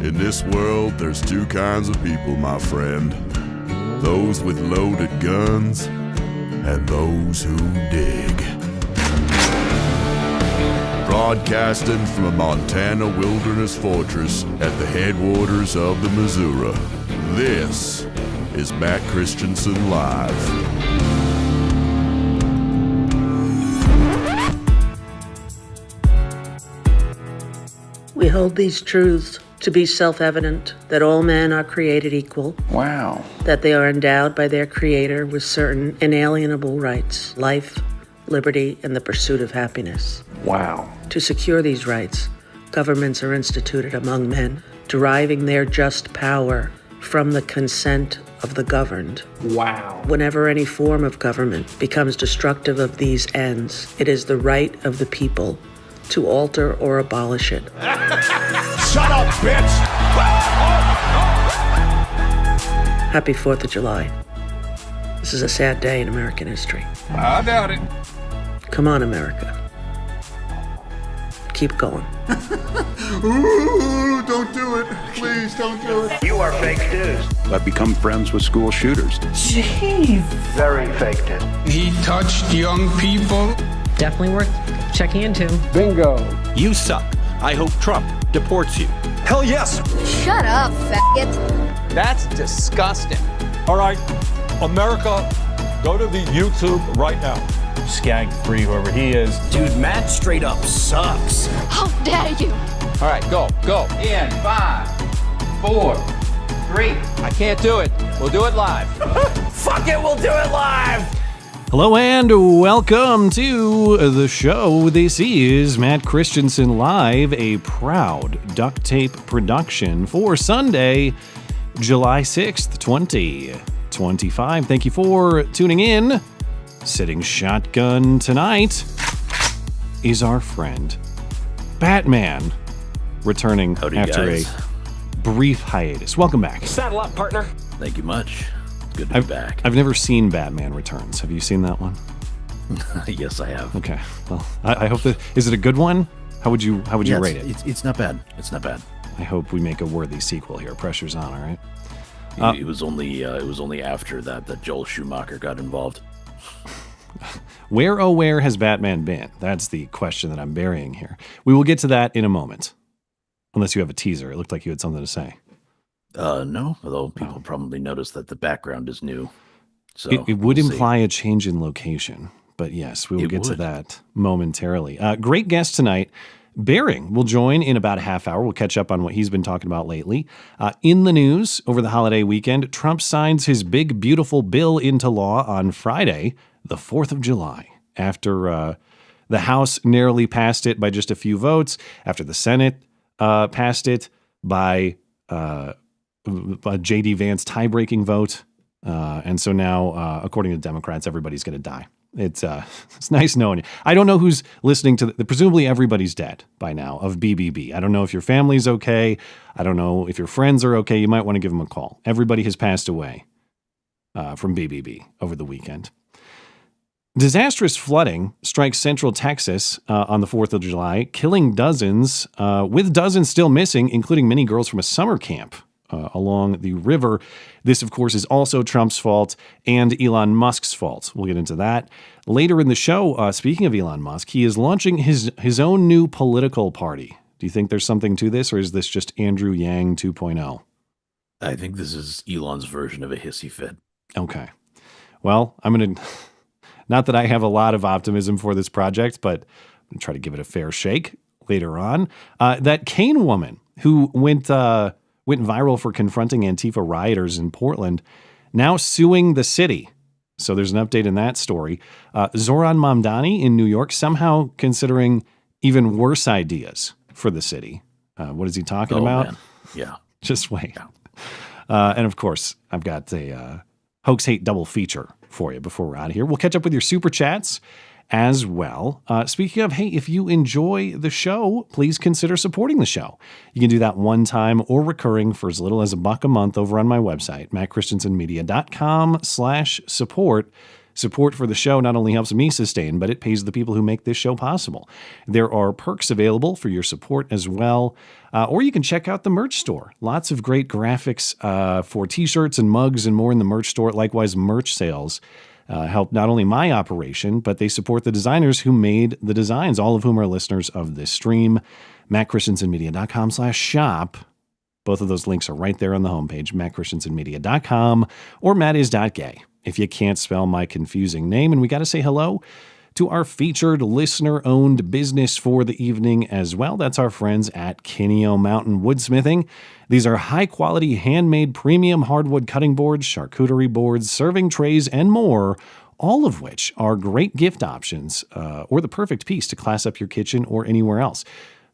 In this world, there's two kinds of people, my friend. Those with loaded guns and those who dig. Broadcasting from a Montana wilderness fortress at the headwaters of the Missouri, this is Matt Christiansen Live. We hold these truths to be self-evident, that all men are created equal. Wow. That they are endowed by their Creator with certain inalienable rights, life, liberty, and the pursuit of happiness. Wow. To secure these rights, governments are instituted among men, deriving their just power from the consent of the governed. Wow. Whenever any form of government becomes destructive of these ends, it is the right of the people to alter or abolish it. Shut up, bitch! Happy 4th of July. This is a sad day in American history. I doubt it. Come on, America. Keep going. Ooh, don't do it. Please don't do it. You are fake news. I've become friends with school shooters. Jeez. Very fake news. He touched young people. Definitely worth checking into. Bingo. You suck. I hope Trump deports you. Hell yes. Shut up, faggot. That's disgusting. All right, America, go to the YouTube right now. Skank free, whoever he is. Dude, Matt straight up sucks. How dare you? All right, go. In 5, 4, 3. I can't do it. We'll do it live. Fuck it, we'll do it live. Hello and welcome to the show. This is Matt Christiansen Live, a proud duct tape production for Sunday, July 6th, 2025. Thank you for tuning in. Sitting shotgun tonight is our friend Batman, returning after a brief hiatus. Welcome back. Saddle up, partner. Thank you much. Good to be back. I've never seen Batman Returns. Have you seen that one? Yes, I have. Okay. Well, I hope that is it a good one? How would you rate it? It's not bad. It's not bad. I hope we make a worthy sequel here. Pressure's on, all right? It was only after that Joel Schumacher got involved. Where has Batman been? That's the question that I'm burying here. We will get to that in a moment. Unless you have a teaser. It looked like you had something to say. No, although people probably noticed that the background is new. So it would imply a change in location. But yes, we will get to that momentarily. Great guest tonight. Bering will join in about a half hour. We'll catch up on what he's been talking about lately. In the news, over the holiday weekend, Trump signs his big, beautiful bill into law on Friday, the 4th of July, after the House narrowly passed it by just a few votes, after the Senate passed it by J.D. Vance tie-breaking vote. And so now, according to Democrats, everybody's going to die. It's nice knowing you. I don't know who's listening to presumably everybody's dead by now of BBB. I don't know if your family's okay. I don't know if your friends are okay. You might want to give them a call. Everybody has passed away from BBB over the weekend. Disastrous flooding strikes central Texas on the 4th of July, killing dozens, with dozens still missing, including many girls from a summer camp along the river. This, of course, is also Trump's fault and Elon Musk's fault. We'll get into that later in the show. Speaking of Elon Musk, he is launching his own new political party. Do you think there's something to this, or is this just Andrew Yang 2.0? I think this is Elon's version of a hissy fit. Okay. Well, I'm going to... Not that I have a lot of optimism for this project, but I'm going to try to give it a fair shake later on. That Kane woman who went viral for confronting Antifa rioters in Portland, now suing the city. So there's an update in that story. Zohran Mamdani in New York somehow considering even worse ideas for the city. What is he talking about? Man. Yeah. Just wait. Yeah. And of course, I've got a Hoax Hate double feature for you before we're out of here. We'll catch up with your Superchats as well. Speaking of, hey, if you enjoy the show, please consider supporting the show. You can do that one time or recurring for as little as $1 a month over on my website, mattchristiansenmedia.com/support. Support for the show not only helps me sustain, but it pays the people who make this show possible. There are perks available for your support as well. Or you can check out the merch store. Lots of great graphics for t-shirts and mugs and more in the merch store. Likewise, merch sales help not only my operation, but they support the designers who made the designs, all of whom are listeners of this stream. MattChristiansenMedia.com/shop. Both of those links are right there on the homepage, MattChristiansenMedia.com or mattis.gay. If you can't spell my confusing name. And we got to say hello to our featured listener-owned business for the evening as well. That's our friends at Kineo Mountain Woodsmithing. These are high-quality, handmade premium hardwood cutting boards, charcuterie boards, serving trays, and more, all of which are great gift options or the perfect piece to class up your kitchen or anywhere else.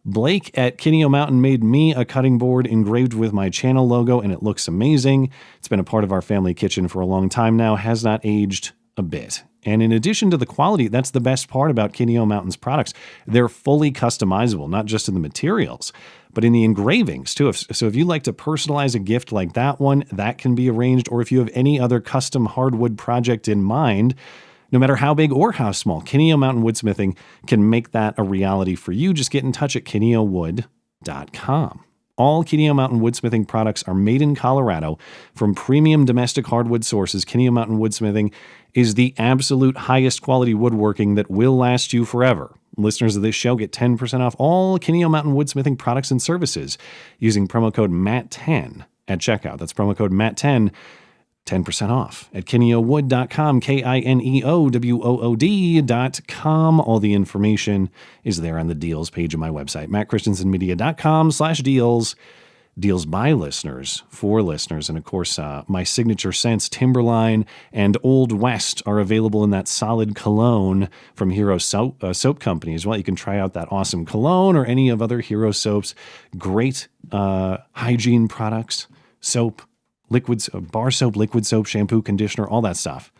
Blake at Kineo Mountain made me a cutting board engraved with my channel logo, and it looks amazing. It's been a part of our family kitchen for a long time now, has not aged a bit. And in addition to the quality, that's the best part about Kineo Mountain's products. They're fully customizable, not just in the materials, but in the engravings too. So if you like to personalize a gift like that one, that can be arranged. Or if you have any other custom hardwood project in mind, no matter how big or how small, Kineo Mountain Woodsmithing can make that a reality for you. Just get in touch at kineowood.com. All Kineo Mountain Woodsmithing products are made in Colorado from premium domestic hardwood sources. Kineo Mountain Woodsmithing is the absolute highest quality woodworking that will last you forever. Listeners of this show get 10% off all Kineo Mountain Woodsmithing products and services using promo code MATT10 at checkout. That's promo code MATT10. 10% off at kineowood.com, KINEOWOOD.com. All the information is there on the deals page of my website, mattchristiansenmedia.com/deals. Deals by listeners, for listeners. And of course, my signature scents, Timberline and Old West, are available in that solid cologne from Hero Soap Company as well. You can try out that awesome cologne or any of other Hero Soaps. Great hygiene products, soap, liquids, bar soap, liquid soap, shampoo, conditioner, all that stuff.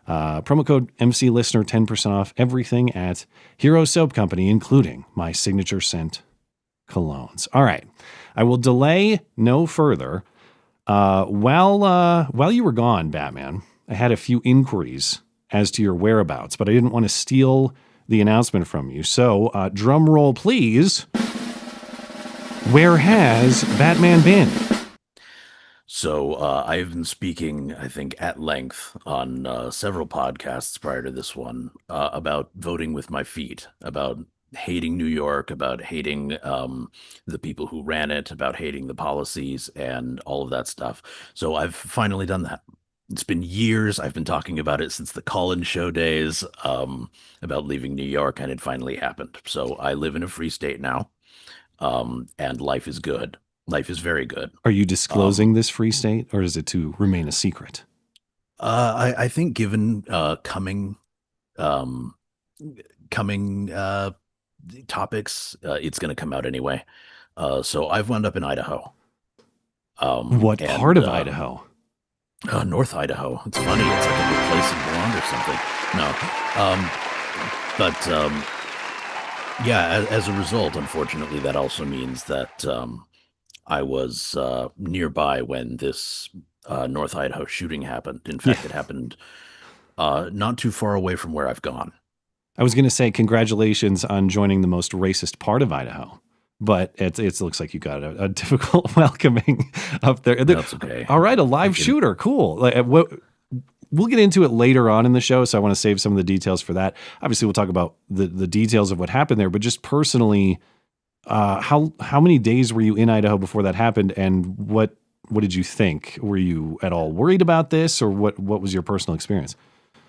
Promo code MC Listener, 10% off everything at Hero Soap Company, including my signature scent colognes. All right. I will delay no further. While you were gone, Batman, I had a few inquiries as to your whereabouts, but I didn't want to steal the announcement from you. So, drum roll, please. Where has Batman been? So I've been speaking, I think, at length on several podcasts prior to this one about voting with my feet, about hating New York, about hating the people who ran it, about hating the policies and all of that stuff. So I've finally done that. It's been years. I've been talking about it since the Colin Show days, about leaving New York, and it finally happened. So I live in a free state now, and life is good. Life is very good. Are you disclosing this free state, or is it to remain a secret? I think given coming topics, it's going to come out anyway. So I've wound up in Idaho. What part of Idaho? North Idaho. It's funny. It's like a new place in Blonde or something. No. Yeah, as a result, unfortunately, that also means that I was nearby when this North Idaho shooting happened. In fact, it happened not too far away from where I've gone. I was going to say congratulations on joining the most racist part of Idaho, but it looks like you got a difficult welcoming up there. That's okay. All right, a live shooter. Cool. We'll get into it later on in the show, so I want to save some of the details for that. Obviously, we'll talk about the details of what happened there, but just personally, how many days were you in Idaho before that happened, and what did you think? Were you at all worried about this, or what was your personal experience?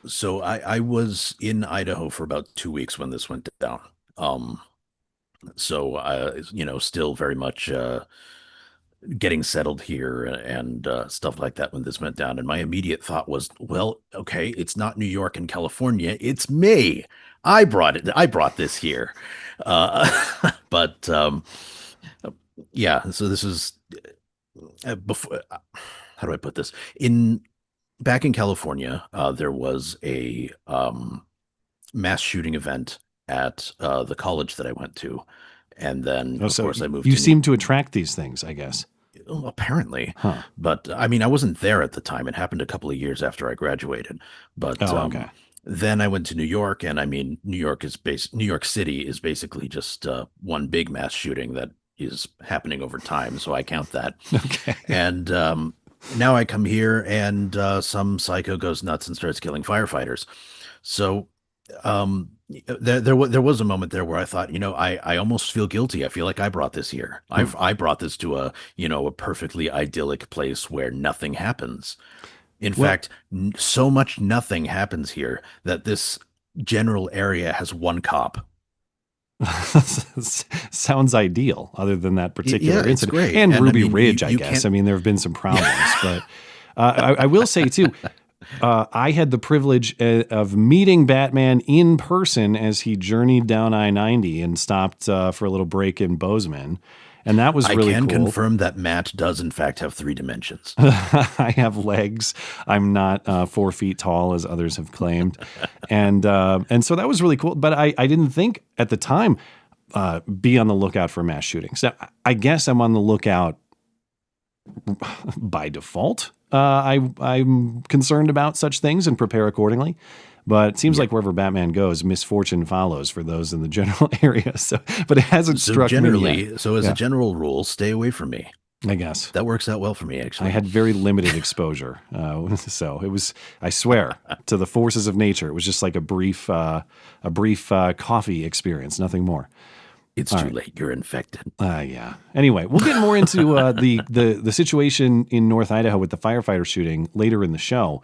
So I was in Idaho for about 2 weeks when this went down. Still very much getting settled here and stuff like that when this went down. And my immediate thought was, well, okay, it's not New York and California. It's me. I brought this here. Yeah, so this is before, how do I put this? Back in California, there was a mass shooting event at the college that I went to. And then, of course, I moved. You seem to attract these things, I guess. Apparently. But I mean, I wasn't there at the time. It happened a couple of years after I graduated. But okay. Then I went to New York, and I mean, New York City is basically just one big mass shooting that is happening over time. So I count that. Okay. And now I come here, and some psycho goes nuts and starts killing firefighters. So there was a moment there where I thought, I almost feel guilty. I feel like I brought this here. I brought this to a perfectly idyllic place where nothing happens. In fact, so much nothing happens here that this general area has one cop. Sounds ideal, other than that particular incident. It's great. And Ruby Ridge, I guess. I mean, there have been some problems, but I will say too, I had the privilege of meeting Batman in person as he journeyed down I-90 and stopped for a little break in Bozeman. And that was really cool. I can confirm that Matt does, in fact, have 3 dimensions. I have legs. I'm not 4 feet tall, as others have claimed. And so that was really cool. But I didn't think at the time, be on the lookout for mass shootings. So I guess I'm on the lookout by default. I'm concerned about such things and prepare accordingly. But it seems like wherever Batman goes, misfortune follows for those in the general area. So, but it hasn't struck me yet. So as a general rule, stay away from me. I guess that works out well for me, actually. I had very limited exposure. So it was, I swear, to the forces of nature. It was just like a brief coffee experience, nothing more. It's too late. You're infected. Yeah. Anyway, we'll get more into the situation in North Idaho with the firefighter shooting later in the show.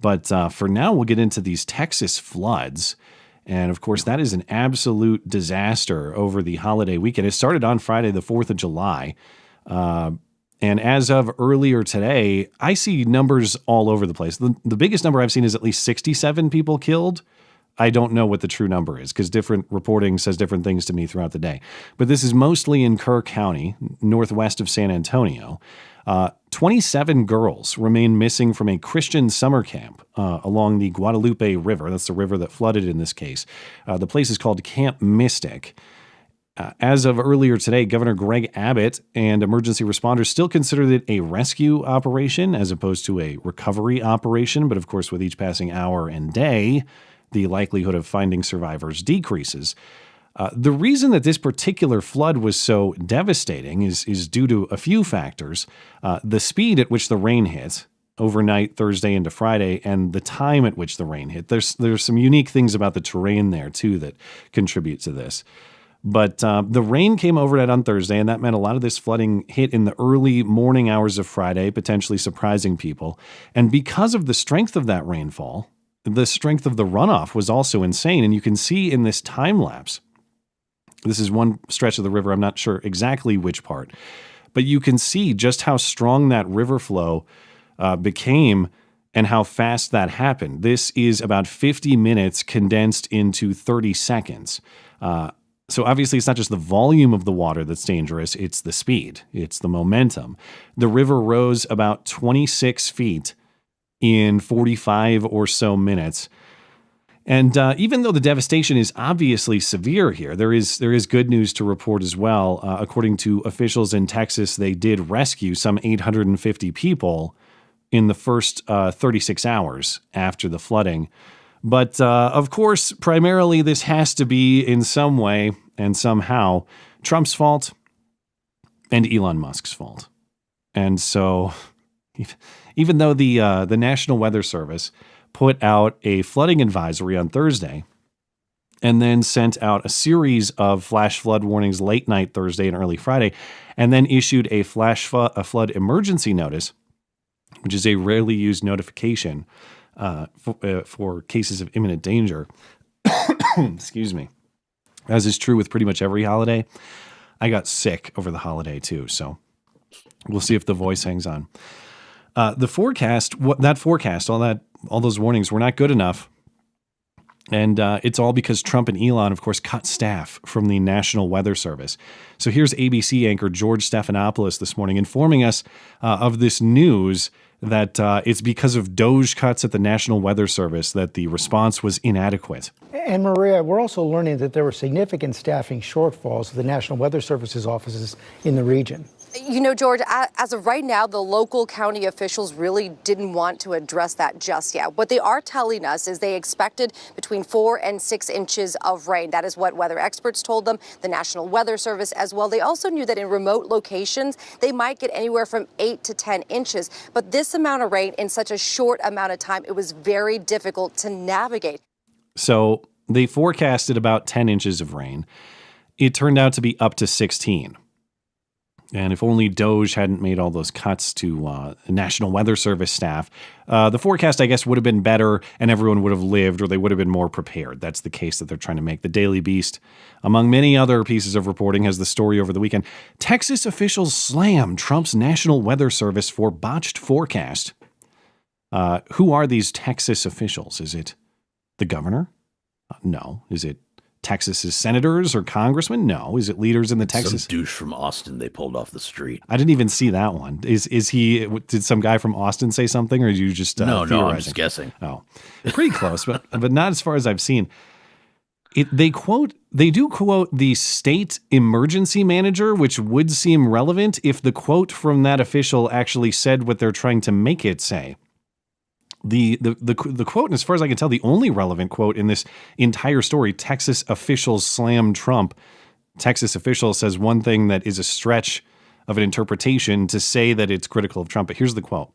But for now, we'll get into these Texas floods. And, of course, that is an absolute disaster over the holiday weekend. It started on Friday, the 4th of July. And as of earlier today, I see numbers all over the place. The biggest number I've seen is at least 67 people killed. I don't know what the true number is because different reporting says different things to me throughout the day. But this is mostly in Kerr County, northwest of San Antonio. 27 girls remain missing from a Christian summer camp along the Guadalupe River. That's the river that flooded in this case. The place is called Camp Mystic. As of earlier today, Governor Greg Abbott and emergency responders still considered it a rescue operation as opposed to a recovery operation. But of course, with each passing hour and day, the likelihood of finding survivors decreases. The reason that this particular flood was so devastating is due to a few factors. The speed at which the rain hit overnight Thursday into Friday and the time at which the rain hit. There's some unique things about the terrain there, too, that contribute to this. But the rain came overnight on Thursday, and that meant a lot of this flooding hit in the early morning hours of Friday, potentially surprising people. And because of the strength of that rainfall, the strength of the runoff was also insane. And you can see in this time lapse, this is one stretch of the river, I'm not sure exactly which part, but you can see just how strong that river flow became and how fast that happened. This is about 50 minutes condensed into 30 seconds. So obviously it's not just the volume of the water that's dangerous, it's the speed, it's the momentum. The river rose about 26 feet in 45 or so minutes. And even though the devastation is obviously severe here, there is good news to report as well. According to officials in Texas, they did rescue some 850 people in the first 36 hours after the flooding. But of course, primarily this has to be in some way and somehow Trump's fault and Elon Musk's fault. And so even though the National Weather Service put out a flooding advisory on Thursday and then sent out a series of flash flood warnings late night Thursday and early Friday, and then issued a flood emergency notice, which is a rarely used notification for cases of imminent danger. Excuse me. As is true with pretty much every holiday. I got sick over the holiday too, so we'll see if the voice hangs on. The forecast, all those warnings were not good enough. And it's all because Trump and Elon, of course, cut staff from the National Weather Service. So here's ABC anchor George Stephanopoulos this morning informing us of this news that it's because of DOGE cuts at the National Weather Service that the response was inadequate. And Maria, we're also learning that there were significant staffing shortfalls at the National Weather Service's offices in the region. You know, George, as of right now, the local county officials really didn't want to address that just yet. What they are telling us is they expected between 4 and 6 inches of rain. That is what weather experts told them, the National Weather Service as well. They also knew that in remote locations, they might get anywhere from 8 to 10 inches. But this amount of rain in such a short amount of time, it was very difficult to navigate. So they forecasted about 10 inches of rain. It turned out to be up to 16. And if only Doge hadn't made all those cuts to National Weather Service staff, the forecast, I guess, would have been better and everyone would have lived, or they would have been more prepared. That's the case that they're trying to make. The Daily Beast, among many other pieces of reporting, has the story over the weekend. Texas officials slam Trump's National Weather Service for botched forecast. Who are these Texas officials? Is it the governor? No. Is it Texas's senators or congressmen? No. Is it leaders in the Texas? Some douche from Austin they pulled off the street. I didn't even see that one. Is he? Did some guy from Austin say something, or are you just no? I'm just guessing. Oh, pretty close, but not as far as I've seen. They do quote the state emergency manager, which would seem relevant if the quote from that official actually said what they're trying to make it say. The quote, and as far as I can tell, the only relevant quote in this entire story, Texas officials slam Trump. Texas official says one thing that is a stretch of an interpretation to say that it's critical of Trump. But here's the quote.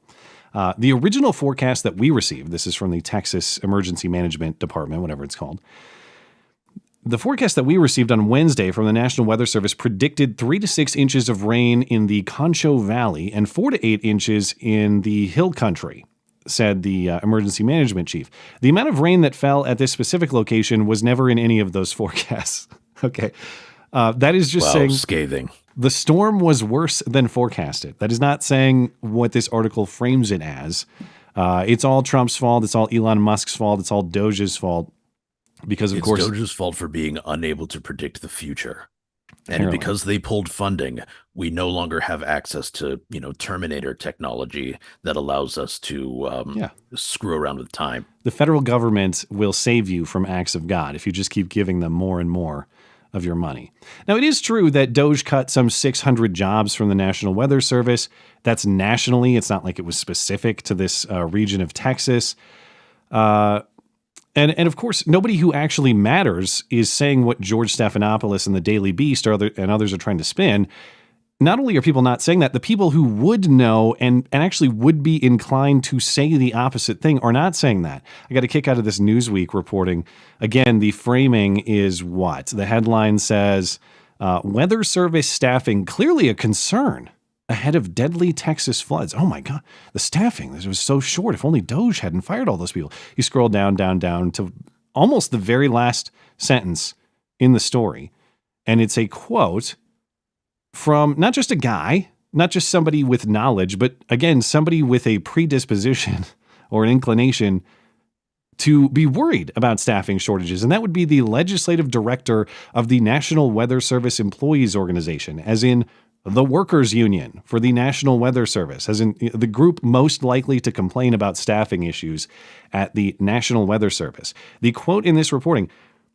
The original forecast that we received, this is from the Texas Emergency Management Department, whatever it's called. The forecast that we received on Wednesday from the National Weather Service predicted 3 to 6 inches of rain in the Concho Valley and 4 to 8 inches in the Hill Country, said the emergency management chief. The amount of rain that fell at this specific location was never in any of those forecasts. Okay. That is just saying scathing. The storm was worse than forecasted. That is not saying what this article frames it as. It's all Trump's fault. It's all Elon Musk's fault. It's all Doge's fault. Because of course, Doge's fault for being unable to predict the future. And apparently, because they pulled funding, we no longer have access to, Terminator technology that allows us to screw around with time. The federal government will save you from acts of God if you just keep giving them more and more of your money. Now, it is true that Doge cut some 600 jobs from the National Weather Service. That's nationally. It's not like it was specific to this region of Texas. And of course, nobody who actually matters is saying what George Stephanopoulos and the Daily Beast and others are trying to spin. Not only are people not saying that, the people who would know and actually would be inclined to say the opposite thing are not saying that. I got a kick out of this Newsweek reporting. Again, the framing is what? The headline says, Weather Service staffing clearly a concern ahead of deadly Texas floods. Oh my God, the staffing, this was so short. If only Doge hadn't fired all those people. You scroll down to almost the very last sentence in the story. And it's a quote from not just a guy, not just somebody with knowledge, but again, somebody with a predisposition or an inclination to be worried about staffing shortages. And that would be the legislative director of the National Weather Service Employees Organization, as in the workers' union for the National Weather Service, as in the group most likely to complain about staffing issues at the National Weather Service. The quote in this reporting,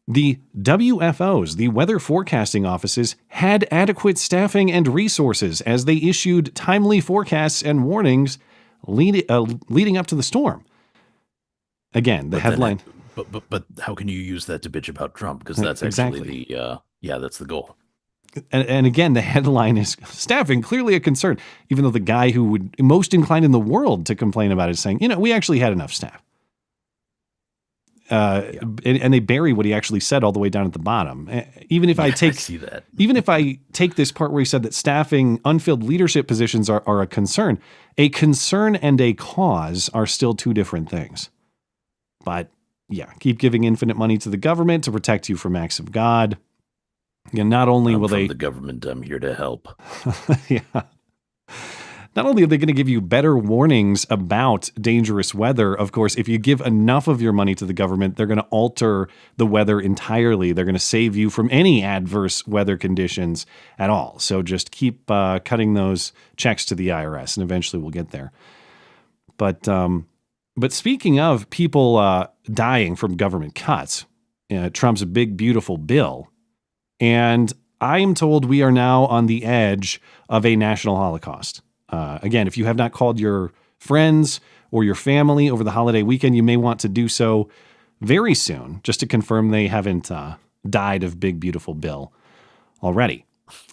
the WFOs, the weather forecasting offices, had adequate staffing and resources as they issued timely forecasts and warnings leading up to the storm. Again, the headline. But how can you use that to bitch about Trump? Because that's actually that's the goal. And again, the headline is staffing clearly a concern, even though the guy who would most inclined in the world to complain about it is saying, we actually had enough staff. And they bury what he actually said all the way down at the bottom. Even if I take this part where he said that staffing unfilled leadership positions are a concern and a cause are still two different things. But yeah, keep giving infinite money to the government to protect you from acts of God. And not only will they, the government, I'm here to help. Yeah. Not only are they going to give you better warnings about dangerous weather, of course, if you give enough of your money to the government, they're going to alter the weather entirely. They're going to save you from any adverse weather conditions at all. So just keep cutting those checks to the IRS, and eventually we'll get there. But speaking of people dying from government cuts, Trump's big, beautiful bill. And I am told we are now on the edge of a national Holocaust. Again, if you have not called your friends or your family over the holiday weekend, you may want to do so very soon, just to confirm they haven't died of Big Beautiful Bill already.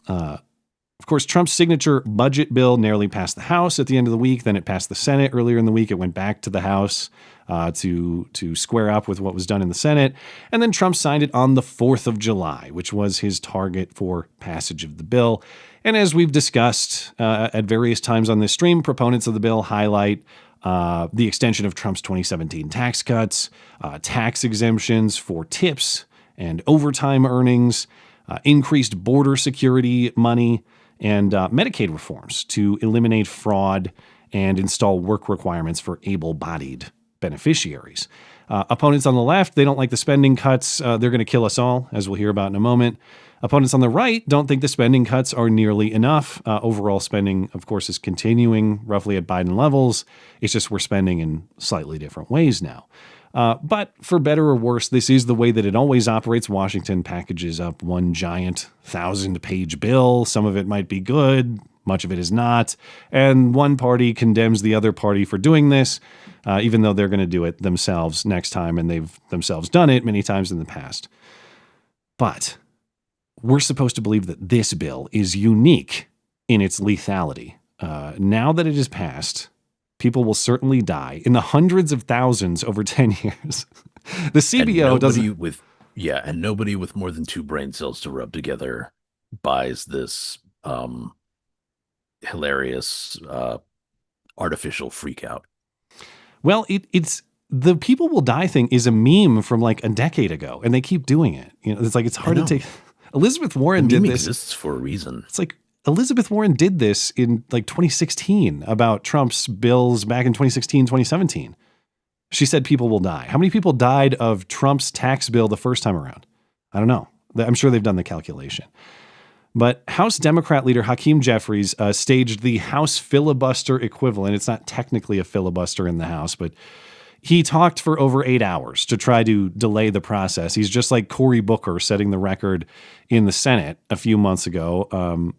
Of course, Trump's signature budget bill narrowly passed the House at the end of the week. Then it passed the Senate earlier in the week. It went back to the House to square up with what was done in the Senate. And then Trump signed it on the 4th of July, which was his target for passage of the bill. And as we've discussed at various times on this stream, proponents of the bill highlight the extension of Trump's 2017 tax cuts, tax exemptions for tips and overtime earnings, increased border security money, and Medicaid reforms to eliminate fraud and install work requirements for able-bodied beneficiaries. Opponents on the left, they don't like the spending cuts. They're going to kill us all, as we'll hear about in a moment. Opponents on the right don't think the spending cuts are nearly enough. Overall spending, of course, is continuing roughly at Biden levels. It's just we're spending in slightly different ways now. But for better or worse, this is the way that it always operates. Washington packages up one giant 1,000-page bill. Some of it might be good. Much of it is not. And one party condemns the other party for doing this, even though they're going to do it themselves next time, and they've themselves done it many times in the past. But we're supposed to believe that this bill is unique in its lethality. Now that it is passed, people will certainly die in the hundreds of thousands over 10 years. The CBO doesn't... And nobody with more than 2 brain cells to rub together buys this hilarious artificial freak out. Well, it's the people will die thing is a meme from like a decade ago, and they keep doing it. You know, it's like, it's hard to take... Elizabeth Warren did this. It exists for a reason. It's like Elizabeth Warren did this in like 2016 about Trump's bills back in 2016, 2017. She said people will die. How many people died of Trump's tax bill the first time around? I don't know. I'm sure they've done the calculation. But House Democrat leader Hakeem Jeffries staged the House filibuster equivalent. It's not technically a filibuster in the House, but he talked for over 8 hours to try to delay the process. He's just like Cory Booker setting the record in the Senate a few months ago.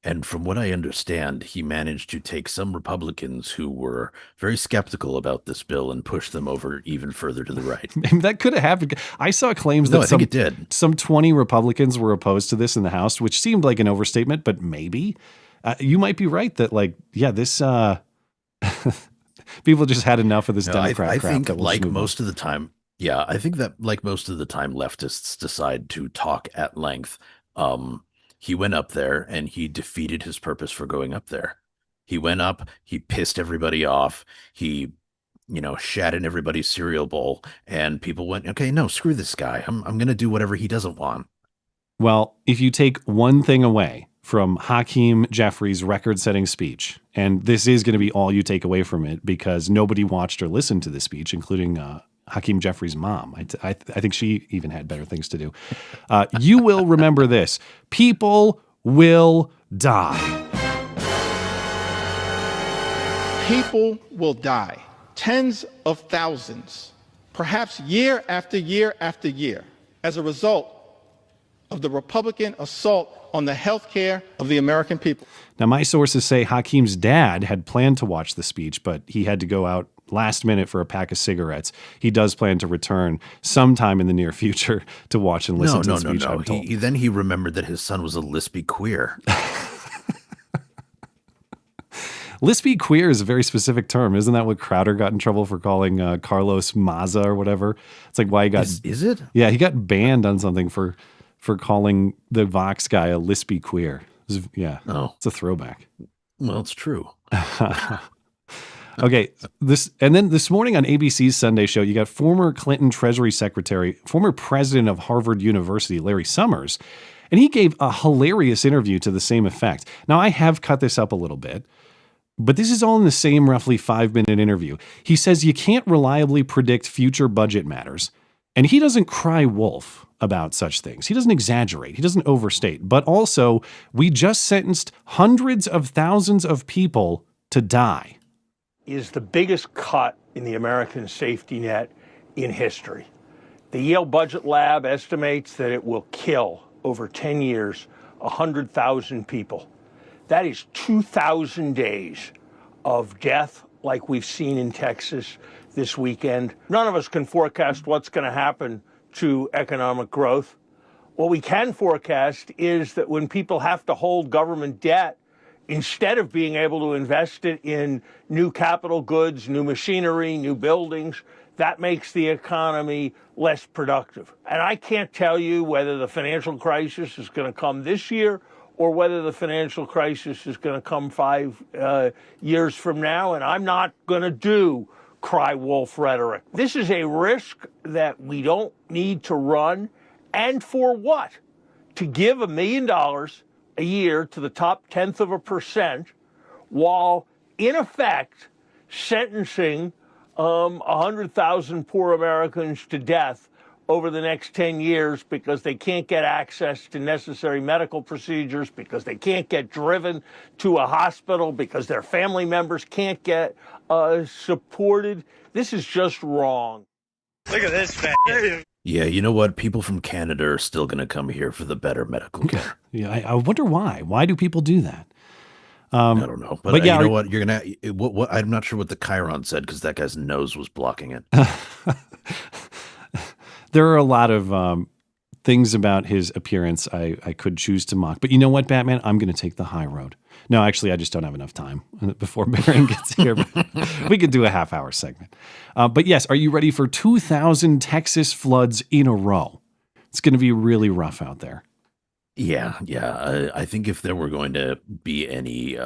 And from what I understand, he managed to take some Republicans who were very skeptical about this bill and push them over even further to the right. That could have happened. I saw claims that I think it did. Some 20 Republicans were opposed to this in the House, which seemed like an overstatement, but maybe. You might be right that, like, yeah, this... people just had enough of this Democrat crap. I think like most of the time, leftists decide to talk at length. He went up there and he defeated his purpose for going up there. He went up, he pissed everybody off. He, shat in everybody's cereal bowl, and people went, okay, no, screw this guy. I'm going to do whatever he doesn't want. Well, if you take one thing away from Hakeem Jeffries' record-setting speech, and this is going to be all you take away from it because nobody watched or listened to the speech, including Hakeem Jeffries' mom. I think she even had better things to do. You will remember this. People will die. People will die. Tens of thousands, perhaps year after year after year, as a result of the Republican assault on the health care of the American people. Now, my sources say Hakeem's dad had planned to watch the speech, but he had to go out last minute for a pack of cigarettes. He does plan to return sometime in the near future to watch and listen to the speech. No. Then he remembered that his son was a lispy queer. Lispy queer is a very specific term. Isn't that what Crowder got in trouble for calling Carlos Maza or whatever? It's like why he got... Is it? Yeah, he got banned on something for calling the Vox guy a lispy queer. It's a throwback. Well, it's true. Okay, this morning on ABC's Sunday show, you got former Clinton Treasury Secretary, former president of Harvard University, Larry Summers, and he gave a hilarious interview to the same effect. Now, I have cut this up a little bit, but this is all in the same roughly 5-minute interview. He says you can't reliably predict future budget matters, and he doesn't cry wolf about such things. He doesn't exaggerate. He doesn't overstate. But also, we just sentenced hundreds of thousands of people to die. Is the biggest cut in the American safety net in history. The Yale Budget Lab estimates that it will kill over 10 years 100,000 people. That is 2,000 days of death like we've seen in Texas this weekend. None of us can forecast what's going to happen to economic growth. What we can forecast is that when people have to hold government debt, instead of being able to invest it in new capital goods, new machinery, new buildings, that makes the economy less productive. And I can't tell you whether the financial crisis is going to come this year or whether the financial crisis is going to come 5 years from now. And I'm not going to do cry wolf rhetoric. This is a risk that we don't need to run. And for what? To give $1 million a year to the top 0.1% while, in effect, sentencing 100,000 poor Americans to death over the next 10 years because they can't get access to necessary medical procedures, because they can't get driven to a hospital, because their family members can't get supported. This is just wrong. Look at this fat. Yeah, you know what? People from Canada are still going to come here for the better medical care. Yeah, I wonder why. Why do people do that? I don't know, but yeah, you know what? You're gonna. What? I'm not sure what the Chiron said because that guy's nose was blocking it. There are a lot of things about his appearance I could choose to mock, but you know what, Batman? I'm going to take the high road. No, actually, I just don't have enough time before Baron gets here. We could do a half-hour segment. But yes, are you ready for 2,000 Texas floods in a row? It's going to be really rough out there. Yeah. I think if there were going to be any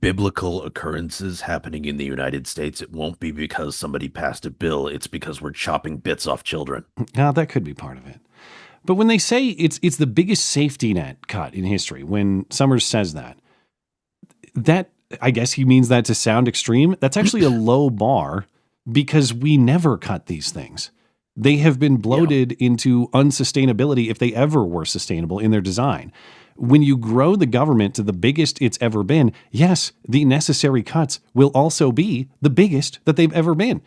biblical occurrences happening in the United States, it won't be because somebody passed a bill. It's because we're chopping bits off children. Now, that could be part of it. But when they say it's the biggest safety net cut in history, when Summers says that I guess he means that to sound extreme. That's actually a low bar because we never cut these things. They have been bloated into unsustainability if they ever were sustainable in their design. When you grow the government to the biggest it's ever been, yes, the necessary cuts will also be the biggest that they've ever been.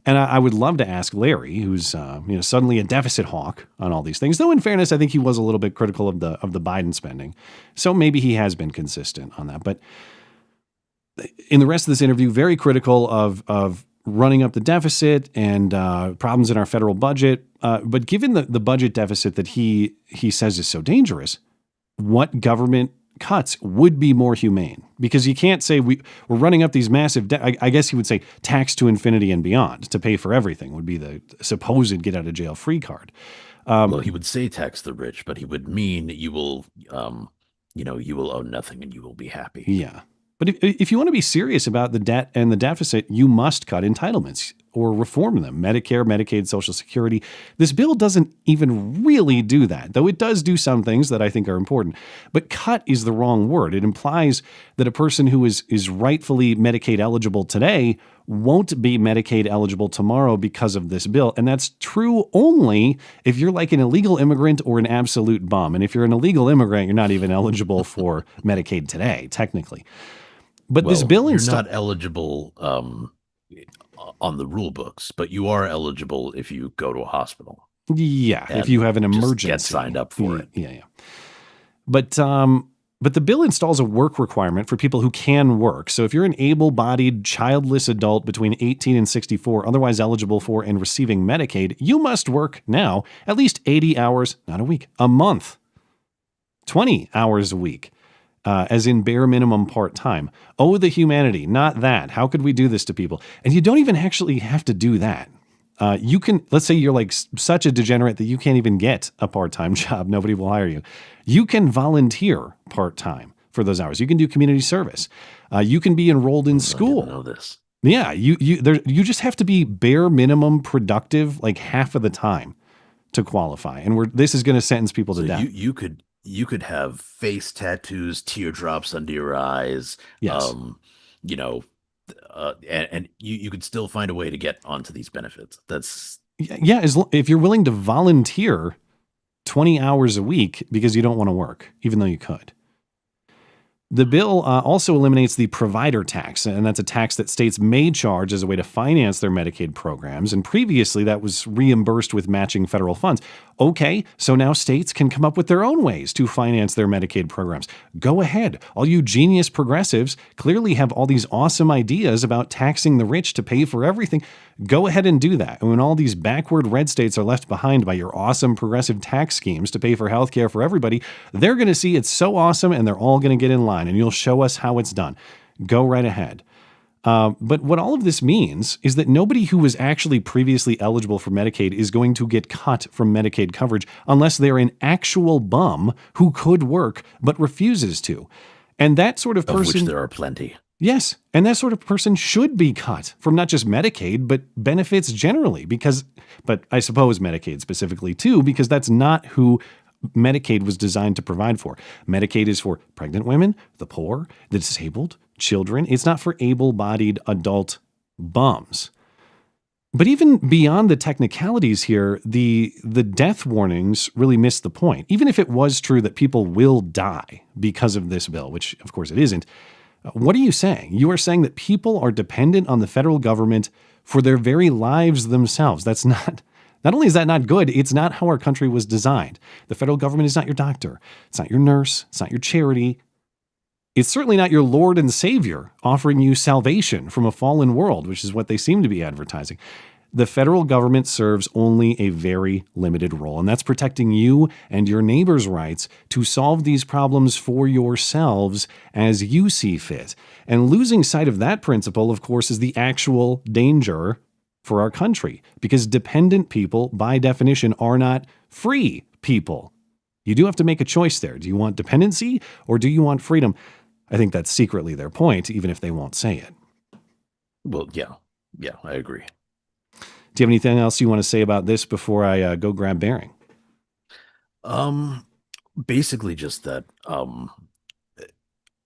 And I would love to ask Larry, who's suddenly a deficit hawk on all these things. Though, in fairness, I think he was a little bit critical of the Biden spending, so maybe he has been consistent on that. But in the rest of this interview, very critical of running up the deficit and problems in our federal budget. But given the budget deficit that he says is so dangerous, what government cuts would be more humane? Because you can't say we're running up these massive debt. I guess he would say tax to infinity and beyond to pay for everything would be the supposed get out of jail free card. Well, he would say tax the rich, but he would mean you will, you will own nothing and you will be happy. Yeah. But if you want to be serious about the debt and the deficit, you must cut entitlements or reform them. Medicare, Medicaid, Social Security. This bill doesn't even really do that, though it does do some things that I think are important. But cut is the wrong word. It implies that a person who is rightfully Medicaid eligible today won't be Medicaid eligible tomorrow because of this bill. And that's true only if you're like an illegal immigrant or an absolute bum. And if you're an illegal immigrant, you're not even eligible for Medicaid today, technically. But this bill you're not eligible on the rule books, but you are eligible if you go to a hospital. Yeah, if you have an emergency. Get signed up for it. Yeah. But the bill installs a work requirement for people who can work. So if you're an able-bodied, childless adult between 18 and 64, otherwise eligible for and receiving Medicaid, you must work now at least 80 hours, not a week, a month, 20 hours a week. As in bare minimum part-time. Oh, the humanity, not that. How could we do this to people? And you don't even actually have to do that. You can, let's say you're like such a degenerate that you can't even get a part-time job. Nobody will hire you. You can volunteer part-time for those hours. You can do community service. You can be enrolled in school. I didn't know this. Yeah, you just have to be bare minimum productive like half of the time to qualify. And this is going to sentence people to death. You could have face tattoos, teardrops under your eyes. Yes. And you could still find a way to get onto these benefits. If you're willing to volunteer 20 hours a week because you don't want to work, even though you could. The bill also eliminates the provider tax, and that's a tax that states may charge as a way to finance their Medicaid programs. And previously, that was reimbursed with matching federal funds. Okay, so now states can come up with their own ways to finance their Medicaid programs. Go ahead. All you genius progressives clearly have all these awesome ideas about taxing the rich to pay for everything. Go ahead and do that. And when all these backward red states are left behind by your awesome progressive tax schemes to pay for healthcare for everybody, they're going to see it's so awesome and they're all going to get in line and you'll show us how it's done. Go right ahead. But what all of this means is that nobody who was actually previously eligible for Medicaid is going to get cut from Medicaid coverage unless they're an actual bum who could work but refuses to. And that sort of person... Of which there are plenty. Yes, and that sort of person should be cut from not just Medicaid, but benefits generally, but I suppose Medicaid specifically too, because that's not who Medicaid was designed to provide for. Medicaid is for pregnant women, the poor, the disabled, children. It's not for able-bodied adult bums. But even beyond the technicalities here, the death warnings really miss the point. Even if it was true that people will die because of this bill, which of course it isn't, what are you saying? You are saying that people are dependent on the federal government for their very lives themselves. That's not only is that not good, it's not how our country was designed. The federal government is not your doctor. It's not your nurse. It's not your charity. It's certainly not your Lord and Savior offering you salvation from a fallen world, which is what they seem to be advertising. The federal government serves only a very limited role, and that's protecting you and your neighbor's rights to solve these problems for yourselves as you see fit. And losing sight of that principle, of course, is the actual danger for our country, because dependent people, by definition, are not free people. You do have to make a choice there. Do you want dependency or do you want freedom? I think that's secretly their point, even if they won't say it. Well, yeah, I agree. Do you have anything else you want to say about this before I go grab Bearing? Basically just that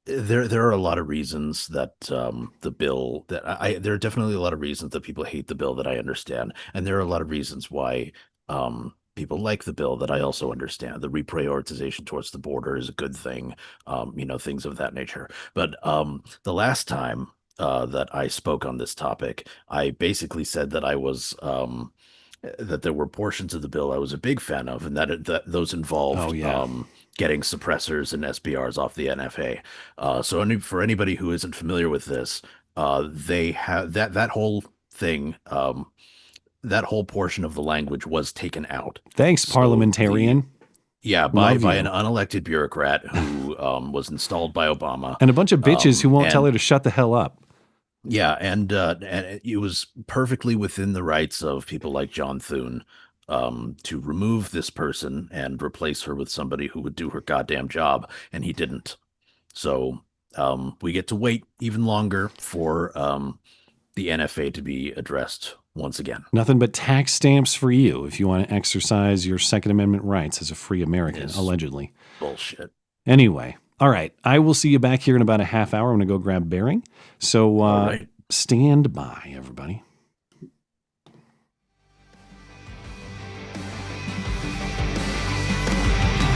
there are a lot of reasons that the bill that there are definitely a lot of reasons that people hate the bill that I understand, and there are a lot of reasons why people like the bill that I also understand. The reprioritization towards the border is a good thing, things of that nature. But the last time that I spoke on this topic, I basically said that I was that there were portions of the bill I was a big fan of, and that those involved getting suppressors and SBRs off the NFA. So for anybody who isn't familiar with this, they have that whole thing. That whole portion of the language was taken out. Thanks, parliamentarian. By an unelected bureaucrat who was installed by Obama. And a bunch of bitches who won't tell her to shut the hell up. Yeah, and it was perfectly within the rights of people like John Thune to remove this person and replace her with somebody who would do her goddamn job, and he didn't. So we get to wait even longer for the NFA to be addressed once again. Nothing but tax stamps for you if you want to exercise your Second Amendment rights as a free American, allegedly. Bullshit. Anyway, all right. I will see you back here in about a half hour. I'm going to go grab Bearing. So stand by, everybody.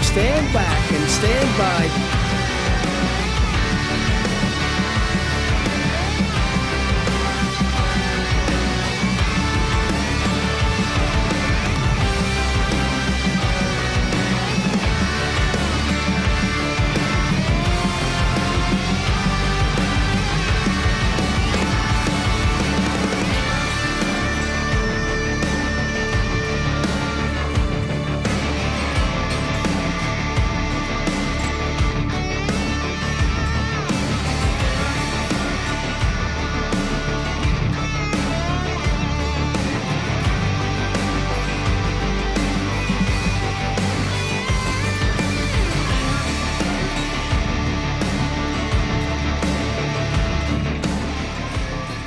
Stand back and stand by.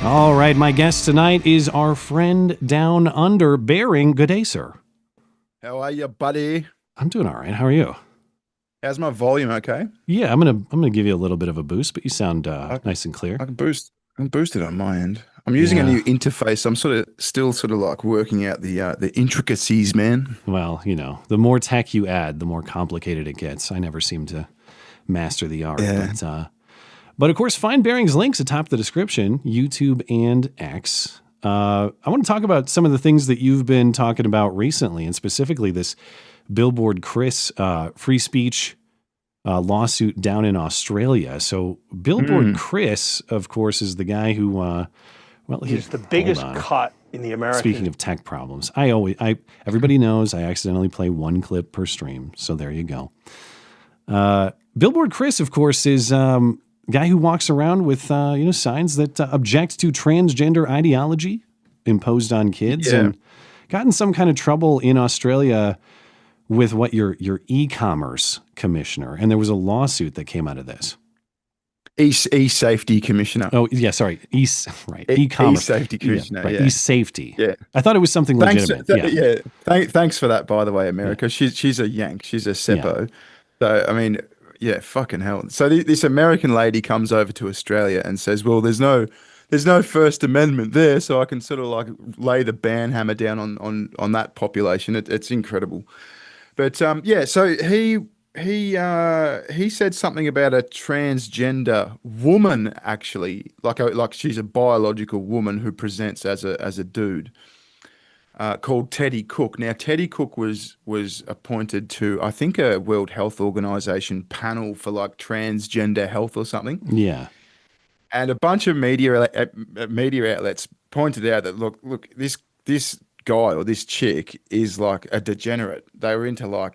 All right, my guest tonight is our friend down under, Bearing. Good day, sir. How are you, buddy? I'm doing all right. How are you? How's my volume? Okay. Yeah, I'm gonna give you a little bit of a boost, but you sound nice and clear. I can boost it on my end. I'm using a new interface. I'm still like working out the intricacies, man. Well, the more tech you add, the more complicated it gets. I never seem to master the art, But of course, find Bearing's links atop the description, YouTube and X. I want to talk about some of the things that you've been talking about recently, and specifically this Billboard Chris free speech lawsuit down in Australia. So Billboard Chris, of course, is the guy who, he's the biggest cut in the American. Speaking of tech problems, everybody knows I accidentally play one clip per stream. So there you go. Billboard Chris, of course, is guy who walks around with signs that object to transgender ideology imposed on kids, and got in some kind of trouble in Australia with your e-commerce commissioner, and there was a lawsuit that came out of this. E-safety commissioner. Oh yeah, sorry, e-commerce e-safety commissioner. Right, e-safety. Yeah, I thought it was something legitimate. Thanks for that, by the way, America. Yeah. She's a Yank. She's a Seppo. Yeah. So I mean. Yeah, fucking hell. So this American lady comes over to Australia and says, well, there's no First Amendment there, so I can sort of like lay the ban hammer down on that population. It's incredible. But so he said something about a transgender woman, actually, like she's a biological woman who presents as a dude. Called Teddy Cook. Now, Teddy Cook was appointed to, I think, a World Health Organization panel for like transgender health or something. Yeah. And a bunch of media outlets pointed out that look, this guy or this chick is like a degenerate. They were into I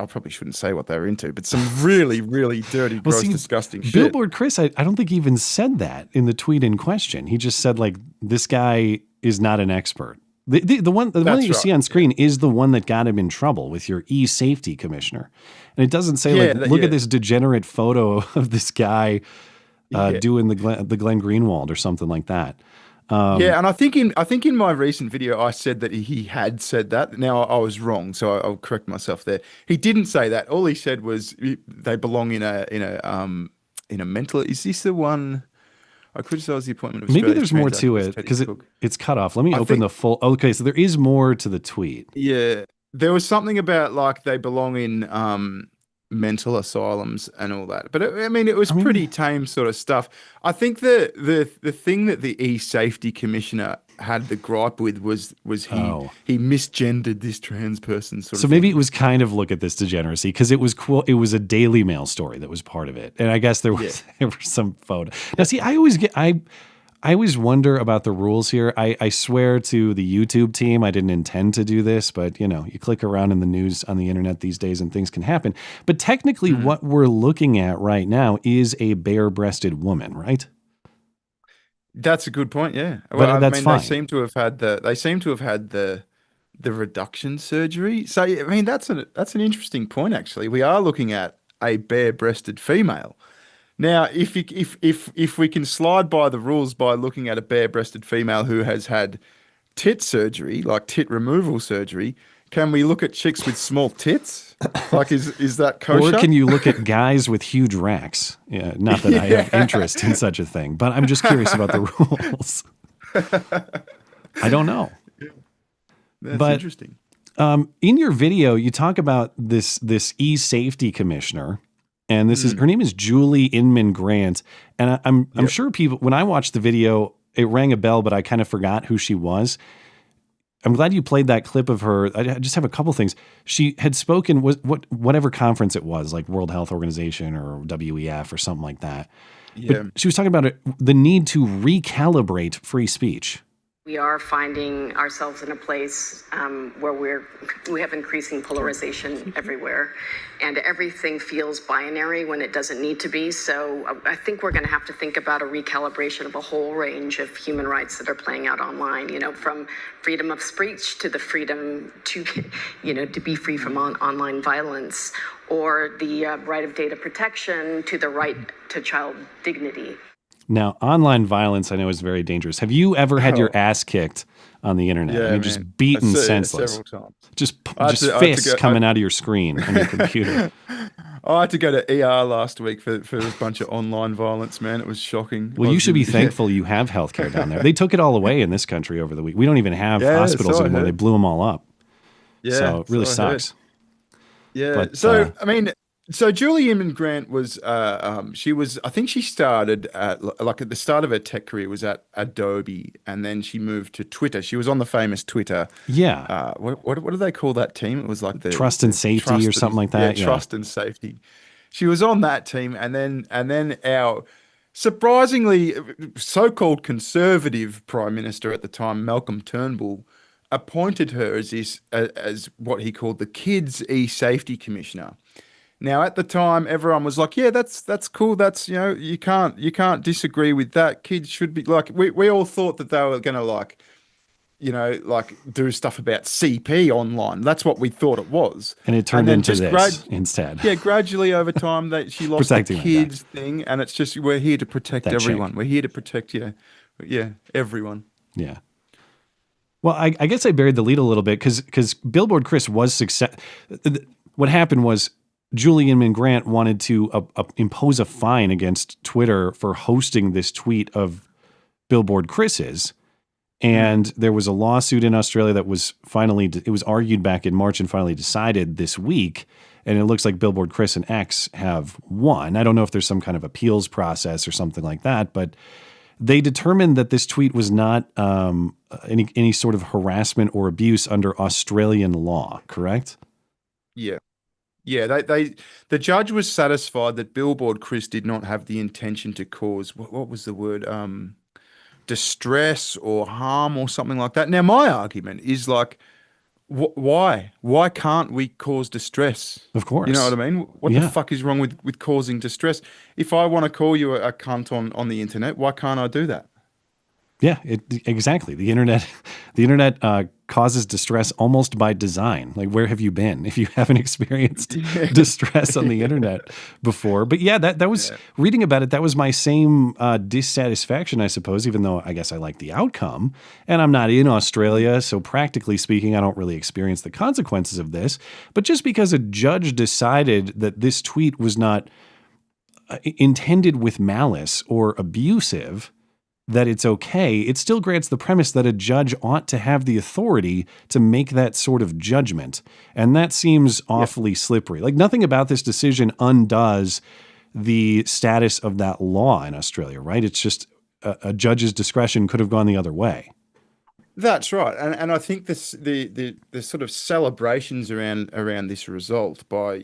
probably shouldn't say what they were into, but some really, really dirty, gross, disgusting shit. Billboard Chris, I don't think he even said that in the tweet in question. He just said like, this guy is not an expert. The one that you see on screen is the one that got him in trouble with your e-safety commissioner. And it doesn't say look at this degenerate photo of this guy doing the Glenn Greenwald or something like that. And I think in my recent video I said that he had said that. Now I was wrong, so I'll correct myself there. He didn't say that. All he said was they belong in a mental. Is this the one? I criticise the appointment of Maybe there's more to it because it's cut off. Let me open the full. Okay, so there is more to the tweet. Yeah, there was something about like they belong in mental asylums and all that. But it was pretty tame sort of stuff. I think the thing that the e-safety commissioner had the gripe with was he misgendered this trans person. So maybe it was kind of look at this degeneracy because it was cool. It was a Daily Mail story that was part of it, and I guess there were some photo. Now, see, I always wonder about the rules here. I swear to the YouTube team, I didn't intend to do this, but you click around in the news on the internet these days and things can happen. But technically, what we're looking at right now is a bare-breasted woman, right? That's a good point. Yeah, well, that's fine. They seem to have had the reduction surgery. So I mean, that's an interesting point. Actually, we are looking at a bare-breasted female. Now, if we can slide by the rules by looking at a bare-breasted female who has had tit surgery, like tit removal surgery, can we look at chicks with small tits? Like, is that kosher? Or can you look at guys with huge racks? Yeah, not that I have interest in such a thing, but I'm just curious about the rules. I don't know. That's interesting. In your video, you talk about this e-safety commissioner, and this is her name is Julie Inman Grant, and I'm sure people, when I watched the video, it rang a bell, but I kind of forgot who she was. I'm glad you played that clip of her. I just have a couple things. She had spoken whatever conference it was, like World Health Organization or WEF or something like that. Yeah. But she was talking about the need to recalibrate free speech. We are finding ourselves in a place where we have increasing polarization everywhere, and everything feels binary when it doesn't need to be. So I think we're going to have to think about a recalibration of a whole range of human rights that are playing out online, from freedom of speech to the freedom to, to be free from online violence, or the right of data protection to the right to child dignity. Now, online violence, I know, is very dangerous. Have you ever had your ass kicked on the internet? Yeah, just beaten senseless. Several times. Just fists coming out of your screen on your computer. I had to go to ER last week for a bunch of online violence, man. It was shocking. Well, you should be thankful you have healthcare down there. They took it all away in this country over the week. We don't even have hospitals anymore. They blew them all up. Yeah, so it really sucks. Yeah. But, I mean, So Julie Inman Grant was, she was, I think she started like at the start of her tech career was at Adobe, and then she moved to Twitter. She was on the famous Twitter. Yeah. What do they call that team? It was like the Trust and Safety or something like that. Yeah, Trust and Safety. She was on that team, and then our surprisingly so-called conservative prime minister at the time, Malcolm Turnbull, appointed her as what he called the Kids E-Safety Commissioner. Now, at the time, everyone was like, "Yeah, that's cool. That's you can't disagree with that. Kids should be like." We all thought that they were going to like do stuff about CP online. That's what we thought it was, and it turned into this instead. Yeah, gradually over time, that she lost the kids thing, and it's just we're here to protect everyone. We're here to protect everyone. Yeah. Well, I guess I buried the lead a little bit because Billboard Chris was success. What happened was Julie Inman Grant wanted to impose a fine against Twitter for hosting this tweet of Billboard Chris's. And there was a lawsuit in Australia that was it was argued back in March and finally decided this week. And it looks like Billboard Chris and X have won. I don't know if there's some kind of appeals process or something like that, but they determined that this tweet was not any sort of harassment or abuse under Australian law, correct? Yeah. Yeah, the judge was satisfied that Billboard Chris did not have the intention to cause, what was the word, distress or harm or something like that. Now, my argument is like, why can't we cause distress? Of course. You know what I mean? What the fuck is wrong with causing distress? If I want to call you a cunt on the internet, why can't I do that? Yeah, exactly. The internet causes distress almost by design. Like, where have you been if you haven't experienced distress on the internet before? But yeah, that was reading about it. That was my same dissatisfaction, I suppose, even though I guess I like the outcome. And I'm not in Australia, so practically speaking, I don't really experience the consequences of this. But just because a judge decided that this tweet was not intended with malice or abusive, that it's okay, it still grants the premise that a judge ought to have the authority to make that sort of judgment. And that seems awfully slippery. Like, nothing about this decision undoes the status of that law in Australia, right? It's just a judge's discretion could have gone the other way. That's right. And I think the sort of celebrations around this result by,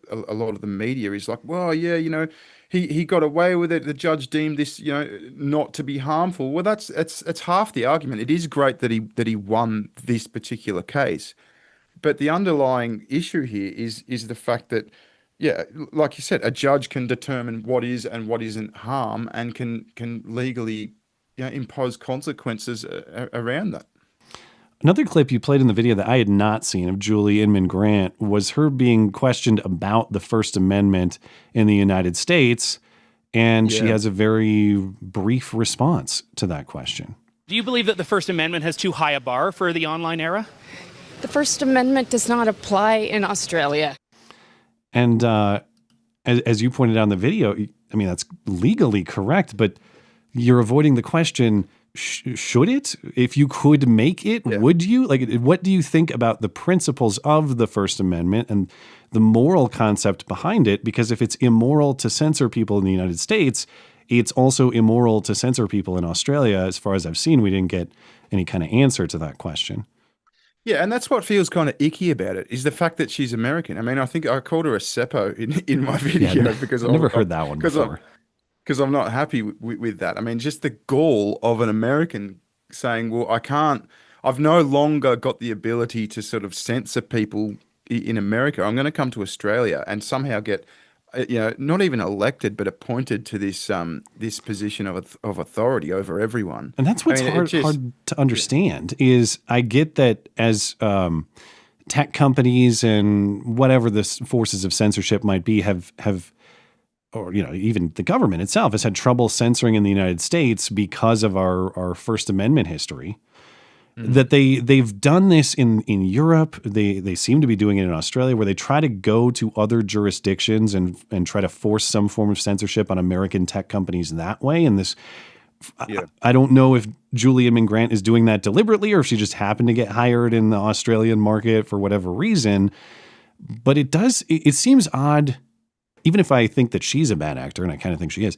a lot of the media is like, well, yeah, he got away with it. The judge deemed this, not to be harmful. Well, it's half the argument. It is great that he won this particular case, but the underlying issue here is the fact that, yeah, like you said, a judge can determine what is and what isn't harm, and can legally, impose consequences around that. Another clip you played in the video that I had not seen of Julie Inman Grant was her being questioned about the First Amendment in the United States, and she has a very brief response to that question. Do you believe that the First Amendment has too high a bar for the online era? The First Amendment does not apply in Australia. And as you pointed out in the video, I mean, that's legally correct, but you're avoiding the question, should it? If you could make it, would you? Like, what do you think about the principles of the First Amendment and the moral concept behind it? Because if it's immoral to censor people in the United States, it's also immoral to censor people in Australia. As far as I've seen, we didn't get any kind of answer to that question. Yeah, and that's what feels kind of icky about it, is the fact that she's American. I mean, I think I called her a Seppo in my video because I've never heard that one before. Because I'm not happy with that. I mean, just the gall of an American saying, well, I've no longer got the ability to sort of censor people in America. I'm going to come to Australia and somehow get, not even elected, but appointed to this this position of authority over everyone. And that's what's hard to understand is I get that as tech companies and whatever the forces of censorship might be have or even the government itself has had trouble censoring in the United States because of our First Amendment history. That they've done this in Europe. They seem to be doing it in Australia, where they try to go to other jurisdictions and try to force some form of censorship on American tech companies that way. And this, I don't know if Julie Inman Grant is doing that deliberately or if she just happened to get hired in the Australian market for whatever reason. But it seems odd even if I think that she's a bad actor, and I kind of think she is,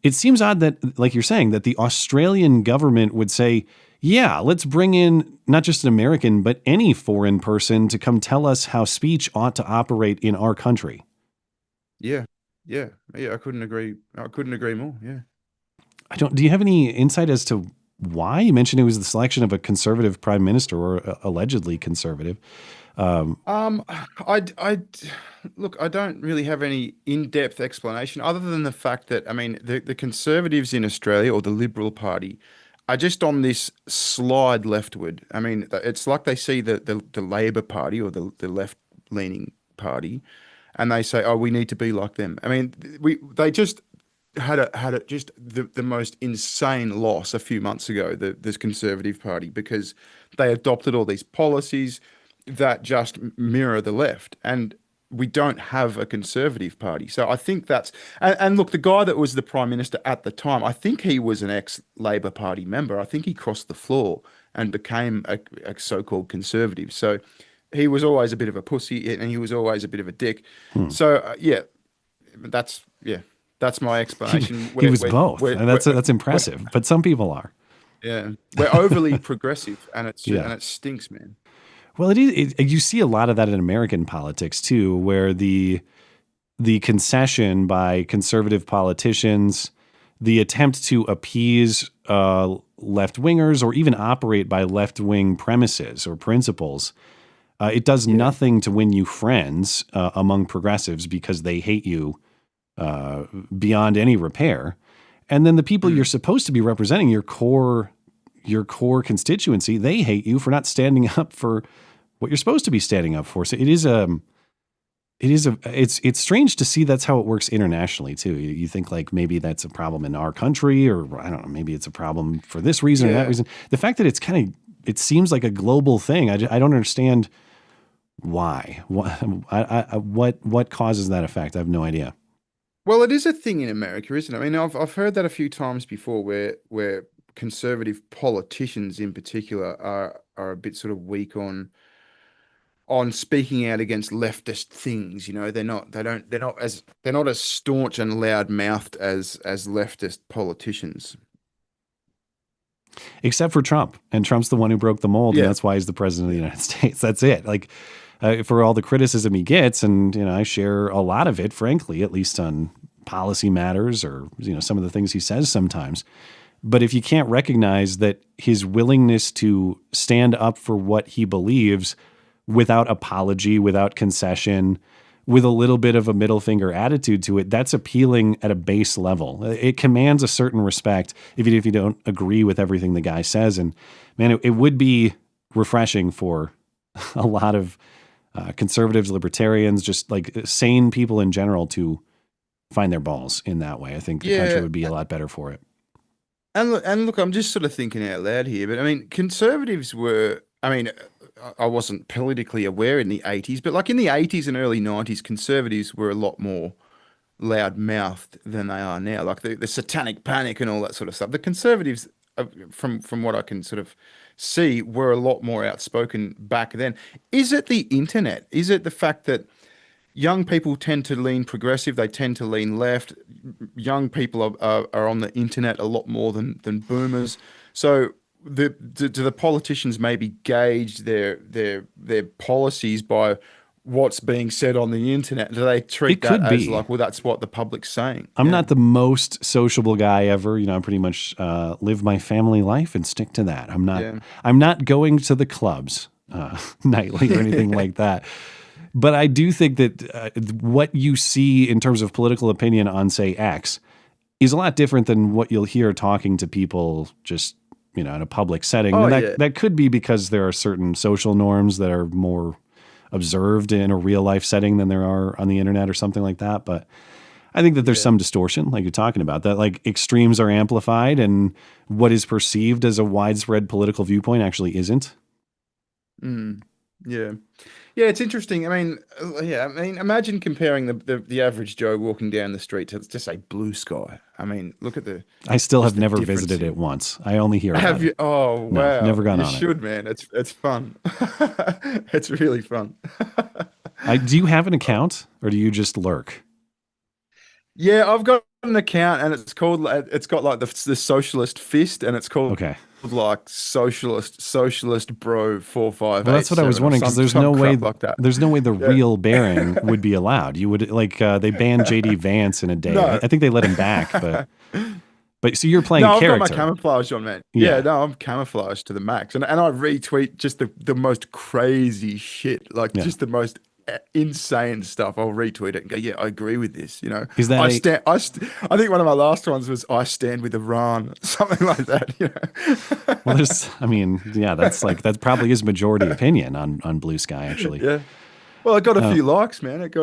it seems odd that, like you're saying, that the Australian government would say, yeah, let's bring in not just an American, but any foreign person to come tell us how speech ought to operate in our country. Yeah. I couldn't agree more. Yeah. Do you have any insight as to why? You mentioned it was the selection of a conservative prime minister, or allegedly conservative. Look, I don't really have any in-depth explanation other than the fact that, I mean, the Conservatives in Australia, or the Liberal Party, are just on this slide leftward. I mean, it's like they see the Labor Party, or the left-leaning party, and they say, oh, we need to be like them. I mean, they just had the most insane loss a few months ago, this Conservative Party, because they adopted all these policies that just mirror the left, and we don't have a Conservative Party. So I think that's, and look, the guy that was the Prime Minister at the time, I think he was an ex-Labor Party member. I think he crossed the floor and became a so-called Conservative. So he was always a bit of a pussy, and he was always a bit of a dick. So that's my explanation. He was both, and that's impressive. But some people are. Yeah, we're overly progressive, and it stinks, man. Well, it is. You see a lot of that in American politics too, where the concession by conservative politicians, the attempt to appease left-wingers, or even operate by left-wing premises or principles, it does nothing to win you friends among progressives, because they hate you beyond any repair. And then the people you're supposed to be representing, your core constituency, they hate you for not standing up for what you're supposed to be standing up for. So it's strange to see that's how it works internationally too. You think like maybe that's a problem in our country, or I don't know, maybe it's a problem for this reason or that reason. The fact that it seems like a global thing. I don't understand why. What causes that effect? I have no idea. Well, it is a thing in America, isn't it? I mean, I've heard that a few times before, where conservative politicians in particular are a bit sort of weak on speaking out against leftist things. You know, they're not as staunch and loud-mouthed as leftist politicians. Except for Trump, and Trump's the one who broke the mold, and that's why he's the president of the United States. That's it. Like, for all the criticism he gets, and I share a lot of it, frankly, at least on policy matters, or some of the things he says sometimes. But if you can't recognize that his willingness to stand up for what he believes without apology, without concession, with a little bit of a middle finger attitude to it, that's appealing at a base level. It commands a certain respect, even if you don't agree with everything the guy says. And man, it would be refreshing for a lot of conservatives, libertarians, just like sane people in general, to find their balls in that way. I think the country would be a lot better for it. And look, I'm just sort of thinking out loud here, but I mean, conservatives were, I mean, I wasn't politically aware in the 80s, but like in the 80s and early 90s, conservatives were a lot more loud-mouthed than they are now. Like the satanic panic and all that sort of stuff. The conservatives, from what I can sort of see, were a lot more outspoken back then. Is it the internet? Is it the fact that young people tend to lean progressive, they tend to lean left? Young people are on the internet a lot more than boomers. So do the politicians maybe gauge their policies by what's being said on the internet? Do they treat that as like, well, that's what the public's saying? I'm not the most sociable guy ever. I pretty much live my family life and stick to that. I'm not going to the clubs nightly or anything like that. But I do think that what you see in terms of political opinion on, say, X is a lot different than what you'll hear talking to people just, in a public setting. That could be because there are certain social norms that are more observed in a real life setting than there are on the internet or something like that. But I think that there's some distortion, like you're talking about, that like extremes are amplified, and what is perceived as a widespread political viewpoint actually isn't. Yeah, it's interesting. I mean, imagine comparing the average Joe walking down the street to just say blue sky. I mean, look at the. I still have never visited it once. I only hear about Have you? it. Oh, wow. No, never gone on it. You should, man. It's fun. It's really fun. Do you have an account, or do you just lurk? Yeah, I've got an account, and it's got like the socialist fist, and it's called like socialist bro 458. Well, that's what I was wondering, because there's no way the real Barron would be allowed. You would they banned JD Vance in a day. No. I think they let him back, but so you're playing I've character. got my camouflage on, man. Yeah, no, I'm camouflaged to the max, and I retweet just the most crazy shit, like just the most insane stuff. I'll retweet it and go, yeah, I agree with this. You know, Is that I think one of my last ones was I stand with Iran, something like that. You know. Well, that probably is majority opinion on Blue Sky, actually. Yeah. Well, it got a few likes, man. It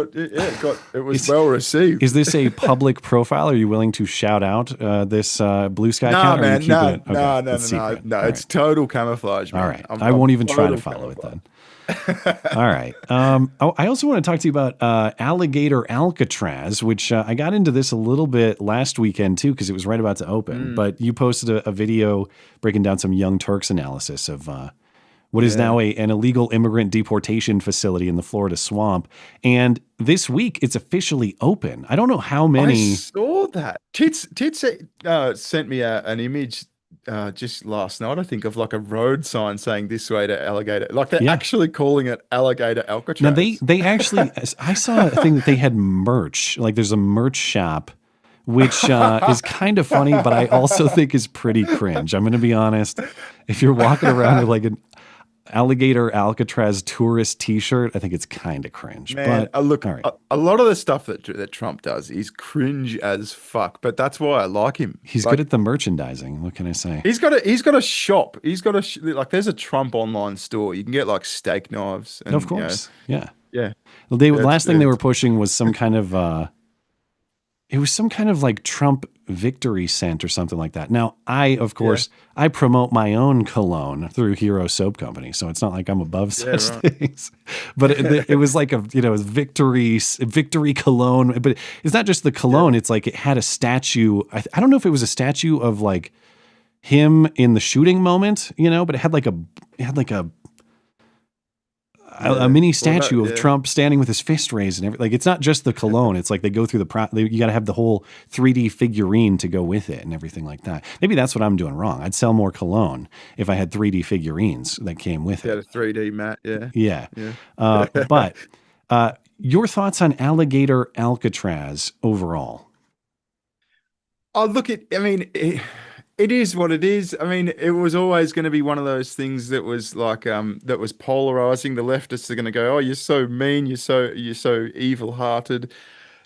was well received. Is this a public profile? Are you willing to shout out this Blue Sky account? No, man. No. It's total camouflage, man. All right. I won't even try to follow it then. All right. I also want to talk to you about Alligator Alcatraz, which I got into this a little bit last weekend too, because it was right about to open. But you posted a video breaking down some Young Turks analysis of what is now an illegal immigrant deportation facility in the Florida swamp. And this week, it's officially open. I don't know how many. I saw that. Tits sent me an image just last night, I think, of like a road sign saying this way to Alligator. Like they're actually calling it Alligator Alcatraz. Now they actually, I saw a thing that they had merch. Like there's a merch shop, which is kind of funny, but I also think is pretty cringe. I'm going to be honest. If you're walking around with like an Alligator Alcatraz tourist T-shirt, I think it's kind of cringe. Man, but look, right. a lot of the stuff that Trump does is cringe as fuck, but that's why I like him. He's good at the merchandising. What can I say? He's got a shop. He's got like there's a Trump online store. You can get like steak knives. And, of course, yeah. Well, last thing they were pushing was some kind of. It was some kind of like Trump victory scent or something like that. Now, of course, I promote my own cologne through Hero Soap Company, so it's not like I'm above such things. But it was like victory cologne. But it's not just the cologne. It's like it had a statue. I don't know if it was a statue of like him in the shooting moment, but it had like a mini statue of Trump standing with his fist raised and everything. Like, it's not just the cologne. It's like they go through you got to have the whole 3D figurine to go with it and everything like that. Maybe that's what I'm doing wrong. I'd sell more cologne if I had 3D figurines that came with it. Yeah, the 3D mat. Yeah. But your thoughts on Alligator Alcatraz overall? Oh, look, it is what it is. I mean, it was always going to be one of those things that was like that was polarizing. The leftists are going to go, "Oh, you're so mean. You're so evil-hearted."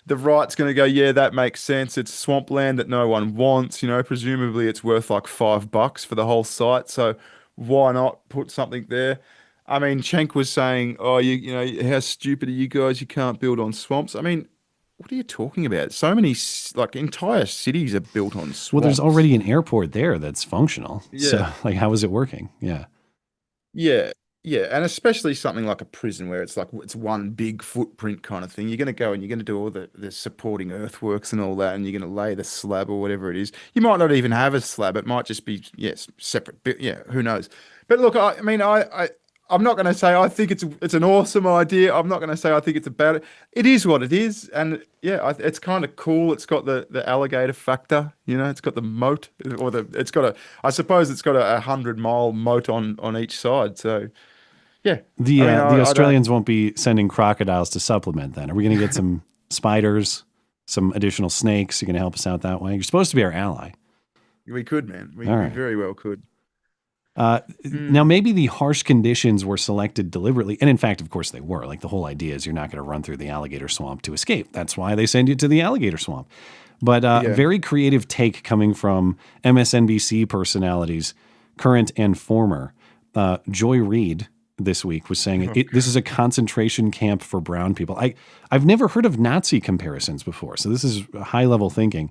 The right's going to go, "Yeah, that makes sense. It's swampland that no one wants. Presumably it's worth like $5 for the whole site. So why not put something there?" I mean, Cenk was saying, "Oh, you know, how stupid are you guys? You can't build on swamps." I mean, what are you talking about? So many, like, entire cities are built on swamps. Well, there's already an airport there that's functional. Yeah. So, like, how is it working? Yeah. Yeah. And especially something like a prison where it's like, it's one big footprint kind of thing. You're going to go and you're going to do all the supporting earthworks and all that, and you're going to lay the slab or whatever it is. You might not even have a slab. It might just be, separate. Yeah, who knows? But look, I'm not going to say I think it's an awesome idea. I'm not going to say I think it's about it. It is what it is, and it's kind of cool. It's got the alligator factor, It's got the moat, I suppose it's got a 100-mile moat on each side. So, yeah. The Australians won't be sending crocodiles to supplement. Then are we going to get some spiders, some additional snakes? You're going to help us out that way. You're supposed to be our ally. We could, man. We very well could. Now, maybe the harsh conditions were selected deliberately. And in fact, of course they were. Like, the whole idea is you're not going to run through the alligator swamp to escape. That's why they send you to the alligator swamp. But very creative take coming from MSNBC personalities, current and former. Joy Reid this week was saying this is a concentration camp for brown people. I've never heard of Nazi comparisons before. So this is high level thinking.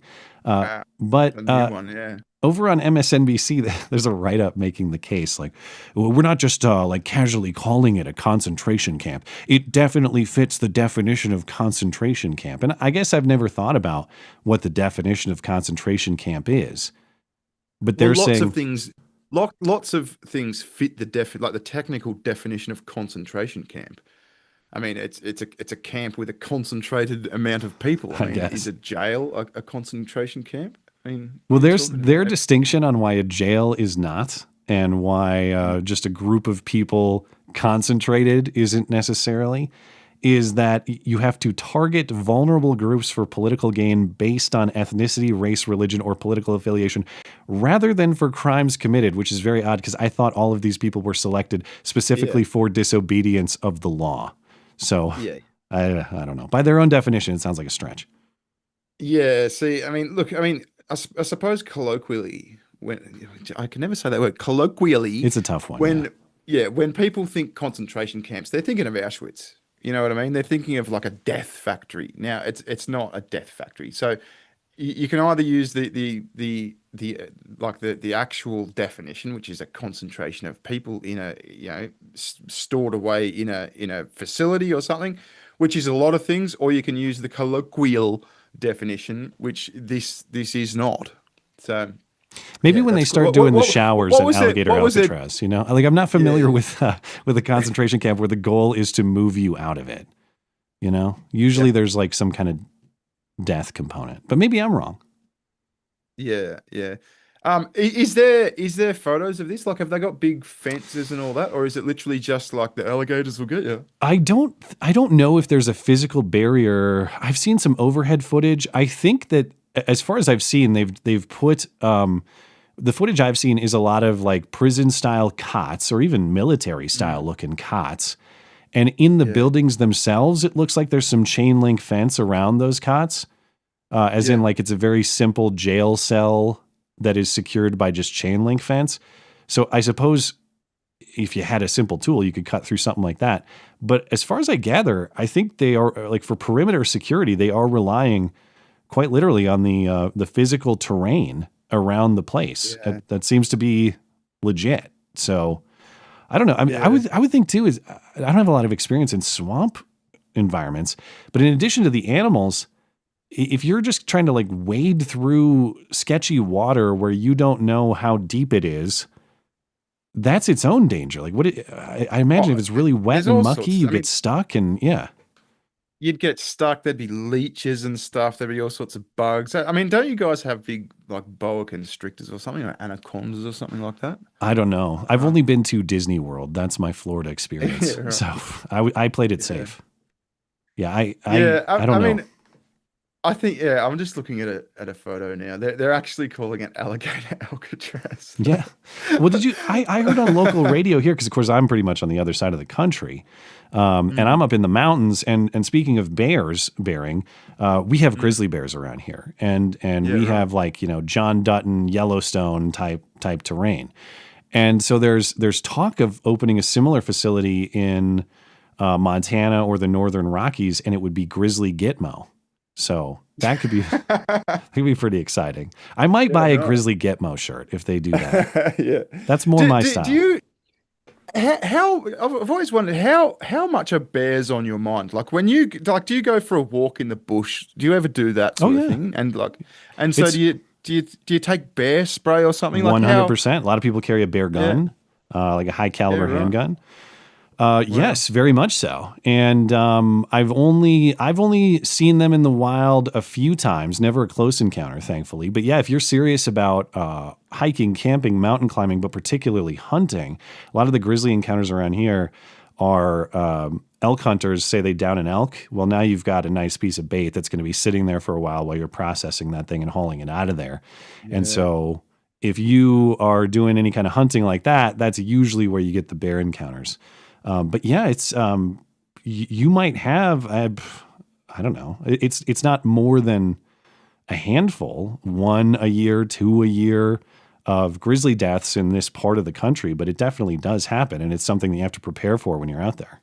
Over on MSNBC, there's a write-up making the case like, well, we're not just like casually calling it a concentration camp. It definitely fits the definition of concentration camp. And I guess I've never thought about what the definition of concentration camp is. But they're saying lots of things fit the technical definition of concentration camp. I mean, it's a camp with a concentrated amount of people. I mean, guess. is a jail a concentration camp? I mean, Well, what are you there's talking their about? distinction on why a jail is not, and why just a group of people concentrated isn't necessarily, is that you have to target vulnerable groups for political gain based on ethnicity, race, religion, or political affiliation, rather than for crimes committed, which is very odd because I thought all of these people were selected specifically for disobedience of the law. So Yeah. I don't know. By their own definition, it sounds like a stretch. Yeah, see, I mean, look, I mean, I suppose colloquially, when I can never say that word, colloquially, It's a tough one. when when people think concentration camps, they're thinking of Auschwitz. You know what I mean? They're thinking of like a death factory. Now, it's not a death factory. So you can either use the actual definition, which is a concentration of people in a stored away in a facility or something, which is a lot of things, or you can use the colloquial definition, which this is not. So maybe when they start doing the showers at Alligator what was it? Alcatraz, like I'm not familiar with a concentration camp where the goal is to move you out of it. Usually there's like some kind of death component, but maybe I'm wrong. Yeah. Is there photos of this? Like, have they got big fences and all that, or is it literally just like the alligators will get you? I don't know if there's a physical barrier. I've seen some overhead footage. I think that as far as I've seen, they've put the footage I've seen is a lot of like prison style cots or even military style looking cots. And in the buildings themselves, it looks like there's some chain link fence around those cots, as in like it's a very simple jail cell that is secured by just chain link fence. So I suppose if you had a simple tool, you could cut through something like that. But as far as I gather, I think they are like for perimeter security, they are relying quite literally on the physical terrain around the place. That seems to be legit. So I don't know. I mean, I would think too is I don't have a lot of experience in swamp environments, but in addition to the animals, if you're just trying to like wade through sketchy water where you don't know how deep it is, that's its own danger. Like I imagine if it's really wet and mucky, you get stuck and you'd get stuck. There'd be leeches and stuff. There'd be all sorts of bugs. I mean, don't you guys have big like boa constrictors or something, or anacondas or something like that? I don't know. I've only been to Disney World. That's my Florida experience. Right. So I played it safe. Yeah, I don't know. Mean, I think I'm just looking at a photo now. They're actually calling it Alligator Alcatraz. Yeah. Well, I heard on local radio here, because of course I'm pretty much on the other side of the country. And I'm up in the mountains, and speaking of bearing, we have grizzly bears around here, and we have like, John Dutton, Yellowstone type terrain. And so there's talk of opening a similar facility in Montana or the Northern Rockies, and it would be Grizzly Gitmo. So that could be pretty exciting. I might buy a Grizzly Gitmo shirt if they do that. That's more my style. I've always wondered how much are bears on your mind? Like when you do you go for a walk in the bush? Do you ever do that sort of thing? And so do you take bear spray or something? 100%. A lot of people carry a bear gun, like a high caliber handgun. Yes, very much so. And I've only seen them in the wild a few times, never a close encounter, thankfully. But yeah, if you're serious about hiking, camping, mountain climbing, but particularly hunting, a lot of the grizzly encounters around here are elk hunters say they down an elk. Well, now you've got a nice piece of bait that's going to be sitting there for a while you're processing that thing and hauling it out of there. Yeah. And so if you are doing any kind of hunting like that, that's usually where you get the bear encounters. But yeah, it's you might have I don't know. It's not more than a handful, 1 a year, 2 a year of grizzly deaths in this part of the country, but it definitely does happen, and it's something that you have to prepare for when you're out there.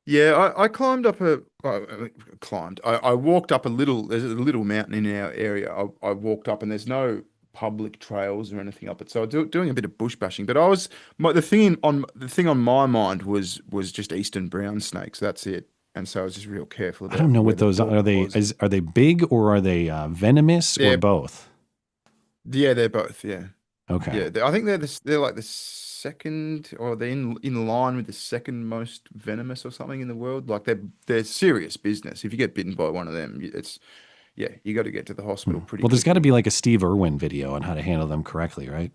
Yeah, I climbed up I walked up there's a little mountain in our area. I walked up, and there's no public trails or anything up it. So I was doing a bit of bush bashing, but the thing on my mind was just eastern brown snakes. That's it. And so I was just real careful about. I don't know what those are. Are they big or are they venomous or both? Yeah, they're both. Yeah. Okay. Yeah, I think they're like the second, or they're in line with the second most venomous or something in the world. Like they're serious business. If you get bitten by one of them, you got to get to the hospital pretty. Well, there's got to be like a Steve Irwin video on how to handle them correctly, right?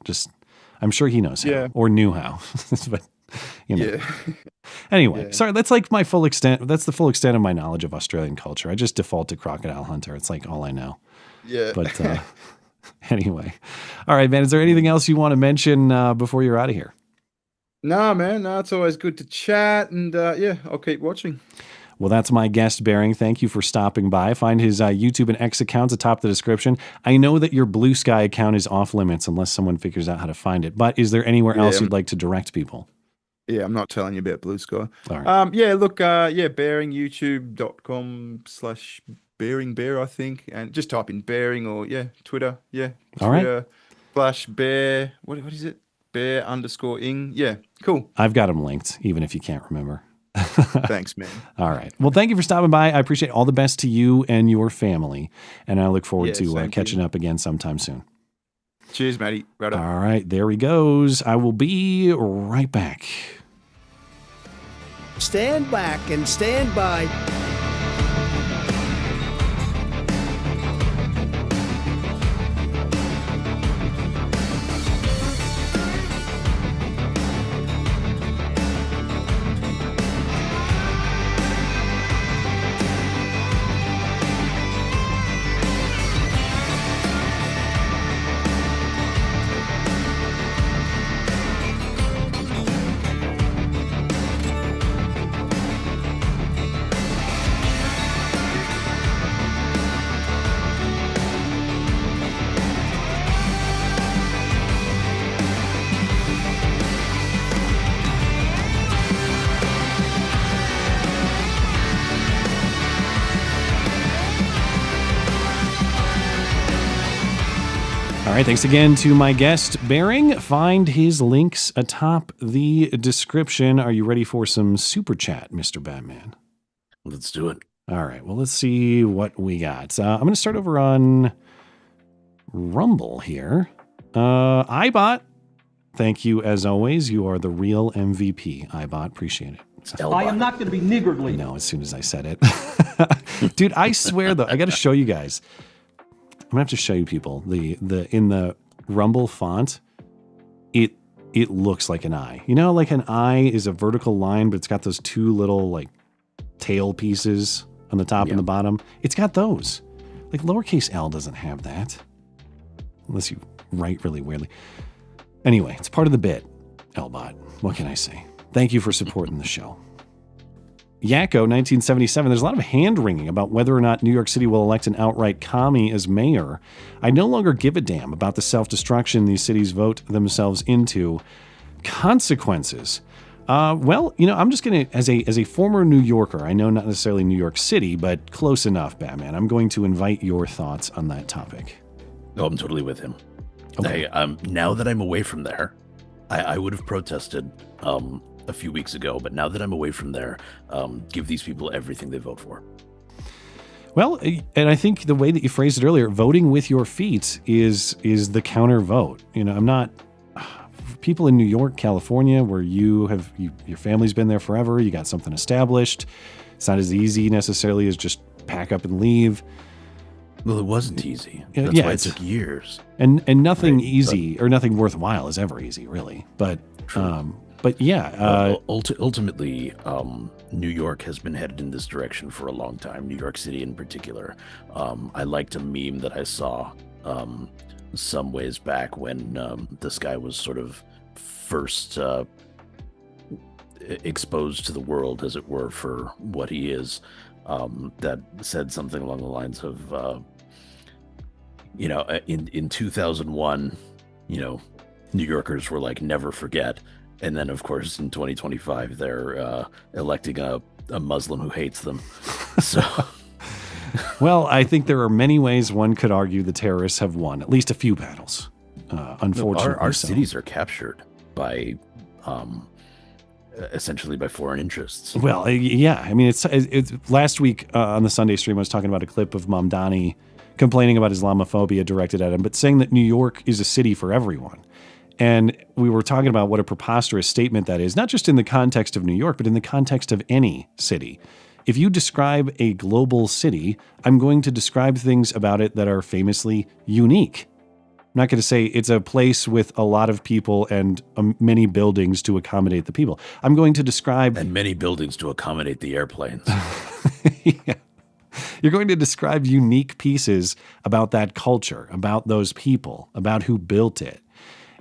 I'm sure he knows how or knew how, but Yeah. Anyway, sorry, that's like my full extent. That's the full extent of my knowledge of Australian culture. I just default to crocodile hunter. It's like all I know. Yeah. But anyway, all right, man. Is there anything else you want to mention before you're out of here? No, man. No, it's always good to chat, and I'll keep watching. Well, that's my guest, Bering. Thank you for stopping by. Find his YouTube and X accounts atop the description. I know that your Blue Sky account is off limits unless someone figures out how to find it. But is there anywhere else you'd like to direct people? Yeah, I'm not telling you about Blue Sky. All right. Bering, youtube.com/BearingBear, I think. And just type in Bering or, Twitter. Yeah. All right. Twitter/Bear. What is it? Bear_ing. Yeah, cool. I've got them linked, even if you can't remember. Thanks, man. All right. Well, thank you for stopping by. I appreciate all the best to you and your family. And I look forward to catching up again sometime soon. Cheers, Matty. Right up. All right. There he goes. I will be right back. Stand back and stand by. All right, thanks again to my guest, Bering. Find his links atop the description. Are you ready for some super chat, Mr. Batman? Let's do it. All right, well, let's see what we got. I'm going to start over on Rumble here. iBot, thank you as always. You are the real MVP, iBot. Appreciate it. I am not going to be niggardly. No, as soon as I said it. Dude, I swear, though, I got to show you guys. I'm gonna have to show you people in the Rumble font. It looks like an eye. You know, like an eye is a vertical line, but it's got those two little like tail pieces on the top and the bottom. It's got those. Like lowercase L doesn't have that, unless you write really weirdly. Anyway, it's part of the bit. Lbot. What can I say? Thank you for supporting the show. Yakko, 1977, there's a lot of hand-wringing about whether or not New York City will elect an outright commie as mayor. I no longer give a damn about the self-destruction these cities vote themselves into. Consequences. Well, you know, I'm just going to, as a former New Yorker, I know not necessarily New York City, but close enough, Batman, I'm going to invite your thoughts on that topic. Oh, I'm totally with him. Okay. Now that I'm away from there, I would have protested a few weeks ago, but now that I'm away from there, give these people everything they vote for. Well, and I think the way that you phrased it earlier, voting with your feet is the counter vote. You know, I'm not people in New York, California, where your family's been there forever. You got something established. It's not as easy necessarily as just pack up and leave. Well, it wasn't easy. That's why it took years. And nothing easy or nothing worthwhile is ever easy, really. But yeah. Ultimately, New York has been headed in this direction for a long time, New York City in particular. I liked a meme that I saw some ways back when this guy was sort of first exposed to the world, as it were, for what he is, that said something along the lines of, in 2001, New Yorkers were like, never forget. And then, of course, in 2025, they're electing a Muslim who hates them. So, well, I think there are many ways one could argue the terrorists have won at least a few battles. Unfortunately, our cities are captured by, essentially, by foreign interests. Well, yeah. I mean, it's last week on the Sunday stream, I was talking about a clip of Mamdani complaining about Islamophobia directed at him, but saying that New York is a city for everyone. And we were talking about what a preposterous statement that is, not just in the context of New York, but in the context of any city. If you describe a global city, I'm going to describe things about it that are famously unique. I'm not going to say it's a place with a lot of people and many buildings to accommodate the people. I'm going to describe... And many buildings to accommodate the airplanes. Yeah. You're going to describe unique pieces about that culture, about those people, about who built it.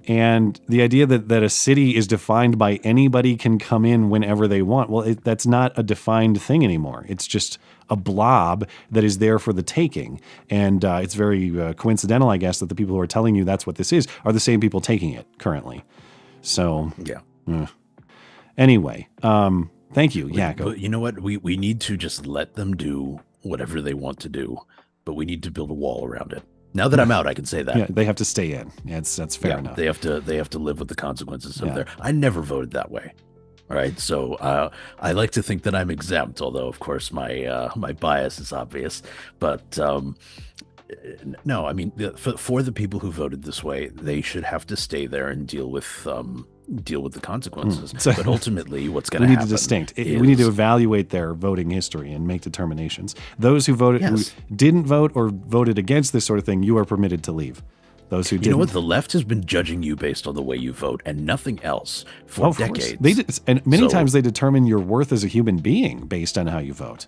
And the idea that a city is defined by anybody can come in whenever they want, well, that's not a defined thing anymore. It's just a blob that is there for the taking. And it's very coincidental, I guess, that the people who are telling you that's what this is are the same people taking it currently. So, yeah. Anyway, thank you. Yeah, go. But you know what? We need to just let them do whatever they want to do, but we need to build a wall around it. Now that I'm out, I can say that. Yeah, they have to stay in. Yeah, that's fair enough. They have to live with the consequences of their. I never voted that way. All right, so I like to think that I'm exempt, although of course my bias is obvious. But no, I mean for the people who voted this way, they should have to stay there and deal with the consequences. So, but ultimately, what's going to happen? We need to evaluate their voting history and make determinations. Those who voted, who didn't vote or voted against this sort of thing, you are permitted to leave. Those who didn't. You know what? The left has been judging you based on the way you vote and nothing else for decades. They did, and many times they determine your worth as a human being based on how you vote.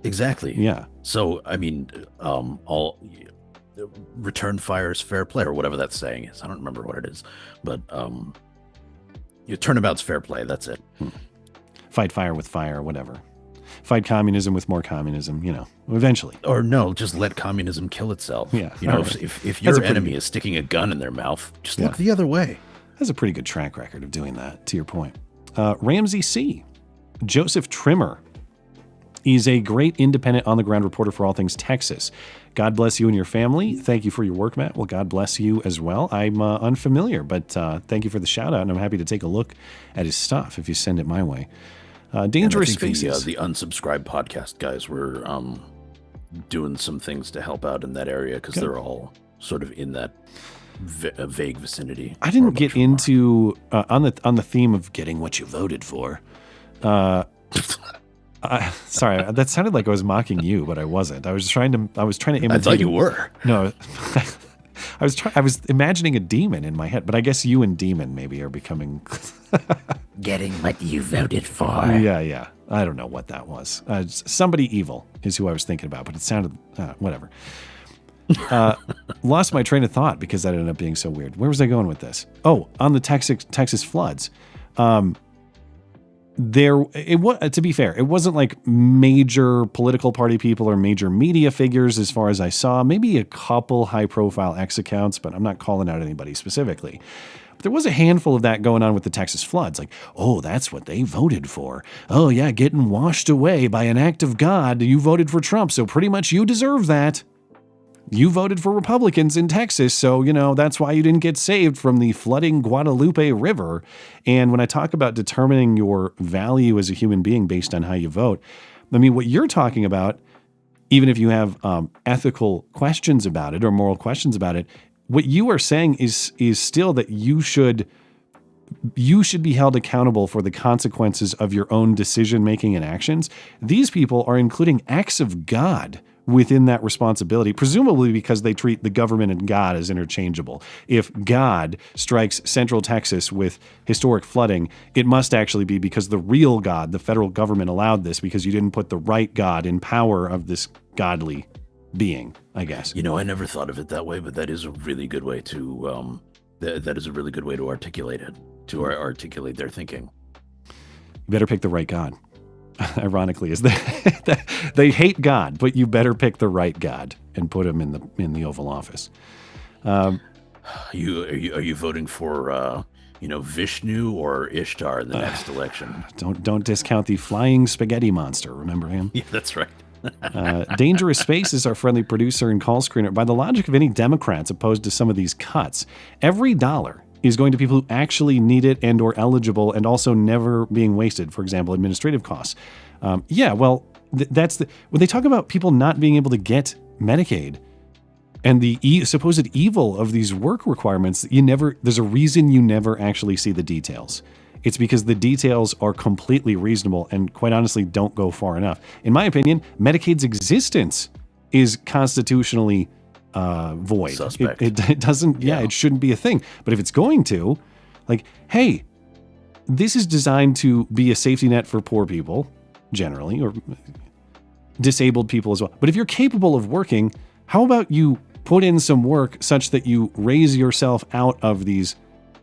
Exactly. Yeah. So I mean, all return fire is fair play or whatever that saying is. I don't remember what it is, but your turnabout's fair play. That's it. Fight fire with fire, whatever. Fight communism with more communism, eventually. Or no, just let communism kill itself. Yeah. If your enemy is sticking a gun in their mouth, just look the other way. Has a pretty good track record of doing that, to your point. Ramsey C. Joseph Trimmer. He's a great independent on-the-ground reporter for all things Texas. God bless you and your family. Thank you for your work, Matt. Well, God bless you as well. I'm unfamiliar, but thank you for the shout-out, and I'm happy to take a look at his stuff if you send it my way. Dangerous Spaces. The unsubscribed podcast guys were doing some things to help out in that area because they're all sort of in that vague vicinity. I didn't get into on the theme of getting what you voted for. Sorry, that sounded like I was mocking you, but I wasn't. I was trying to imitate. I thought you were. No, I was imagining a demon in my head, but I guess you and demon maybe are becoming getting what you voted for. Yeah. I don't know what that was. Somebody evil is who I was thinking about, but it sounded whatever. Lost my train of thought because that ended up being so weird. Where was I going with this? Oh, on the Texas floods. To be fair, it wasn't like major political party people or major media figures as far as I saw. Maybe a couple high-profile X accounts, but I'm not calling out anybody specifically. But there was a handful of that going on with the Texas floods. Like, oh, that's what they voted for. Oh, yeah, getting washed away by an act of God. You voted for Trump, so pretty much you deserve that. You voted for Republicans in Texas, so, that's why you didn't get saved from the flooding Guadalupe River. And when I talk about determining your value as a human being based on how you vote, I mean, what you're talking about, even if you have ethical questions about it or moral questions about it, what you are saying is still that you should be held accountable for the consequences of your own decision-making and actions. These people are including acts of God within that responsibility, presumably because they treat the government and God as interchangeable. If God strikes Central Texas with historic flooding, it must actually be because the real God, the federal government, allowed this because you didn't put the right God in power of this godly being, I guess. I never thought of it that way, but that is a really good way to that is a really good way to articulate it, to articulate their thinking. You better pick the right God. Ironically, is that they hate God, but you better pick the right God and put him in the Oval Office. Are you voting for Vishnu or Ishtar in the next election? Don't discount the flying spaghetti monster. Remember him? Yeah, that's right. Dangerous Space is our friendly producer and call screener. By the logic of any Democrats opposed to some of these cuts, every dollar is going to people who actually need it and or eligible and also never being wasted. For example, administrative costs. When they talk about people not being able to get Medicaid, and the supposed evil of these work requirements, there's a reason you never actually see the details. It's because the details are completely reasonable and quite honestly don't go far enough. In my opinion, Medicaid's existence is constitutionally void. Suspect. It doesn't, it shouldn't be a thing. But if it's going to, like, hey, this is designed to be a safety net for poor people, generally, or disabled people as well. But if you're capable of working, how about you put in some work such that you raise yourself out of these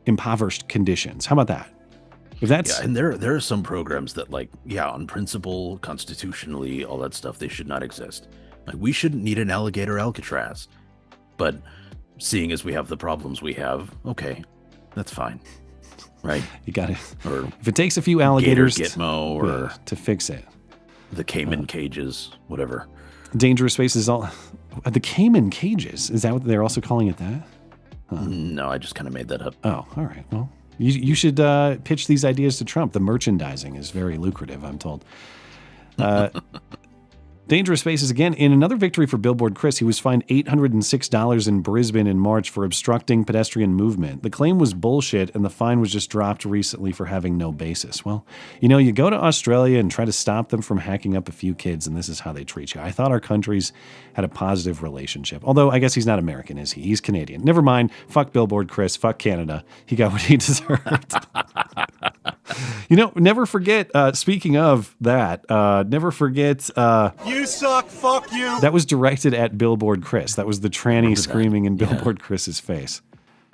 impoverished conditions? How about that? If that's and there are some programs that, like, on principle, constitutionally, all that stuff, they should not exist. Like, we shouldn't need an alligator Alcatraz. But seeing as we have the problems we have, okay, that's fine. Right? You got it. Or if it takes a few alligators Gitmo or to fix it. The Cayman cages, whatever. Dangerous spaces, the Cayman cages. Is that what they're also calling it that? No, I just kind of made that up. Oh, all right. Well, you should pitch these ideas to Trump. The merchandising is very lucrative, I'm told. Dangerous Spaces again. In another victory for Billboard Chris, he was fined $806 in Brisbane in March for obstructing pedestrian movement. The claim was bullshit, and the fine was just dropped recently for having no basis. Well, you go to Australia and try to stop them from hacking up a few kids, and this is how they treat you. I thought our countries had a positive relationship. Although, I guess he's not American, is he? He's Canadian. Never mind. Fuck Billboard Chris. Fuck Canada. He got what he deserved. Never forget, speaking of that, never forget... You suck, fuck you. That was directed at Billboard Chris. That was the tranny screaming in Billboard Chris's face.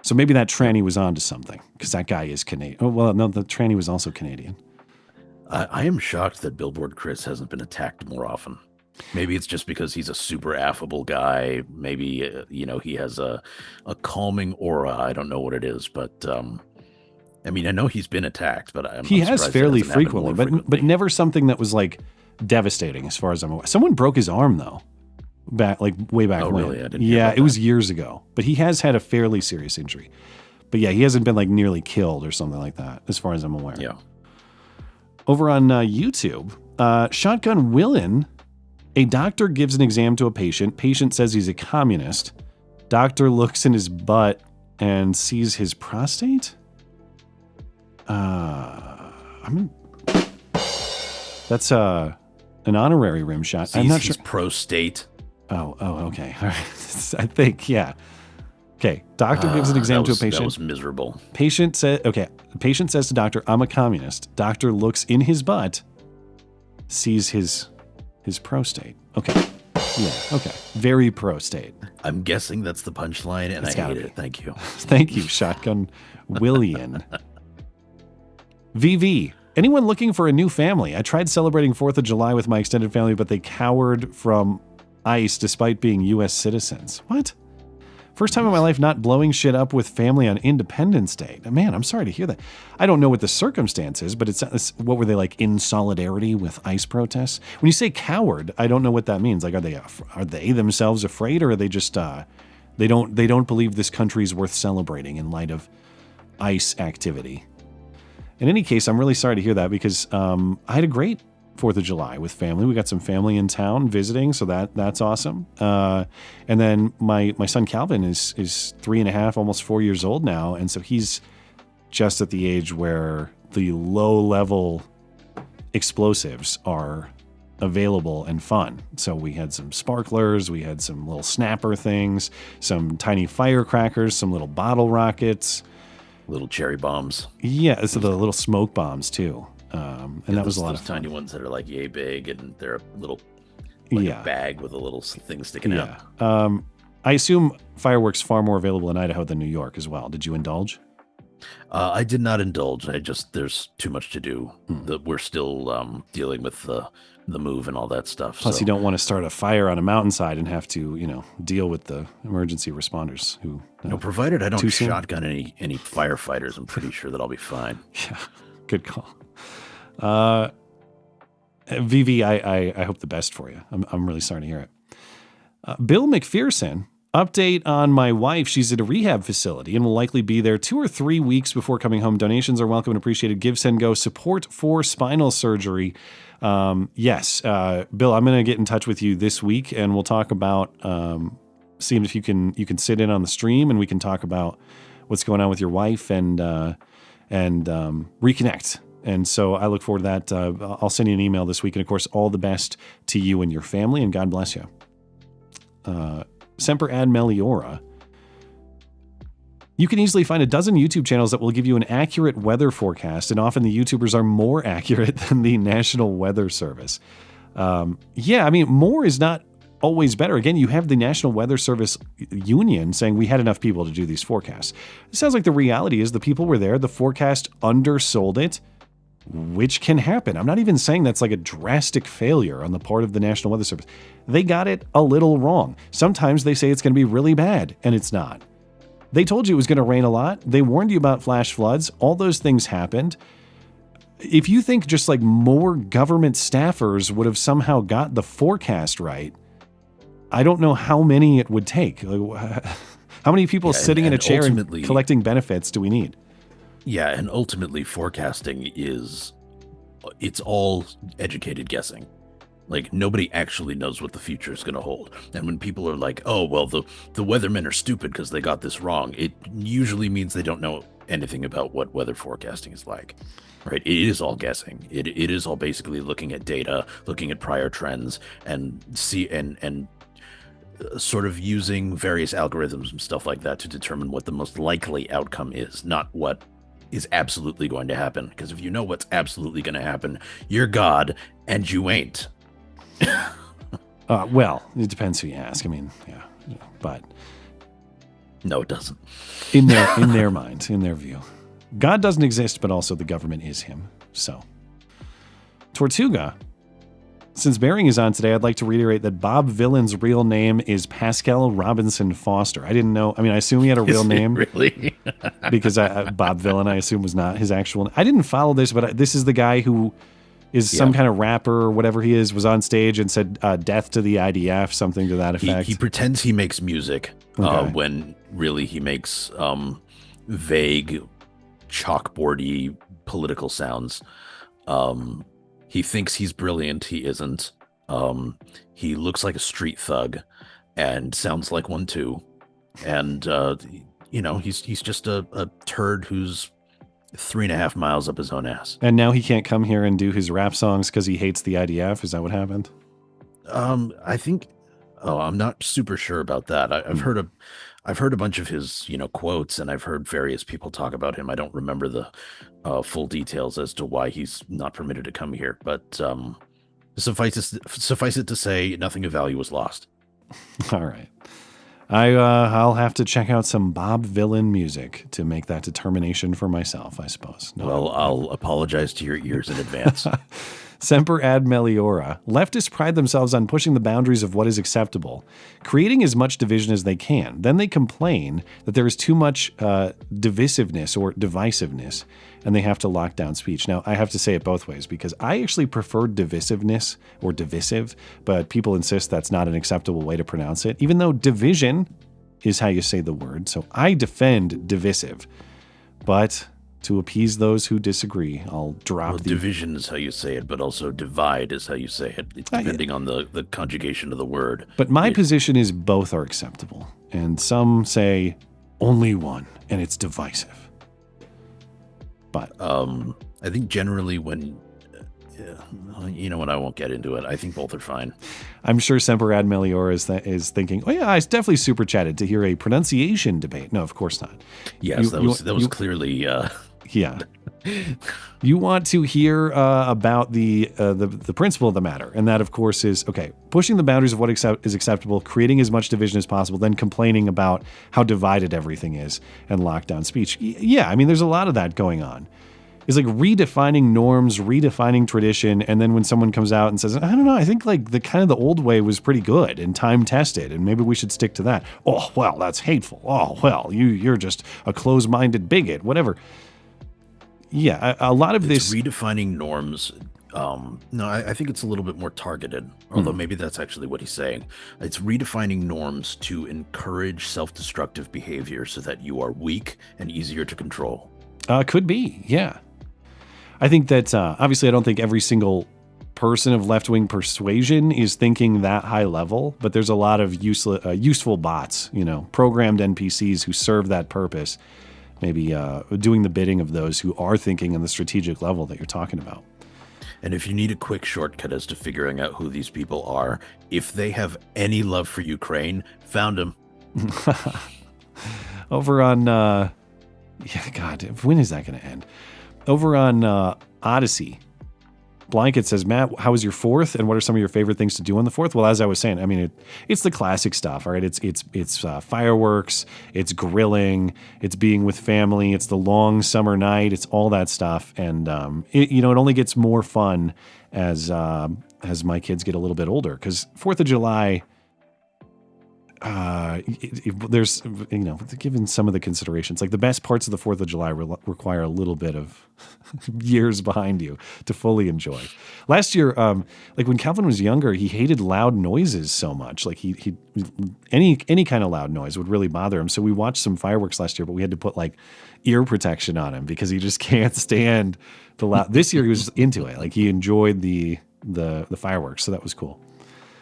So maybe that tranny was onto something, because that guy is Canadian. Oh, well, no, the tranny was also Canadian. I am shocked that Billboard Chris hasn't been attacked more often. Maybe it's just because he's a super affable guy. Maybe, he has a calming aura. I don't know what it is, but... I mean, I know he's been attacked, but he has fairly frequently, but never something that was like devastating as far as I'm aware. Someone broke his arm though, way back when. Really? I didn't hear about it was years ago, but he has had a fairly serious injury. But yeah, he hasn't been like nearly killed or something like that, as far as I'm aware. Yeah. Over on YouTube, Shotgun Willin, a doctor gives an exam to a patient. Patient says he's a communist. Doctor looks in his butt and sees his prostate. That's an honorary rim shot. I'm not sure. Pro-state. Oh, okay. All right. I think, yeah. Okay. Doctor gives an exam to a patient. That was miserable. Patient says to doctor, I'm a communist. Doctor looks in his butt, sees his prostate. Okay. Yeah. Okay. Very pro-state. I'm guessing that's the punchline, and I hate it. Thank you. Thank you, Shotgun Willian. VV. Anyone looking for a new family? I tried celebrating 4th of July with my extended family, but they cowered from ICE despite being U.S. citizens. What? First time in my life not blowing shit up with family on Independence Day. Man, I'm sorry to hear that. I don't know what the circumstance is, but it's what were they like in solidarity with ICE protests? When you say coward, I don't know what that means. Like, are they themselves afraid, or are they just they don't believe this country is worth celebrating in light of ICE activity? In any case, I'm really sorry to hear that, because I had a great 4th of July with family. We got some family in town visiting, so that's awesome. And then my son Calvin is 3.5, almost 4 years old now, and so he's just at the age where the low-level explosives are available and fun. So we had some sparklers, we had some little snapper things, some tiny firecrackers, some little bottle rockets. Little cherry bombs. Yeah, so the little smoke bombs too. And that was a lot of fun. Tiny ones that are like yay big, and they're a little a bag with a little thing sticking out. I assume fireworks far more available in Idaho than New York as well. Did you indulge? I did not indulge. There's too much to do. We're still dealing with the move and all that stuff. Plus, you don't want to start a fire on a mountainside and have to, deal with the emergency responders who. Provided I don't shotgun any firefighters, I'm pretty sure that I'll be fine. Yeah, good call. VV, I hope the best for you. I'm really sorry to hear it. Bill McPherson. Update on my wife. She's at a rehab facility and will likely be there 2 or 3 weeks before coming home. Donations are welcome and appreciated. Give, Send, Go. Support for spinal surgery. Yes. Bill, I'm going to get in touch with you this week, and we'll talk about seeing if you can sit in on the stream and we can talk about what's going on with your wife and reconnect. And so I look forward to that. I'll send you an email this week. And of course, all the best to you and your family, and God bless you. Semper Ad Meliora. You can easily find a dozen YouTube channels that will give you an accurate weather forecast, and often the YouTubers are more accurate than the National Weather Service. Yeah, I mean, more is not always better. Again, you have the National Weather Service union saying we had enough people to do these forecasts. It sounds like the reality is the people were there, the forecast undersold it, which can happen. I'm not even saying that's like a drastic failure on the part of the National Weather Service. They got it a little wrong. Sometimes they say it's going to be really bad, and it's not. They told you it was going to rain a lot. They warned you about flash floods. All those things happened. If you think just like more government staffers would have somehow got the forecast right, I don't know how many it would take. How many people sitting in a chair and collecting benefits do we need? Yeah, and ultimately forecasting it's all educated guessing. Like, nobody actually knows what the future is going to hold. And when people are like, oh, well, the weathermen are stupid because they got this wrong, it usually means they don't know anything about what weather forecasting is like. Right? It is all guessing. It is all basically looking at data, looking at prior trends, and sort of using various algorithms and stuff like that to determine what the most likely outcome is, not what is absolutely going to happen. Because if you know what's absolutely going to happen, you're God, and you ain't. Well, it depends who you ask. I mean, yeah, but no, it doesn't. In their mind, in their view, God doesn't exist, but also the government is him. So, Tortuga, since Bering is on today, I'd like to reiterate that Bob Villan's real name is Pascal Robinson Foster. I didn't know. I mean, I assume he had a real name. Really? Because Bob Villan, I assume, was not his actual name. I didn't follow this, but this is the guy who is some kind of rapper or whatever he is, was on stage and said death to the IDF, something to that effect. He pretends he makes music when really he makes vague, chalkboardy political sounds. He thinks he's brilliant. He isn't. He looks like a street thug and sounds like one too. And, he's just a turd who's 3.5 miles up his own ass. And now he can't come here and do his rap songs because he hates the IDF. Is that what happened? I think. Oh, I'm not super sure about that. I've heard a bunch of his, quotes, and I've heard various people talk about him. I don't remember the full details as to why he's not permitted to come here, but suffice it to say, nothing of value was lost. All right. I'll have to check out some Bob Villan music to make that determination for myself, I suppose. No, well, I'll apologize to your ears in advance. Semper Ad Meliora. Leftists pride themselves on pushing the boundaries of what is acceptable, creating as much division as they can. Then they complain that there is too much divisiveness or divisiveness, and they have to lock down speech. Now, I have to say it both ways, because I actually prefer divisiveness or divisive, but people insist that's not an acceptable way to pronounce it, even though division is how you say the word. So I defend divisive, but to appease those who disagree, I'll drop division is how you say it, but also divide is how you say it, depending on the conjugation of the word. But my position is both are acceptable. And some say only one, and it's divisive. But I think generally when, I won't get into it. I think both are fine. I'm sure Semper Ad Meliora is thinking, oh yeah, I definitely super chatted to hear a pronunciation debate. No, of course not. Yes, that was clearly... Yeah. You want to hear about the principle of the matter. And that, of course, is, okay, pushing the boundaries of what is acceptable, creating as much division as possible, then complaining about how divided everything is and lockdown speech. Yeah, I mean, there's a lot of that going on. It's like redefining norms, redefining tradition, and then when someone comes out and says, I don't know, I think like the old way was pretty good and time-tested, and maybe we should stick to that. Oh, well, that's hateful. Oh, well, you're just a closed-minded bigot, whatever. Yeah, a lot of this... redefining norms. No, I think it's a little bit more targeted, although maybe that's actually what he's saying. It's redefining norms to encourage self-destructive behavior so that you are weak and easier to control. Could be, yeah. I think that, obviously, I don't think every single person of left-wing persuasion is thinking that high level, but there's a lot of useful bots, programmed NPCs who serve that purpose, maybe doing the bidding of those who are thinking on the strategic level that you're talking about. And if you need a quick shortcut as to figuring out who these people are, if they have any love for Ukraine, found them. Over on, when is that going to end? Over on Odyssey, Blanket says, Matt, how was your 4th, and what are some of your favorite things to do on the 4th? Well, as I was saying, I mean, it's the classic stuff, all right? It's fireworks, it's grilling, it's being with family, it's the long summer night, it's all that stuff, and it only gets more fun as my kids get a little bit older, because 4th of July, there's, given some of the considerations, like the best parts of the 4th of July require a little bit of years behind you to fully enjoy. Last year, like when Calvin was younger, he hated loud noises so much. Like he any kind of loud noise would really bother him. So we watched some fireworks last year, but we had to put like ear protection on him because he just can't stand the loud. This year he was into it. Like he enjoyed the fireworks. So that was cool.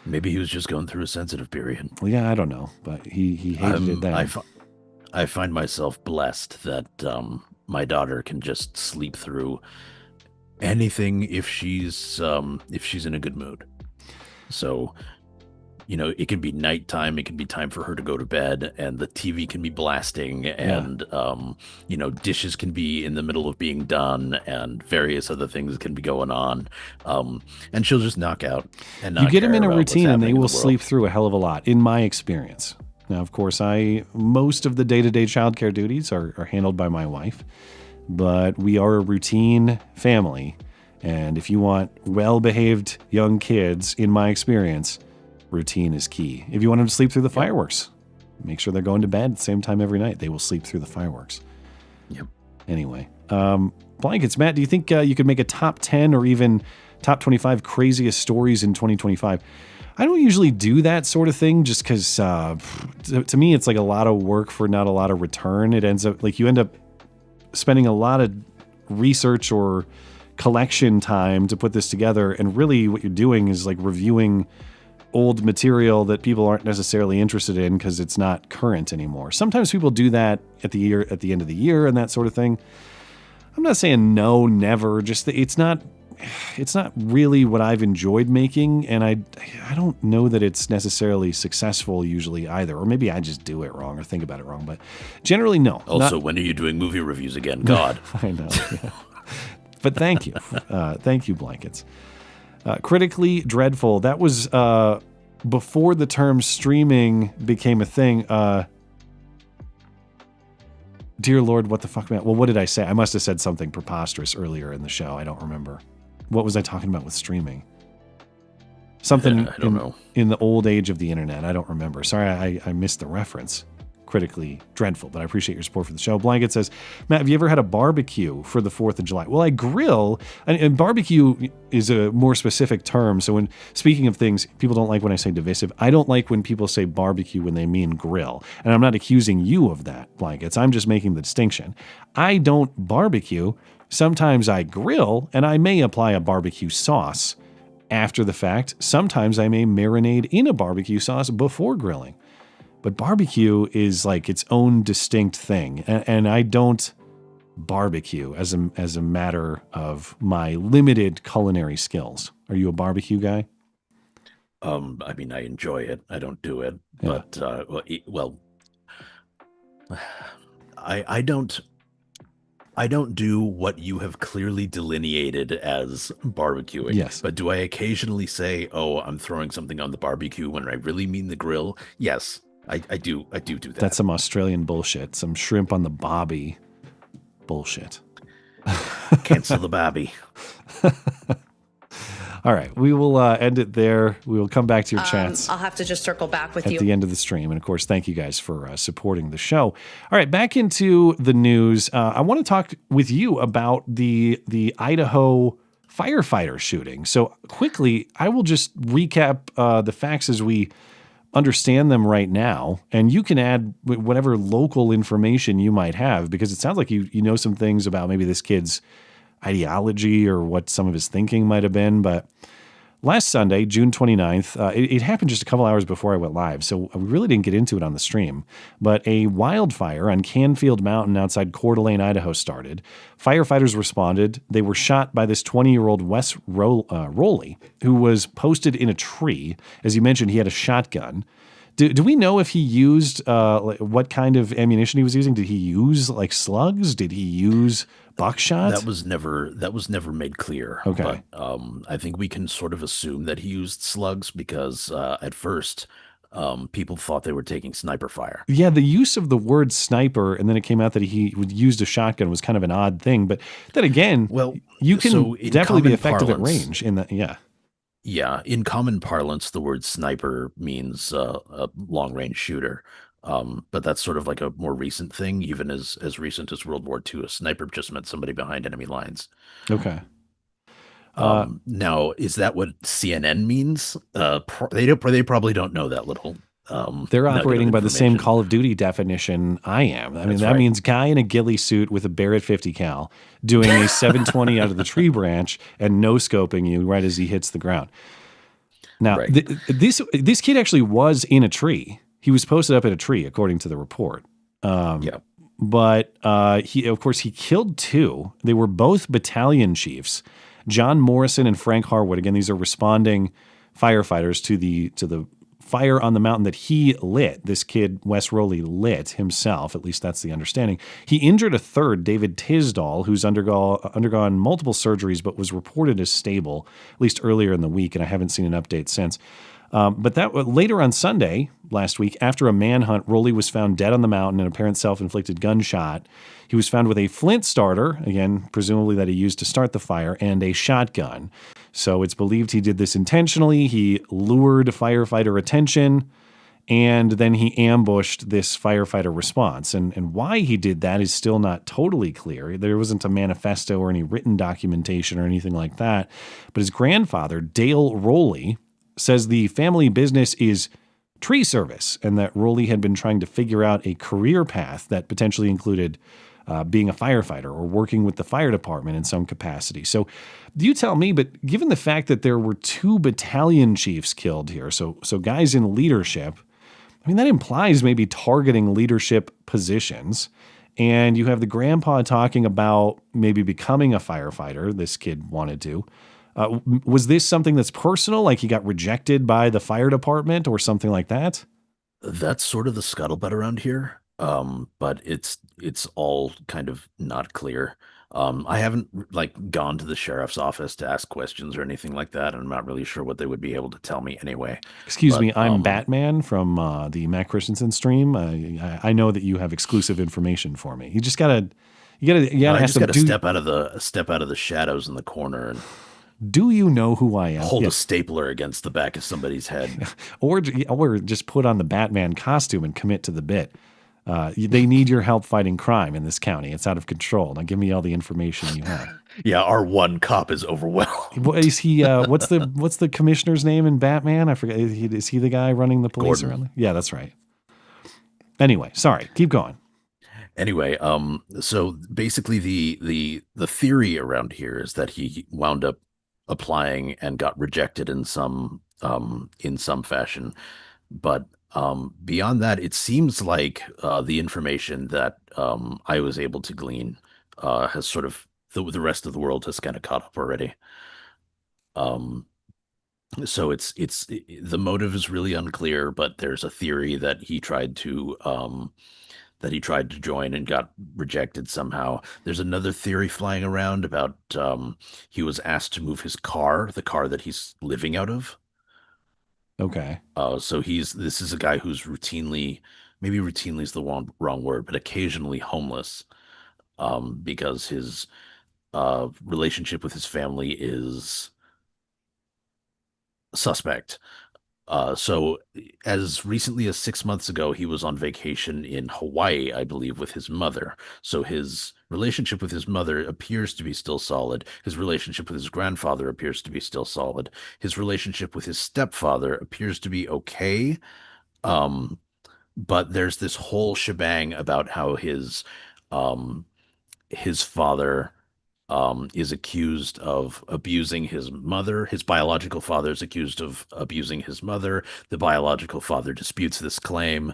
Maybe he was just going through a sensitive period. Well, yeah, I don't know, but he hated it then. I find myself blessed that my daughter can just sleep through anything if she's in a good mood. So, it can be nighttime, it can be time for her to go to bed, and the TV can be blasting, and dishes can be in the middle of being done, and various other things can be going on, and she'll just knock out. And not you get them in a care routine, and they will the sleep through a hell of a lot, in my experience. Now, of course, most of the day-to-day childcare duties are handled by my wife, but we are a routine family, and if you want well-behaved young kids, in my experience, routine is key. If you want them to sleep through the fireworks, make sure they're going to bed at the same time every night. They will sleep through the fireworks. Yep. Anyway, Blankets, Matt, do you think you could make a top 10 or even top 25 craziest stories in 2025? I don't usually do that sort of thing just because to me it's like a lot of work for not a lot of return. It ends up like you end up spending a lot of research or collection time to put this together, and really what you're doing is like reviewing old material that people aren't necessarily interested in because it's not current anymore. Sometimes people do that at the end of the year and that sort of thing. I'm not saying no, never. Just it's not really what I've enjoyed making, and I don't know that it's necessarily successful usually either. Or maybe I just do it wrong or think about it wrong. But generally, no. Also, when are you doing movie reviews again? God, I know. Yeah. But thank you, Blankets. Critically Dreadful. That was before the term streaming became a thing. Dear Lord, what the fuck, man? Well, what did I say? I must have said something preposterous earlier in the show. I don't remember. What was I talking about with streaming? Something I don't know. In the old age of the internet. I don't remember. Sorry, I missed the reference. Critically Dreadful, but I appreciate your support for the show. Blanket says, Matt, have you ever had a barbecue for the 4th of July? Well, I grill, and barbecue is a more specific term. So when speaking of things, people don't like when I say divisive. I don't like when people say barbecue when they mean grill. And I'm not accusing you of that, Blankets. I'm just making the distinction. I don't barbecue. Sometimes I grill, and I may apply a barbecue sauce after the fact. Sometimes I may marinate in a barbecue sauce before grilling. But barbecue is like its own distinct thing, and I don't barbecue as a matter of my limited culinary skills. Are you a barbecue guy? I mean, I enjoy it. I don't do it, Yeah. but I don't do what you have clearly delineated as barbecuing. Yes. But do I occasionally say, "Oh, I'm throwing something on the barbecue" when I really mean the grill? Yes. I do that. That's some Australian bullshit. Some shrimp on the bobby bullshit. Cancel the bobby. All right. We will end it there. We will come back to your chats. I'll have to just circle back with at you the end of the stream. And of course, thank you guys for supporting the show. All right, back into the news. I want to talk with you about the Idaho firefighter shooting. So quickly, I will just recap the facts as we understand them right now, and you can add whatever local information you might have, because it sounds like you know some things about maybe this kid's ideology or what some of his thinking might have been. But last Sunday, June 29th, it happened just a couple hours before I went live, so we really didn't get into it on the stream. But a wildfire on Canfield Mountain outside Coeur d'Alene, Idaho started. Firefighters responded. They were shot by this 20-year-old Wes Rowley, who was posted in a tree. As you mentioned, he had a shotgun. Do we know if he used what kind of ammunition he was using? Did he use like slugs? Did he use buckshot? That was never made clear. Okay. But I think we can sort of assume that he used slugs because at first people thought they were taking sniper fire. Yeah, the use of the word sniper, and then it came out that he used a shotgun was kind of an odd thing. But then again, you can definitely be effective at range in that. Yeah. Yeah, in common parlance, the word sniper means a long-range shooter, but that's sort of like a more recent thing. Even as recent as World War II, a sniper just meant somebody behind enemy lines. Okay. Now, is that what CNN means? They probably don't know that little. They're operating by the same Call of Duty definition I am. I mean, that means guy in a ghillie suit with a Barrett 50 cal doing a 720 out of the tree branch and no scoping you right as he hits the ground. Now, this kid actually was in a tree. He was posted up in a tree, according to the report. But he killed two. They were both battalion chiefs, John Morrison and Frank Harwood. Again, these are responding firefighters to the fire on the mountain that he lit. This kid, Wes Rowley, lit himself. At least that's the understanding. He injured a third, David Tisdall, who's undergone multiple surgeries but was reported as stable, at least earlier in the week, and I haven't seen an update since. But that later on Sunday last week, after a manhunt, Rowley was found dead on the mountain, an apparent self-inflicted gunshot. He was found with a flint starter, again, presumably that he used to start the fire, and a shotgun. So it's believed he did this intentionally. He lured firefighter attention, and then he ambushed this firefighter response. And why he did that is still not totally clear. There wasn't a manifesto or any written documentation or anything like that. But his grandfather, Dale Rowley, says the family business is tree service, and that Rowley had been trying to figure out a career path that potentially included being a firefighter or working with the fire department in some capacity. So you tell me, but given the fact that there were two battalion chiefs killed here, so guys in leadership, I mean, that implies maybe targeting leadership positions. And you have the grandpa talking about maybe becoming a firefighter. This kid wanted to. Was this something that's personal, like he got rejected by the fire department or something like that? That's sort of the scuttlebutt around here. But it's all kind of not clear. I haven't gone to the sheriff's office to ask questions or anything like that, and I'm not really sure what they would be able to tell me anyway. Excuse me, I'm Batman from the Matt Christiansen stream. I know that you have exclusive information for me. You just gotta step out of the shadows in the corner and. Do you know who I am? Hold a stapler against the back of somebody's head, or just put on the Batman costume and commit to the bit. They need your help fighting crime in this county. It's out of control. Now give me all the information you have. Yeah, our one cop is overwhelmed. Is he? What's the commissioner's name in Batman? I forget. Is he the guy running the police Gordon. around? Yeah, that's right. Anyway, sorry. Keep going. Anyway, so basically the theory around here is that he wound up applying and got rejected in some fashion, but beyond that, it seems like the information that I was able to glean has sort of the rest of the world has kind of caught up already. So it's the motive is really unclear, but there's a theory that he tried to join and got rejected somehow. There's another theory flying around about he was asked to move his car, the car that he's living out of. Okay. So this is a guy who's routinely is the wrong word, but occasionally homeless, because his relationship with his family is suspect. So as recently as 6 months ago, he was on vacation in Hawaii, I believe, with his mother. So his relationship with his mother appears to be still solid. His relationship with his grandfather appears to be still solid. His relationship with his stepfather appears to be okay. But there's this whole shebang about how his father is accused of abusing his mother. His biological father is accused of abusing his mother. The biological father disputes this claim.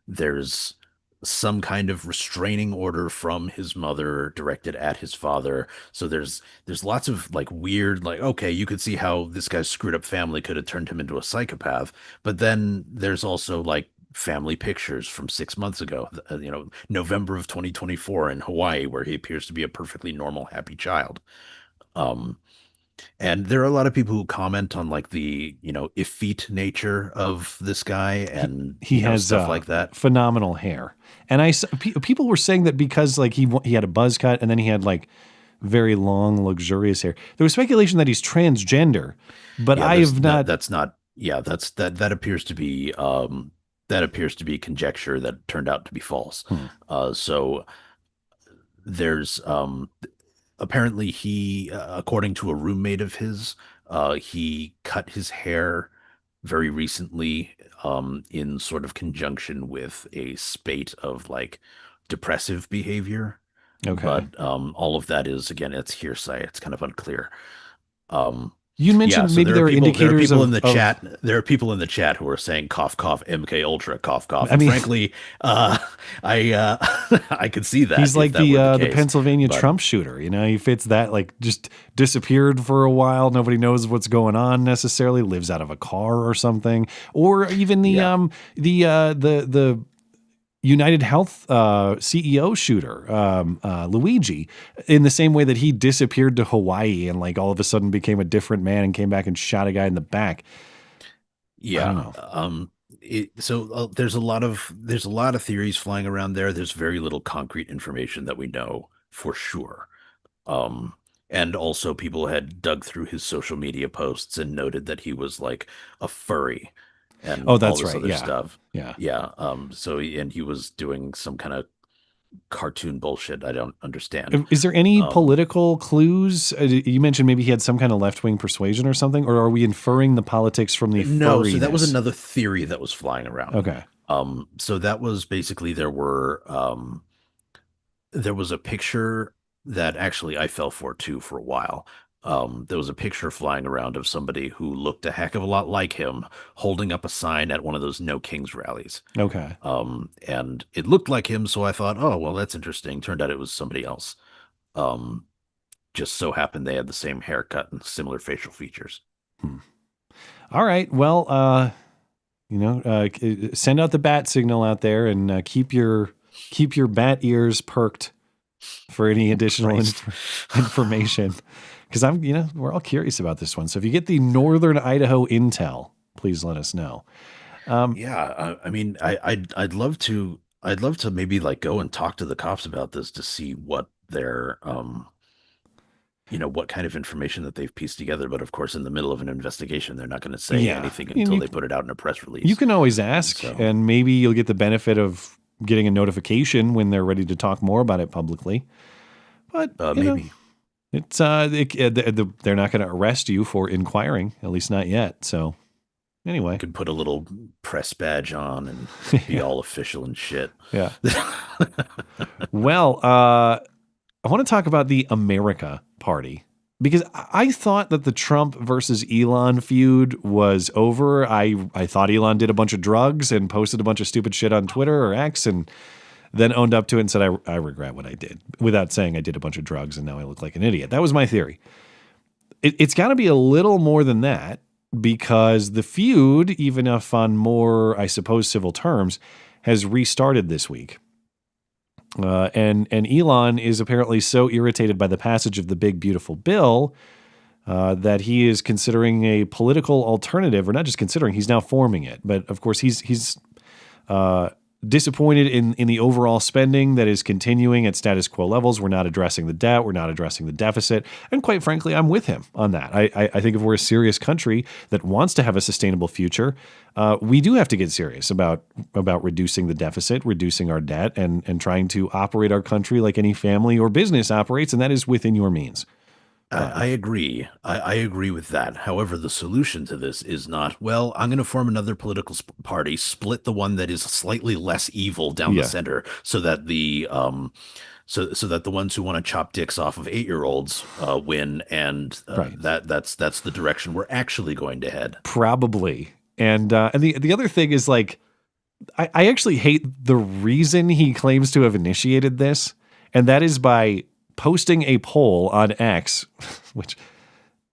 There's some kind of restraining order from his mother directed at his father. So there's lots of like weird, like, okay, you could see how this guy's screwed up family could have turned him into a psychopath. But then there's also like family pictures from 6 months ago, November of 2024 in Hawaii, where he appears to be a perfectly normal, happy child. And there are a lot of people who comment on like the, effete nature of this guy and he has stuff like that. Phenomenal hair. And people were saying that because like he had a buzz cut and then he had like very long, luxurious hair. There was speculation that he's transgender, but I have not. That appears to be conjecture that turned out to be false. So there's apparently he, according to a roommate of his, he cut his hair very recently in sort of conjunction with a spate of like depressive behavior. Okay. But all of that is, again, it's hearsay. It's kind of unclear. You mentioned maybe there are indicators in the chat. There are people in the chat who are saying cough cough MK Ultra cough cough. I mean, frankly, I could see that. He's like the case, Pennsylvania Trump shooter. He fits that. Like just disappeared for a while. Nobody knows what's going on necessarily. Lives out of a car or something. Or even the United Health CEO shooter, Luigi, in the same way that he disappeared to Hawaii and like all of a sudden became a different man and came back and shot a guy in the back. Yeah. There's a lot of theories flying around there. There's very little concrete information that we know for sure. And also people had dug through his social media posts and noted that he was like a furry. And that's all this right. other stuff. Yeah. And he was doing some kind of cartoon bullshit. I don't understand. Is there any political clues? You mentioned maybe he had some kind of left-wing persuasion or something, or are we inferring the politics from the No, furriness? so that was another theory that was flying around. Okay. So that was basically there was a picture that actually I fell for too for a while. There was a picture flying around of somebody who looked a heck of a lot like him holding up a sign at one of those No Kings rallies. Okay. And it looked like him, so I thought, oh, well, that's interesting. Turned out it was somebody else. Just so happened they had the same haircut and similar facial features. All right. Well, send out the bat signal out there and keep your bat ears perked for any additional information. Because we're all curious about this one. So if you get the Northern Idaho intel, please let us know. I mean, I'd love to maybe like go and talk to the cops about this to see what their, what kind of information that they've pieced together. But of course, in the middle of an investigation, they're not going to say anything until they put it out in a press release. You can always ask, and maybe you'll get the benefit of getting a notification when they're ready to talk more about it publicly. But maybe. It's they're not going to arrest you for inquiring, at least not yet. So anyway, you could put a little press badge on and be all official and shit. Yeah. Well, I want to talk about the America Party because I thought that the Trump versus Elon feud was over. I thought Elon did a bunch of drugs and posted a bunch of stupid shit on Twitter or X and then owned up to it and said, I regret what I did, without saying I did a bunch of drugs and now I look like an idiot. That was my theory. It's got to be a little more than that because the feud, even if on more, I suppose, civil terms, has restarted this week. And Elon is apparently so irritated by the passage of the big, beautiful bill that he is considering a political alternative, or not just considering, he's now forming it. But of course, he's disappointed in the overall spending that is continuing at status quo levels. We're not addressing the debt. We're not addressing the deficit. And quite frankly, I'm with him on that. I think if we're a serious country that wants to have a sustainable future, we do have to get serious about reducing the deficit, reducing our debt, and trying to operate our country like any family or business operates, and that is within your means. I agree. I agree with that. However, the solution to this is not, well, I'm going to form another political party, split the one that is slightly less evil down the center, so that the so that the ones who want to chop dicks off of 8-year-olds win, and that's the direction we're actually going to head. Probably. And the other thing is, like, I actually hate the reason he claims to have initiated this, and that is by posting a poll on X, which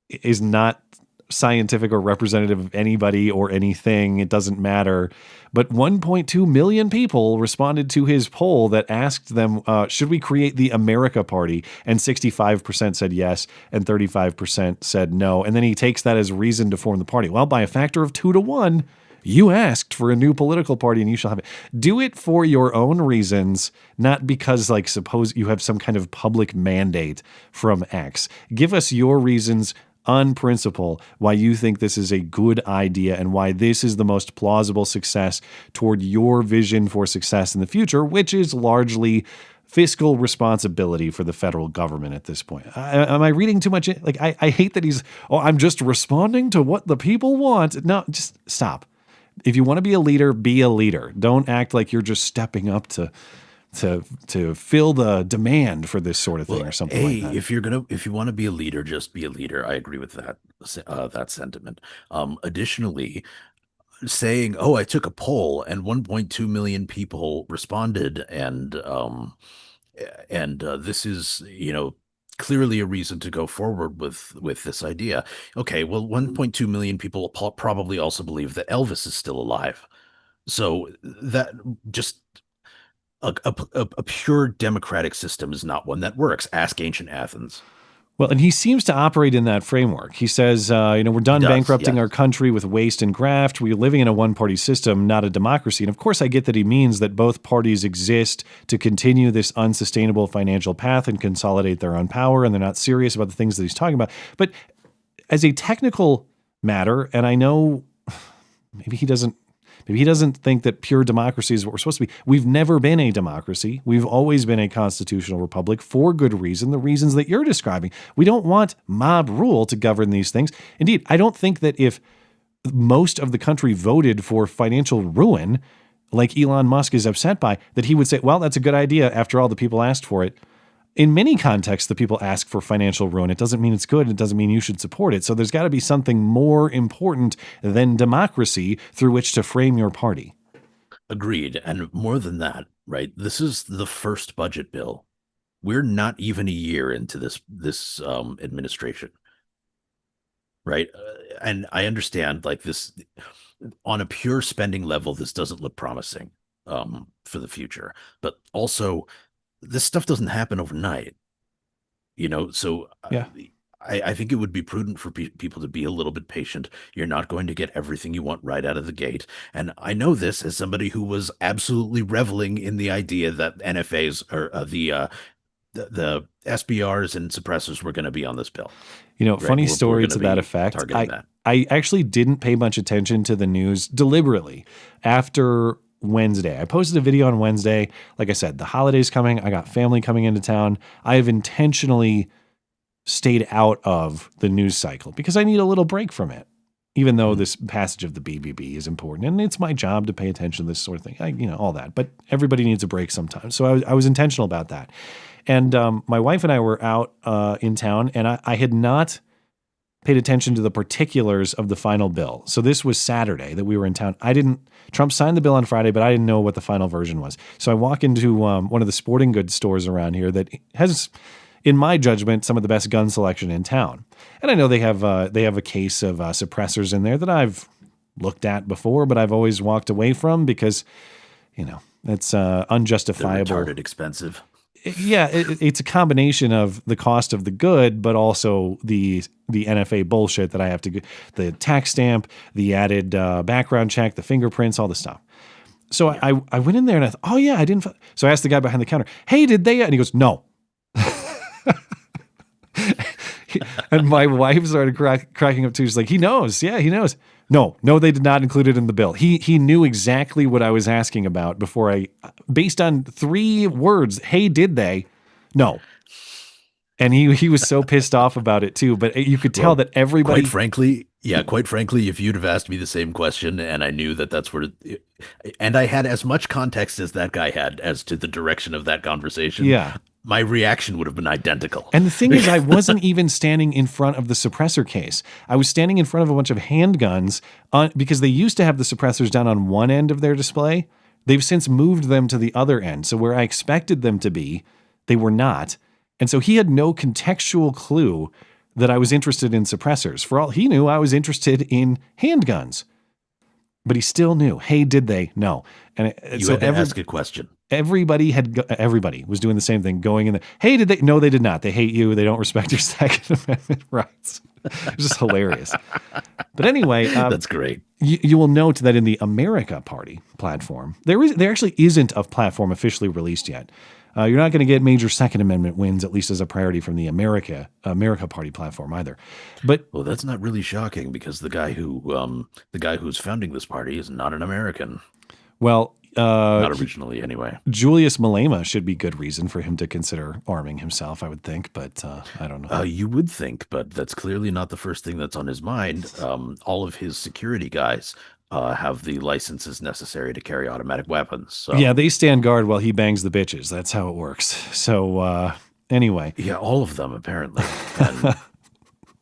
is not scientific or representative of anybody or anything. It doesn't matter. But 1.2 million people responded to his poll that asked them, should we create the America Party? And 65% said yes, and 35% said no. And then he takes that as reason to form the party. Well, by a factor of 2 to 1, you asked for a new political party and you shall have it. Do it for your own reasons, not because, like, suppose you have some kind of public mandate from X. Give us your reasons on principle why you think this is a good idea and why this is the most plausible success toward your vision for success in the future, which is largely fiscal responsibility for the federal government at this point. Am I reading too much? Like, I hate that I'm just responding to what the people want. No, just stop. If you want to be a leader, be a leader. Don't act like you're just stepping up to fill the demand for this sort of thing or something like that. If you want to be a leader, just be a leader. I agree with that sentiment. Additionally, saying, "Oh, I took a poll and 1.2 million people responded, and this is, clearly a reason to go forward with this idea." Okay, well, 1.2 million people probably also believe that Elvis is still alive. So that just a pure democratic system is not one that works. Ask ancient Athens. Well, and he seems to operate in that framework. He says, we're done bankrupting our country with waste and graft. We're living in a one-party system, not a democracy. And of course, I get that he means that both parties exist to continue this unsustainable financial path and consolidate their own power, and they're not serious about the things that he's talking about. But as a technical matter, and I know maybe he doesn't think that pure democracy is what we're supposed to be. We've never been a democracy. We've always been a constitutional republic for good reason, the reasons that you're describing. We don't want mob rule to govern these things. Indeed, I don't think that if most of the country voted for financial ruin, like Elon Musk is upset by, that he would say, well, that's a good idea after all the people asked for it. In many contexts, the people ask for financial ruin. It doesn't mean it's good. It doesn't mean you should support it. So there's got to be something more important than democracy through which to frame your party. Agreed. And more than that, right? This is the first budget bill. We're not even a year into this administration, right? And I understand, like, this on a pure spending level, this doesn't look promising for the future. But also, this stuff doesn't happen overnight, so I think it would be prudent for people to be a little bit patient. You're not going to get everything you want right out of the gate. And I know this as somebody who was absolutely reveling in the idea that NFAs or the SBRs and suppressors were going to be on this bill. Funny story to that effect. I actually didn't pay much attention to the news deliberately after Wednesday. I posted a video on Wednesday. Like I said, the holiday's coming. I got family coming into town. I have intentionally stayed out of the news cycle because I need a little break from it, even though this passage of the BBB is important. And it's my job to pay attention to this sort of thing, all that. But everybody needs a break sometimes. So I was intentional about that. And my wife and I were out in town, and I had not paid attention to the particulars of the final bill. So this was Saturday that we were in town. Trump signed the bill on Friday, but I didn't know what the final version was. So I walk into one of the sporting goods stores around here that has, in my judgment, some of the best gun selection in town. And I know they have a case of suppressors in there that I've looked at before, but I've always walked away from because, it's unjustifiable. They're retarded expensive. Yeah, it's a combination of the cost of the good, but also the NFA bullshit that I have to get, the tax stamp, the added background check, the fingerprints, all the stuff. So yeah. I went in there and I thought, oh yeah, I didn't. So I asked the guy behind the counter, hey, did they? And he goes, no. And my wife started cracking up too. She's like, he knows. Yeah, he knows. No, they did not include it in the bill. He knew exactly what I was asking about before based on 3 words, hey, did they? No. And he was so pissed off about it too. But you could tell that everybody. Quite frankly, if you'd have asked me the same question and I knew that that's where, and I had as much context as that guy had as to the direction of that conversation, yeah, my reaction would have been identical. And the thing is, I wasn't even standing in front of the suppressor case. I was standing in front of a bunch of handguns because they used to have the suppressors down on one end of their display. They've since moved them to the other end. So where I expected them to be, they were not. And so he had no contextual clue that I was interested in suppressors. For all he knew, I was interested in handguns. But he still knew. Hey, did they? No. And you had to ask a question. Everybody was doing the same thing, going in the, hey, did they? No, they did not. They hate you. They don't respect your Second Amendment rights. It's just hilarious. But anyway. That's great. You will note that in the America Party platform, there actually isn't a platform officially released yet. You're not going to get major Second Amendment wins, at least as a priority from the America Party platform either. But well, that's not really shocking because the guy who's founding this party is not an American. Well, not originally anyway. Julius Malema should be good reason for him to consider arming himself, I would think, but I don't know. You would think, but that's clearly not the first thing that's on his mind. All of his security guys have the licenses necessary to carry automatic weapons. So. Yeah, they stand guard while he bangs the bitches. That's how it works. So anyway. Yeah, all of them apparently. And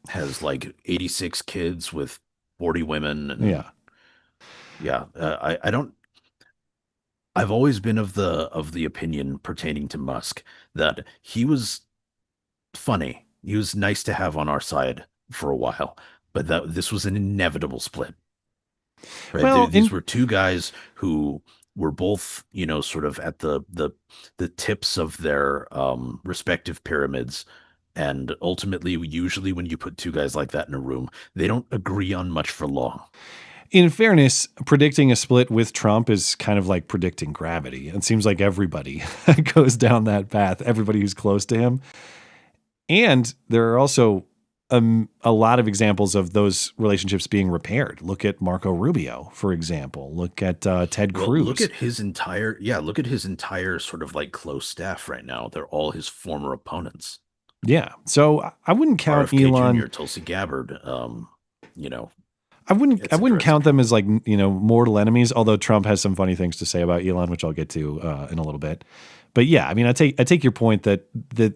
has like 86 kids with 40 women. And, yeah. I've always been of the opinion pertaining to Musk that he was funny. He was nice to have on our side for a while, but this was an inevitable split. Right? Well, these were two guys who were both, sort of at the tips of their respective pyramids. And ultimately, usually when you put two guys like that in a room, they don't agree on much for long. In fairness, predicting a split with Trump is kind of like predicting gravity. It seems like everybody goes down that path, everybody who's close to him. And there are also a lot of examples of those relationships being repaired. Look at Marco Rubio, for example. Look at Ted Cruz. Look at his entire sort of like close staff right now. They're all his former opponents. Yeah. So I wouldn't count RFK Elon. Jr., Tulsi Gabbard, I wouldn't count them as like, mortal enemies, although Trump has some funny things to say about Elon, which I'll get to in a little bit. But yeah, I mean, I take your point that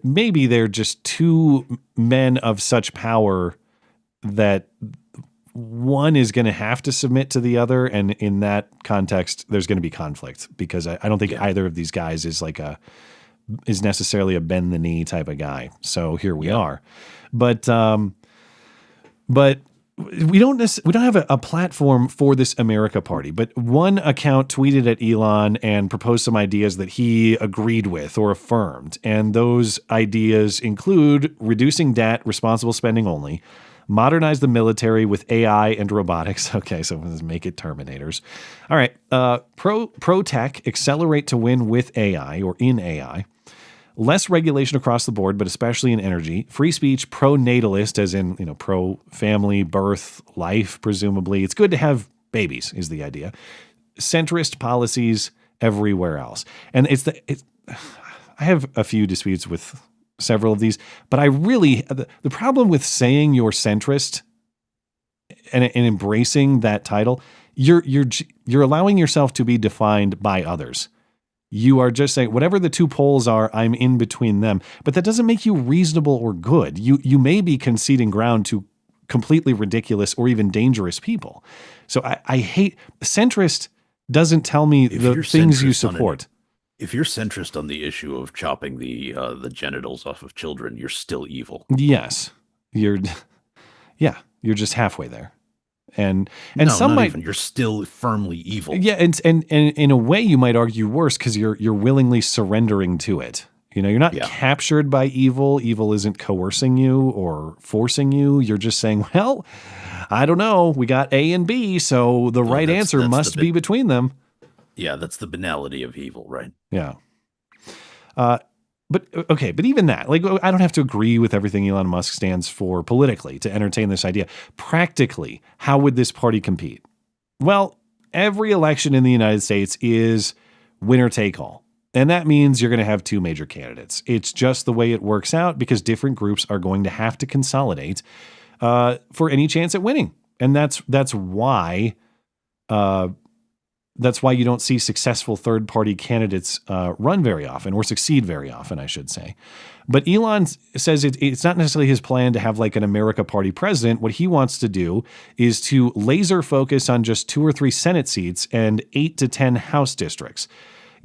maybe they're just two men of such power that one is going to have to submit to the other. And in that context, there's going to be conflict because I don't think either of these guys is necessarily a bend the knee type of guy. So here we are. But we don't have a platform for this America Party, but one account tweeted at Elon and proposed some ideas that he agreed with or affirmed. And those ideas include reducing debt, responsible spending only, modernize the military with AI and robotics. Okay, so let's make it Terminators. All right. Pro tech, accelerate to win with AI or in AI. Less regulation across the board, but especially in energy. Free speech, pro-natalist, as in, pro-family, birth, life, presumably. It's good to have babies, is the idea. Centrist policies everywhere else. And I have a few disputes with several of these, but the problem with saying you're centrist and embracing that title, you're allowing yourself to be defined by others. You are just saying, whatever the two poles are, I'm in between them. But that doesn't make you reasonable or good. You may be conceding ground to completely ridiculous or even dangerous people. So I hate centrist doesn't tell me the things you support. If you're centrist on the issue of chopping the genitals off of children, you're still evil. Yes, you're just halfway there. And no, some not might even. You're still firmly evil. Yeah, and in a way you might argue worse because you're willingly surrendering to it. You're not captured by evil. Evil isn't coercing you or forcing you. You're just saying, well, I don't know. We got A and B, so the right answer must be between them. Yeah, that's the banality of evil, right? Yeah. But even that, I don't have to agree with everything Elon Musk stands for politically to entertain this idea. Practically, how would this party compete? Well, every election in the United States is winner take all. And that means you're going to have two major candidates. It's just the way it works out because different groups are going to have to consolidate for any chance at winning. And that's why you don't see successful third-party candidates run very often, or succeed very often, I should say. But Elon says it's not necessarily his plan to have like an America Party president. What he wants to do is to laser focus on just 2 or 3 Senate seats and 8 to 10 House districts.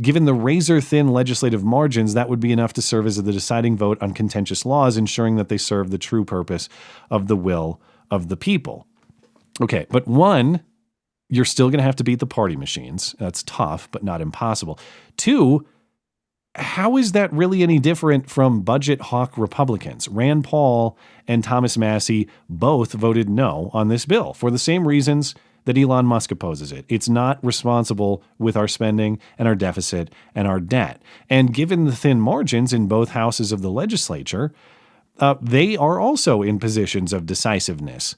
Given the razor-thin legislative margins, that would be enough to serve as the deciding vote on contentious laws, ensuring that they serve the true purpose of the will of the people. Okay, but one, you're still going to have to beat the party machines. That's tough, but not impossible. 2, how is that really any different from budget hawk Republicans? Rand Paul and Thomas Massie both voted no on this bill for the same reasons that Elon Musk opposes it. It's not responsible with our spending and our deficit and our debt. And given the thin margins in both houses of the legislature, they are also in positions of decisiveness.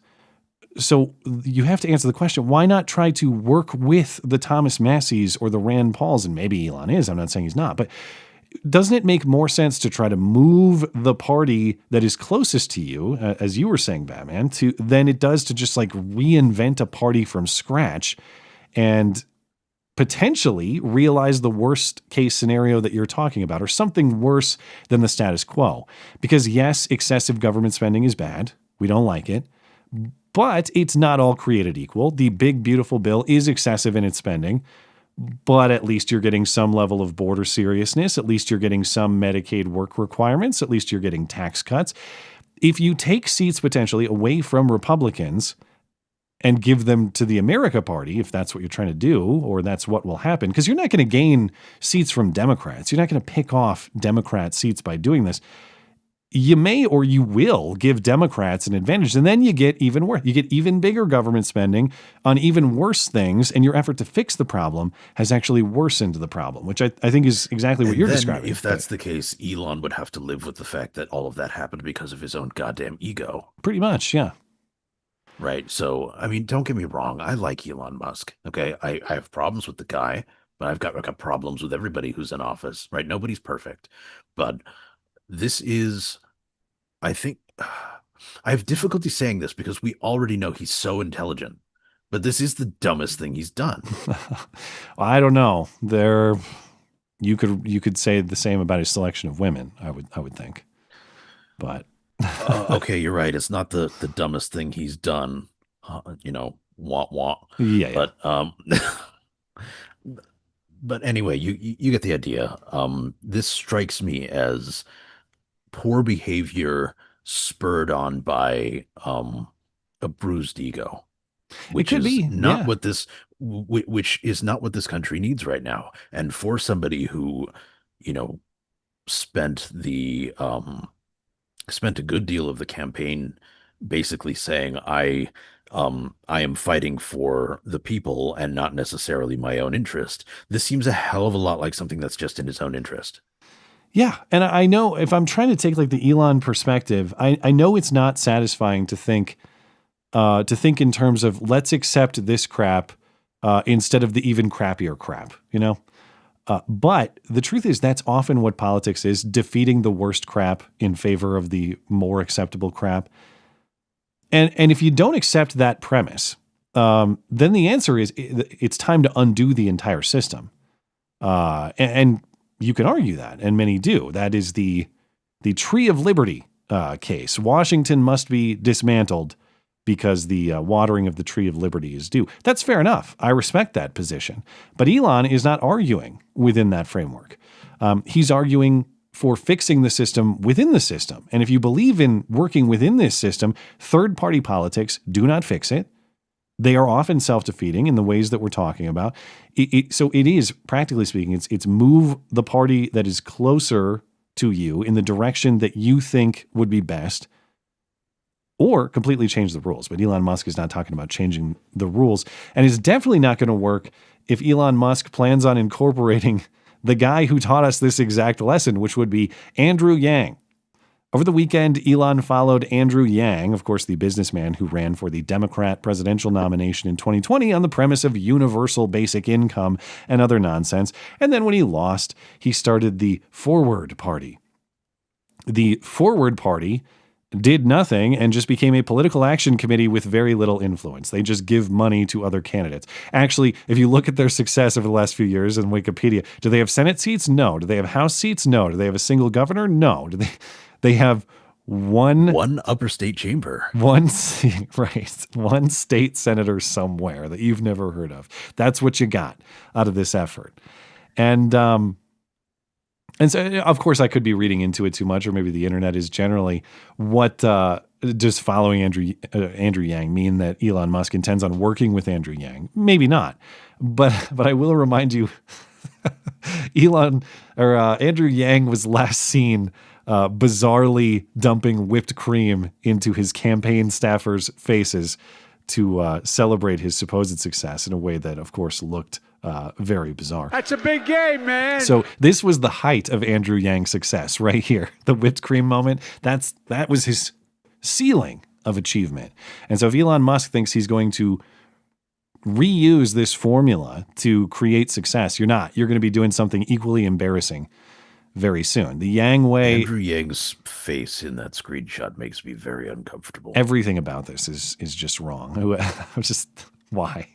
So you have to answer the question, why not try to work with the Thomas Massies or the Rand Pauls? And maybe Elon is, I'm not saying he's not, but doesn't it make more sense to try to move the party that is closest to you, as you were saying, Batman, than it does to just like reinvent a party from scratch and potentially realize the worst case scenario that you're talking about, or something worse than the status quo? Because yes, excessive government spending is bad. We don't like it. But it's not all created equal. The big, beautiful bill is excessive in its spending, but at least you're getting some level of border seriousness. At least you're getting some Medicaid work requirements. At least you're getting tax cuts. If you take seats potentially away from Republicans and give them to the America Party, if that's what you're trying to do, or that's what will happen, because you're not going to gain seats from Democrats. You're not going to pick off Democrat seats by doing this. You may or you will give Democrats an advantage, and then you get even worse. You get even bigger government spending on even worse things, and your effort to fix the problem has actually worsened the problem, which I think is exactly what you're describing. If that's the case, Elon would have to live with the fact that all of that happened because of his own goddamn ego. Pretty much, yeah. Right. So, I mean, don't get me wrong. I like Elon Musk. Okay. I have problems with the guy, but I've got problems with everybody who's in office, right? Nobody's perfect. But this is, I think, I have difficulty saying this because we already know he's so intelligent, but this is the dumbest thing he's done. I don't know. You could say the same about his selection of women, I would think. But okay, you're right. It's not the dumbest thing he's done. Wah wah. Yeah. But but anyway, you get the idea. This strikes me as poor behavior spurred on by a bruised ego, which is not what this which is not what this country needs right now. And for somebody who, spent a good deal of the campaign basically saying I am fighting for the people and not necessarily my own interest. This seems a hell of a lot like something that's just in his own interest. Yeah. And I know if I'm trying to take like the Elon perspective, I know it's not satisfying to think in terms of let's accept this crap instead of the even crappier crap, but the truth is that's often what politics is, defeating the worst crap in favor of the more acceptable crap. And if you don't accept that premise, then the answer is it's time to undo the entire system. And you can argue that, and many do. That is the Tree of Liberty case. Washington must be dismantled because the watering of the Tree of Liberty is due. That's fair enough. I respect that position. But Elon is not arguing within that framework. He's arguing for fixing the system within the system. And if you believe in working within this system, third-party politics do not fix it. They are often self-defeating in the ways that we're talking about. So it is, practically speaking, it's move the party that is closer to you in the direction that you think would be best, or completely change the rules. But Elon Musk is not talking about changing the rules, and it's definitely not going to work if Elon Musk plans on incorporating the guy who taught us this exact lesson, which would be Andrew Yang. Over the weekend, Elon followed Andrew Yang, of course, the businessman who ran for the Democrat presidential nomination in 2020 on the premise of universal basic income and other nonsense. And then when he lost, he started the Forward Party. The Forward Party did nothing and just became a political action committee with very little influence. They just give money to other candidates. Actually, if you look at their success over the last few years in Wikipedia, do they have Senate seats? No. Do they have House seats? No. Do they have a single governor? No. Do they have one upper state chamber. One state senator somewhere that you've never heard of. That's what you got out of this effort. And so, of course, I could be reading into it too much, or maybe the internet is generally what does following Andrew Yang mean that Elon Musk intends on working with Andrew Yang? Maybe not, but I will remind you, Andrew Yang was last seen bizarrely dumping whipped cream into his campaign staffers' faces to celebrate his supposed success in a way that, of course, looked very bizarre. That's a big game, man. So this was the height of Andrew Yang's success right here. The whipped cream moment. That was his ceiling of achievement. And so if Elon Musk thinks he's going to reuse this formula to create success, you're not. You're going to be doing something equally embarrassing very soon. The Yang way. Andrew Yang's face in that screenshot makes me very uncomfortable. Everything about this is just wrong. Just why?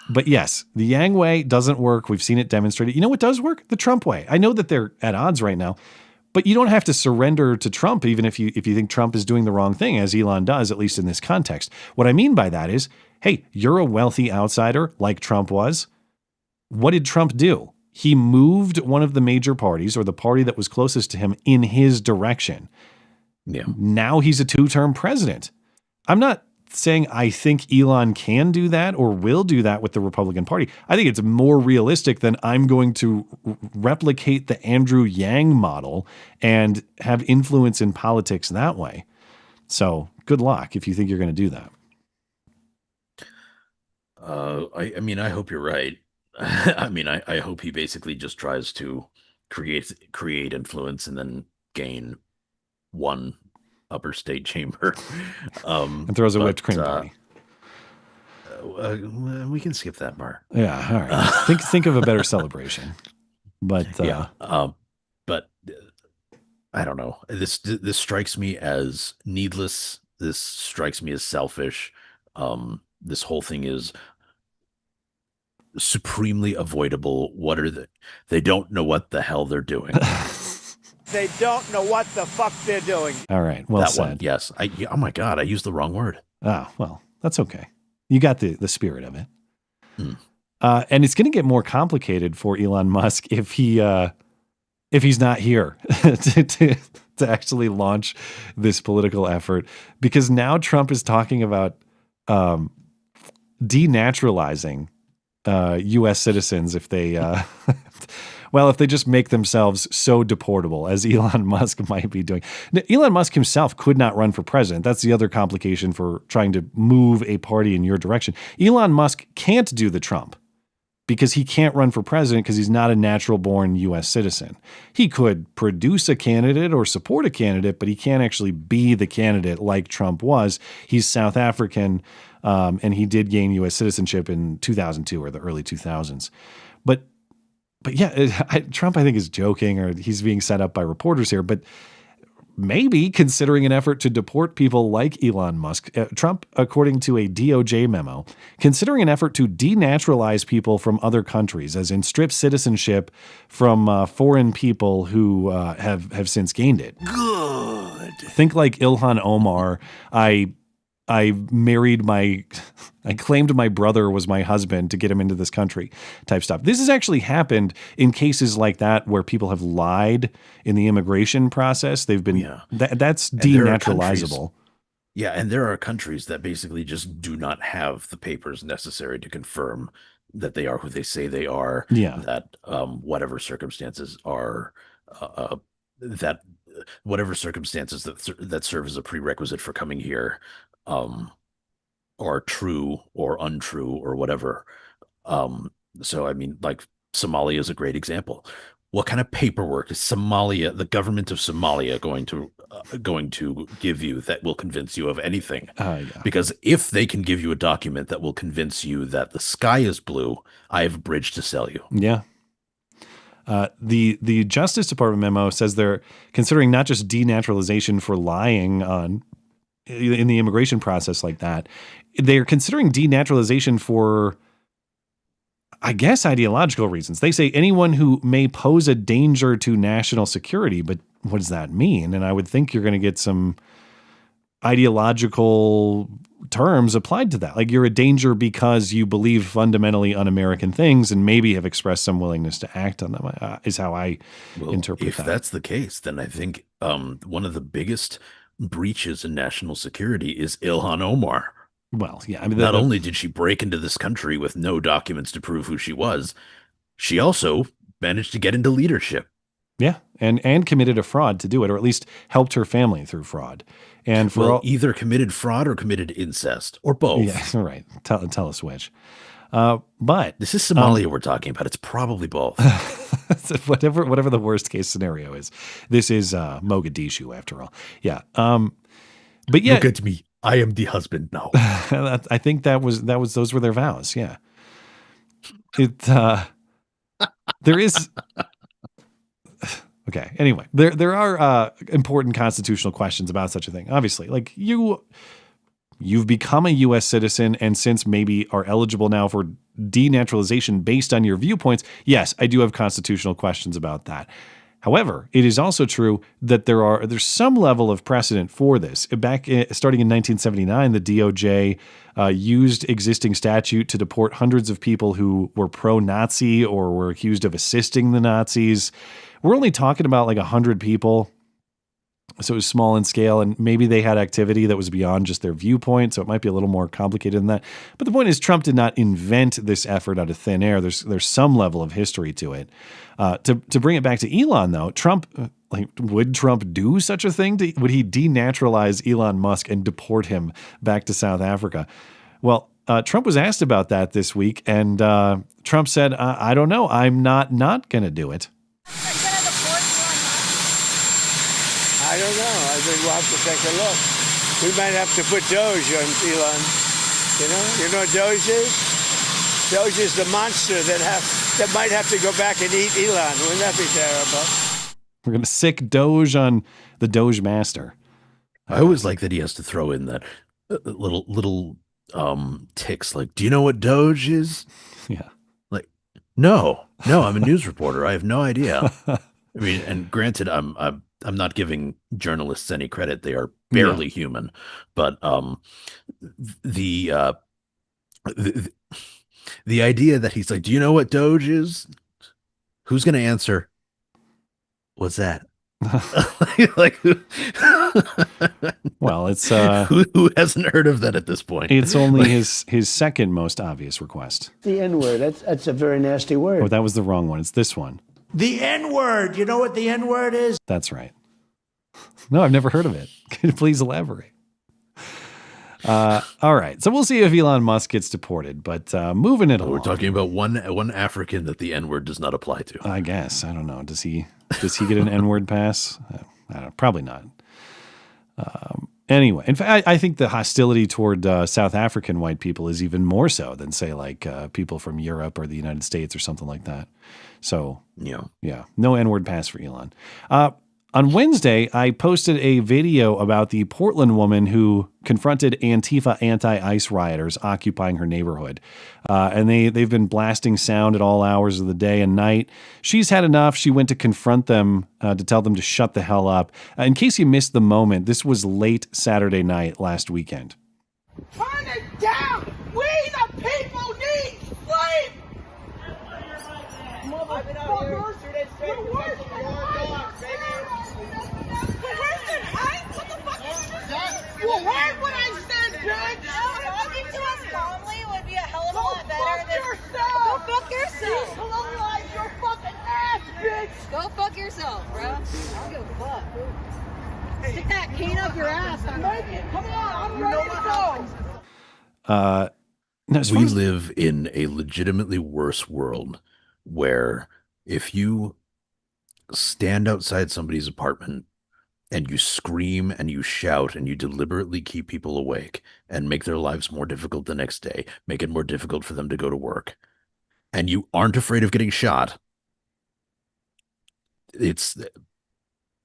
But yes, the Yang way doesn't work. We've seen it demonstrated. You know what does work? The Trump way. I know that they're at odds right now, but you don't have to surrender to Trump, even if you think Trump is doing the wrong thing, as Elon does, at least in this context. What I mean by that is, hey, you're a wealthy outsider like Trump was. What did Trump do? He moved one of the major parties, or the party that was closest to him, in his direction. Yeah. Now he's a two-term president. I'm not saying I think Elon can do that or will do that with the Republican Party. I think it's more realistic than I'm going to replicate the Andrew Yang model and have influence in politics that way. So good luck if you think you're going to do that. I mean, I hope you're right. I mean, I hope he basically just tries to create influence and then gain one upper state chamber, and throws a whipped cream party. We can skip that part. Yeah, all right. Think of a better celebration. But but I don't know. This strikes me as needless. This strikes me as selfish. This whole thing is supremely avoidable. They don't know what the hell they're doing. They don't know what the fuck they're doing. All right. Well that said. One, yes. Oh my God, I used the wrong word. Oh, well, that's okay. You got the spirit of it. And it's going to get more complicated for Elon Musk if he's not here to actually launch this political effort, because now Trump is talking about denaturalizing U.S. citizens if they if they just make themselves so deportable, as Elon Musk might be doing. Now, Elon Musk himself could not run for president. That's the other complication for trying to move a party in your direction. Elon Musk can't do the Trump because he can't run for president because he's not a natural-born U.S. citizen. He could produce a candidate or support a candidate, but he can't actually be the candidate like Trump was. He's South African, and he did gain U.S. citizenship in 2002 or the early 2000s. But yeah, Trump, I think, is joking, or he's being set up by reporters here. But maybe considering an effort to deport people like Elon Musk, Trump, according to a DOJ memo, considering an effort to denaturalize people from other countries, as in strip citizenship from foreign people who have since gained it. Good. Think like Ilhan Omar. I claimed my brother was my husband to get him into this country type stuff. This has actually happened in cases like that where people have lied in the immigration process. They've been, that's denaturalizable. Yeah. And there are countries that basically just do not have the papers necessary to confirm that they are who they say they are. Yeah. That whatever circumstances are, that serve as a prerequisite for coming here, are true or untrue or whatever. So, I mean, like Somalia is a great example. what kind of paperwork is Somalia, the government of Somalia, going to give you that will convince you of anything? Because if they can give you a document that will convince you that the sky is blue, I have a bridge to sell you. Yeah. The Justice Department memo says they're considering not just denaturalization for lying in the immigration process like that. They're considering denaturalization for, I guess, ideological reasons. They say anyone who may pose a danger to national security, but what does that mean? And I would think you're going to get some ideological terms applied to that. Like you're a danger because you believe fundamentally un-American things and maybe have expressed some willingness to act on them, is how I interpret that. If that's the case, then I think one of the biggest breaches in national security is Ilhan Omar. Well, yeah. I mean, not only did she break into this country with no documents to prove who she was, she also managed to get into leadership. Yeah, and committed a fraud to do it, or at least helped her family through fraud. And for either committed fraud or committed incest, or both. Yeah, right. Tell us which. But this is Somalia we're talking about. It's probably both. whatever the worst case scenario is. This is Mogadishu, after all. Yeah. But yeah, look at me. I am the husband now. I think those were their vows. Yeah. There is. Okay. Anyway, there are important constitutional questions about such a thing. Obviously, like you've become a U.S. citizen, and since maybe are eligible now for denaturalization based on your viewpoints, yes, I do have constitutional questions about that. However, it is also true that there's some level of precedent for this. Starting in 1979, the DOJ used existing statute to deport hundreds of people who were pro-Nazi or were accused of assisting the Nazis. We're only talking about like 100 people. So it was small in scale, and maybe they had activity that was beyond just their viewpoint. So it might be a little more complicated than that. But the point is, Trump did not invent this effort out of thin air. There's some level of history to it. To bring it back to Elon, though, Trump, would Trump do such a thing? Would he denaturalize Elon Musk and deport him back to South Africa? Well, Trump was asked about that this week, and Trump said, I don't know. I'm not going to do it. I don't know. I think we'll have to take a look. We might have to put Doge on Elon. You know what Doge is? Doge is the monster that might have to go back and eat Elon. Wouldn't that be terrible? We're going to sick Doge on the Doge master. I always like that he has to throw in that little ticks like, do you know what Doge is? Yeah. Like, no, I'm a news reporter. I have no idea. I mean, and granted, I'm not giving journalists any credit. They are barely human, but the idea that he's like, do you know what Doge is? Who's going to answer? What's that? Like, well, it's who hasn't heard of that at this point? It's only his second most obvious request. The N-word. That's a very nasty word. Oh, that was the wrong one. It's this one. The N-word. You know what the N-word is? That's right. No, I've never heard of it. Can you please elaborate? All right. So we'll see if Elon Musk gets deported, but moving it along. We're talking about one African that the N-word does not apply to. I guess. I don't know. Does he get an N-word pass? I don't know. Probably not. Anyway, in fact, I think the hostility toward South African white people is even more so than, say, like people from Europe or the United States or something like that. So, yeah, no N-word pass for Elon. On Wednesday, I posted a video about the Portland woman who confronted Antifa anti-ICE rioters occupying her neighborhood. And they've been blasting sound at all hours of the day and night. She's had enough. She went to confront them to tell them to shut the hell up. In case you missed the moment, this was late Saturday night last weekend. Turn it down! We the people need sleep! Motherfuckers! You're worse than ICE! You heard what I said, bitch! Talking to us calmly would be a hell of a lot better than... Go fuck yourself! You colonize your fucking ass, bitch! Go fuck yourself, bro. I don't give a fuck. Stick that cane up your ass. Make it! Come on, I'm ready to go! We live in a legitimately worse world where if you stand outside somebody's apartment and you scream and you shout and you deliberately keep people awake and make their lives more difficult the next day, make it more difficult for them to go to work, and you aren't afraid of getting shot, it's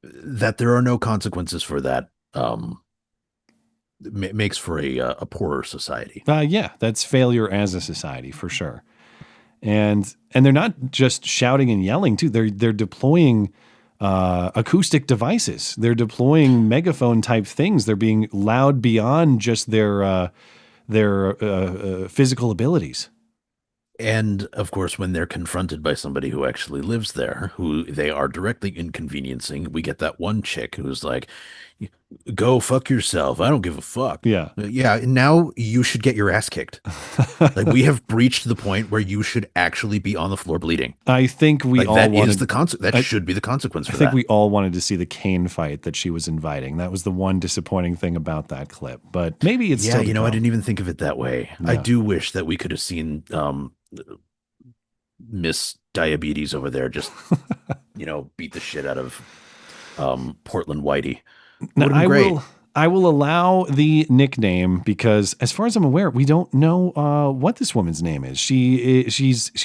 that there are no consequences for that makes for a poorer society. Yeah, that's failure as a society for sure. And they're not just shouting and yelling too. They're deploying acoustic devices. They're deploying megaphone type things. They're being loud beyond just their physical abilities. And of course, when they're confronted by somebody who actually lives there, who they are directly inconveniencing, we get that one chick who's like, go fuck yourself. I don't give a fuck. Yeah. Yeah. Now you should get your ass kicked. Like, we have breached the point where you should actually be on the floor bleeding. I think we all that wanted is the that should be the consequence for that. I think we all wanted to see the cane fight that she was inviting. That was the one disappointing thing about that clip, but maybe it's still, I didn't even think of it that way. Yeah. I do wish that we could have seen, Miss Diabetes over there just, beat the shit out of Portland Whitey. Now, I will allow the nickname because, as far as I'm aware, we don't know what this woman's name is. She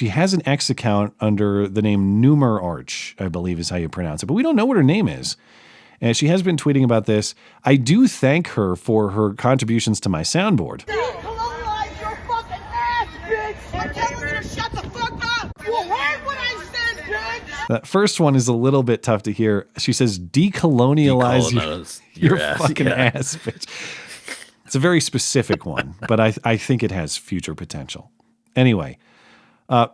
has an X account under the name Numer Arch, I believe is how you pronounce it, but we don't know what her name is. And she has been tweeting about this. I do thank her for her contributions to my soundboard. That first one is a little bit tough to hear. She says, decolonialize your fucking ass, bitch. It's a very specific one, but I think it has future potential. Anyway,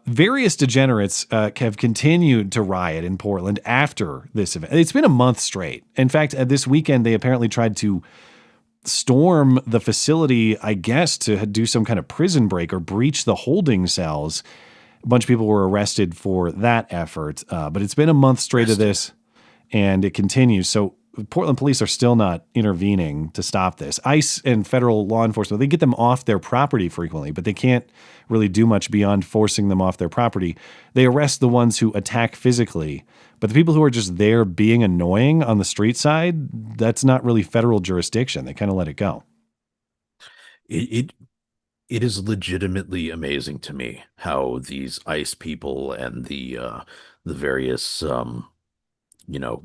various degenerates have continued to riot in Portland after this event. It's been a month straight. In fact, this weekend, they apparently tried to storm the facility, I guess, to do some kind of prison break or breach the holding cells. A bunch of people were arrested for that effort, but it's been a month straight of this, and it continues. So Portland police are still not intervening to stop this. ICE and federal law enforcement, they get them off their property frequently, but they can't really do much beyond forcing them off their property. They arrest the ones who attack physically, but the people who are just there being annoying on the street side, that's not really federal jurisdiction. They kind of let it go. It is legitimately amazing to me how these ICE people and the various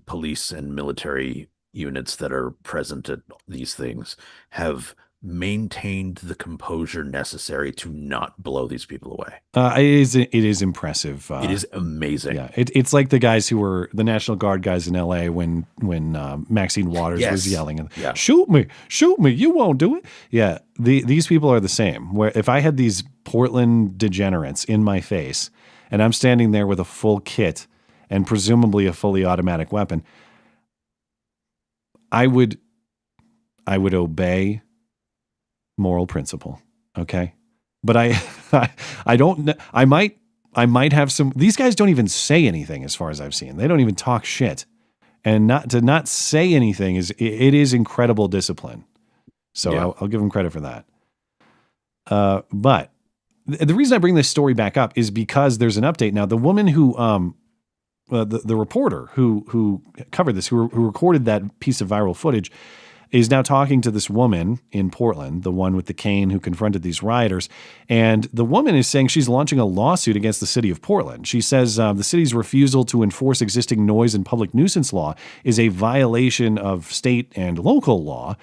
police and military units that are present at these things have maintained the composure necessary to not blow these people away. It is impressive. It is amazing. Yeah, it's like the guys who were the National Guard guys in LA when Maxine Waters was yelling, "Shoot me, you won't do it." Yeah, these people are the same. Where if I had these Portland degenerates in my face and I'm standing there with a full kit and presumably a fully automatic weapon, I would obey moral principle. Okay. But I don't, I might have some, these guys don't even say anything as far as I've seen. They don't even talk shit, and not say anything it is incredible discipline. So I'll give them credit for that. But the reason I bring this story back up is because there's an update now. The woman who, the reporter who covered this, who recorded that piece of viral footage, is now talking to this woman in Portland, the one with the cane who confronted these rioters. And the woman is saying she's launching a lawsuit against the city of Portland. She says the city's refusal to enforce existing noise and public nuisance law is a violation of state and local law.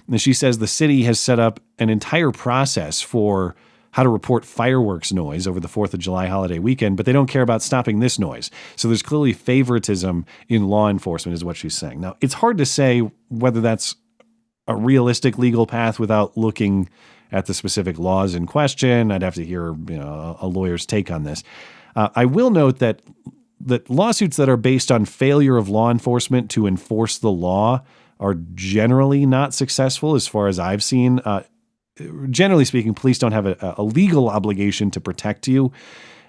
And she says the city has set up an entire process for how to report fireworks noise over the 4th of July holiday weekend, but they don't care about stopping this noise. So there's clearly favoritism in law enforcement is what she's saying. Now, it's hard to say whether that's a realistic legal path without looking at the specific laws in question. I'd have to hear a lawyer's take on this. I will note that lawsuits that are based on failure of law enforcement to enforce the law are generally not successful as far as I've seen. Generally speaking, police don't have a legal obligation to protect you,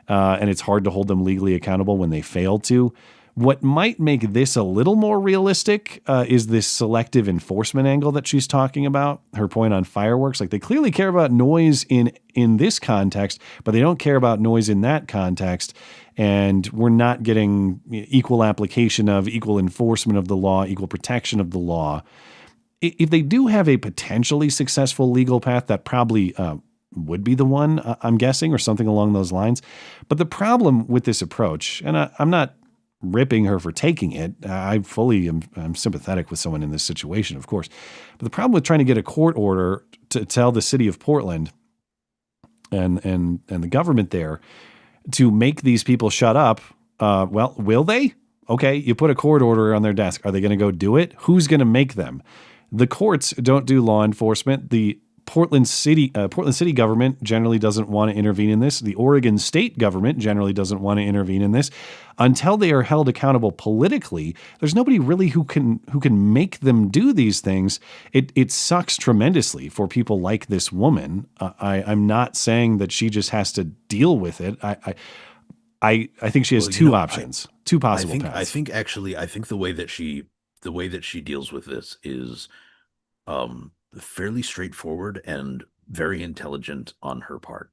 and it's hard to hold them legally accountable when they fail to. What might make this a little more realistic is this selective enforcement angle that she's talking about. Her point on fireworks, like they clearly care about noise in this context, but they don't care about noise in that context. And we're not getting equal application of, equal enforcement of the law, equal protection of the law. If they do have a potentially successful legal path, that probably would be the one, I'm guessing, or something along those lines. But the problem with this approach, and I'm not ripping her for taking it. I fully I'm sympathetic with someone in this situation, of course. But the problem with trying to get a court order to tell the city of Portland and the government there to make these people shut up, well, will they? Okay, you put a court order on their desk. Are they going to go do it? Who's going to make them? The courts don't do law enforcement. The Portland City government generally doesn't want to intervene in this. The Oregon state government generally doesn't want to intervene in this. Until they are held accountable politically, there's nobody really who can make them do these things. It sucks tremendously for people like this woman. I'm not saying that she just has to deal with it. I think she has two options, two possible paths. I think the way that she deals with this is fairly straightforward and very intelligent on her part.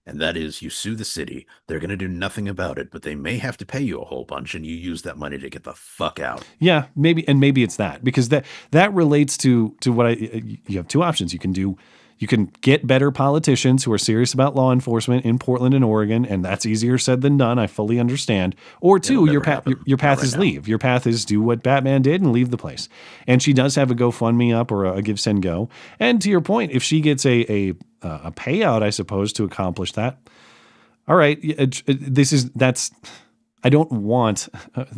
And that is, you sue the city, they're going to do nothing about it, but they may have to pay you a whole bunch, and you use that money to get the fuck out. Yeah, maybe it's that, because that relates to what you have two options. You can get better politicians who are serious about law enforcement in Portland and Oregon, and that's easier said than done. I fully understand. Or two, your path is leave. Your path is do what Batman did and leave the place. And she does have a GoFundMe up, or a Give Send Go. And to your point, if she gets a payout, I suppose, to accomplish that, all right. I don't want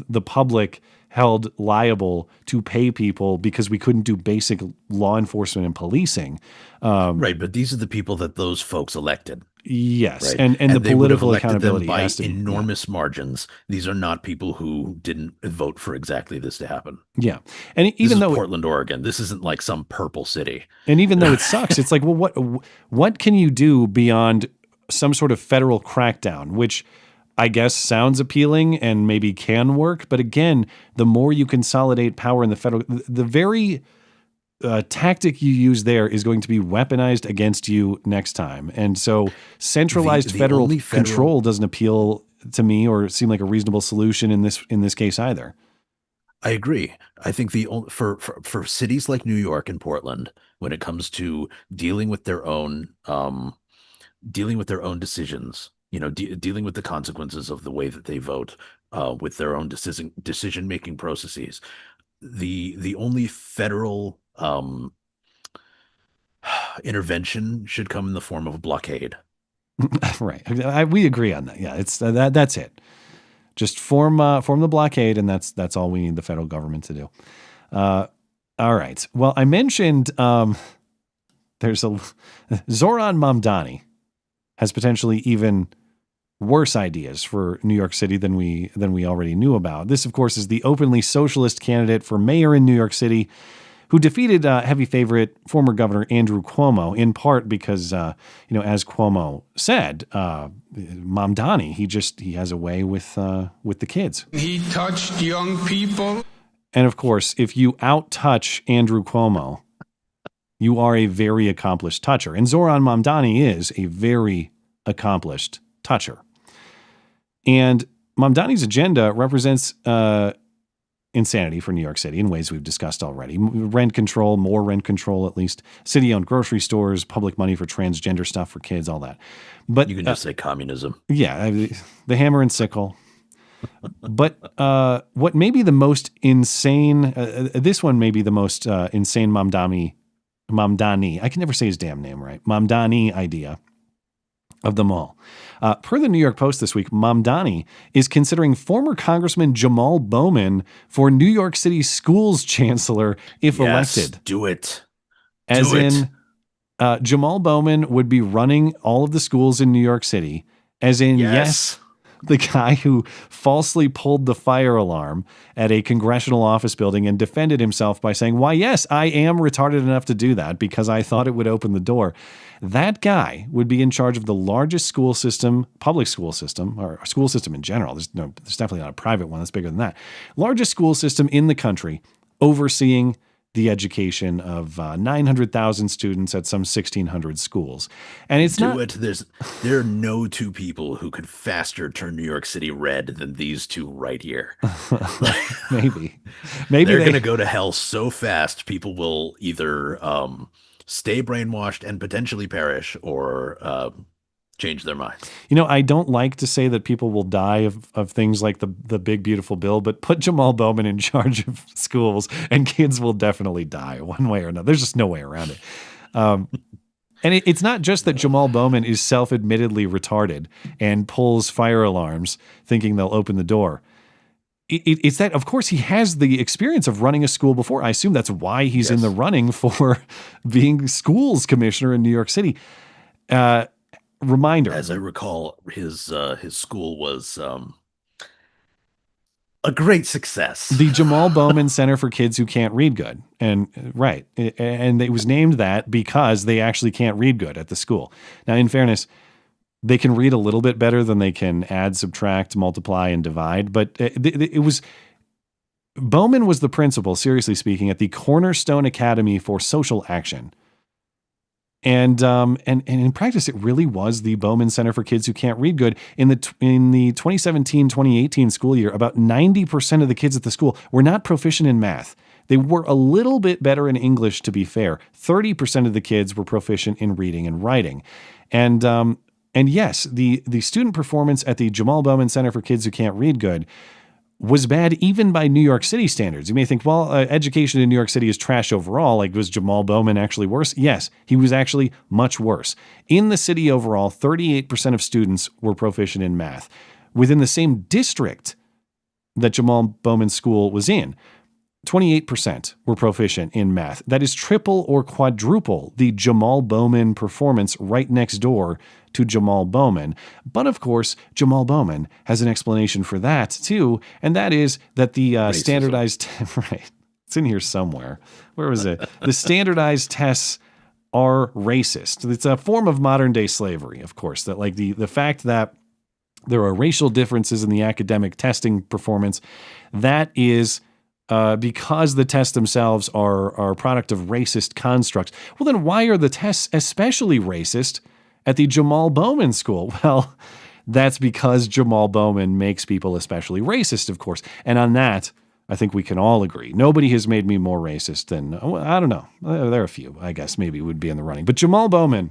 the public held liable to pay people because we couldn't do basic law enforcement and policing. Right, but these are the people that those folks elected. Yes, right? and the they would have political elected accountability them by has to be enormous margins. These are not people who didn't vote for exactly this to happen. Yeah, and This is Portland, Oregon, this isn't like some purple city. And even though it sucks, it's like, well, what can you do beyond some sort of federal crackdown, which I guess sounds appealing and maybe can work. But again, the more you consolidate power in the federal, the very tactic you use there is going to be weaponized against you next time. And so centralized federal control doesn't appeal to me or seem like a reasonable solution in this case either. I agree. I think for cities like New York and Portland, when it comes to dealing with their own decisions, dealing with the consequences of the way that they vote, with their own decision-making processes, the only federal intervention should come in the form of a blockade. Right. We agree on that. Yeah, it's that's it. Just form the blockade, and that's all we need the federal government to do. All right. Well, I mentioned there's Zohran Mamdani has potentially even worse ideas for New York City than we already knew about. This, of course, is the openly socialist candidate for mayor in New York City, who defeated heavy favorite former Governor Andrew Cuomo, in part because, as Cuomo said, Mamdani, he has a way with the kids. He touched young people. And of course, if you out-touch Andrew Cuomo, you are a very accomplished toucher. And Zohran Mamdani is a very accomplished toucher. And Mamdani's agenda represents insanity for New York City in ways we've discussed already. Rent control, more rent control at least, city-owned grocery stores, public money for transgender stuff for kids, all that. But you can just say communism. Yeah, the hammer and sickle. But what may be the most insane, this one may be the most insane Mamdani, I can never say his damn name right, Mamdani idea of them all. Per the New York Post this week, Mamdani is considering former Congressman Jamaal Bowman for New York City schools chancellor if elected. Do it. Jamaal Bowman would be running all of the schools in New York City. As in, yes, the guy who falsely pulled the fire alarm at a congressional office building and defended himself by saying, why, yes, I am retarded enough to do that because I thought it would open the door. That guy would be in charge of the largest school system, public school system, or school system in general. There's definitely not a private one that's bigger than that. Largest school system in the country, overseeing the education of 900,000 students at some 1,600 schools. And it's There are no two people who could faster turn New York City red than these two right here. Maybe they're going to go to hell so fast, people will either stay brainwashed and potentially perish or change their minds. I don't like to say that people will die of things like the big, beautiful bill, but put Jamaal Bowman in charge of schools and kids will definitely die one way or another. There's just no way around it. And it's not just that Jamaal Bowman is self-admittedly retarded and pulls fire alarms thinking they'll open the door. It's that, of course, he has the experience of running a school before. I assume that's why he's in the running for being schools commissioner in New York City. Reminder. As I recall, his school was a great success. The Jamaal Bowman Center for Kids Who Can't Read Good. And right. And it was named that because they actually can't read good at the school. Now, in fairness, they can read a little bit better than they can add, subtract, multiply, and divide. But it was Bowman was the principal, seriously speaking, at the Cornerstone Academy for Social Action. And in practice, it really was the Bowman Center for Kids Who Can't Read Good. In the 2017-2018 school year, about 90% of the kids at the school were not proficient in math. They were a little bit better in English, to be fair. 30% of the kids were proficient in reading and writing. And yes, the student performance at the Jamaal Bowman Center for Kids Who Can't Read Good was bad even by New York City standards. You may think, well, education in New York City is trash overall. Like, was Jamaal Bowman actually worse? Yes, he was actually much worse. In the city overall, 38% of students were proficient in math. Within the same district that Jamaal Bowman's school was in, 28% were proficient in math. That is triple or quadruple the Jamaal Bowman performance right next door to Jamaal Bowman. But of course, Jamaal Bowman has an explanation for that too, and that is that the standardized right, it's in here somewhere. Where was it? The standardized tests are racist. It's a form of modern day slavery, of course. That like the fact that there are racial differences in the academic testing performance, that is because the tests themselves are a product of racist constructs. Well, then why are the tests especially racist at the Jamaal Bowman school? Well, that's because Jamaal Bowman makes people especially racist, of course. And on that, I think we can all agree. Nobody has made me more racist than, I don't know. There are a few, I guess, maybe would be in the running. But Jamaal Bowman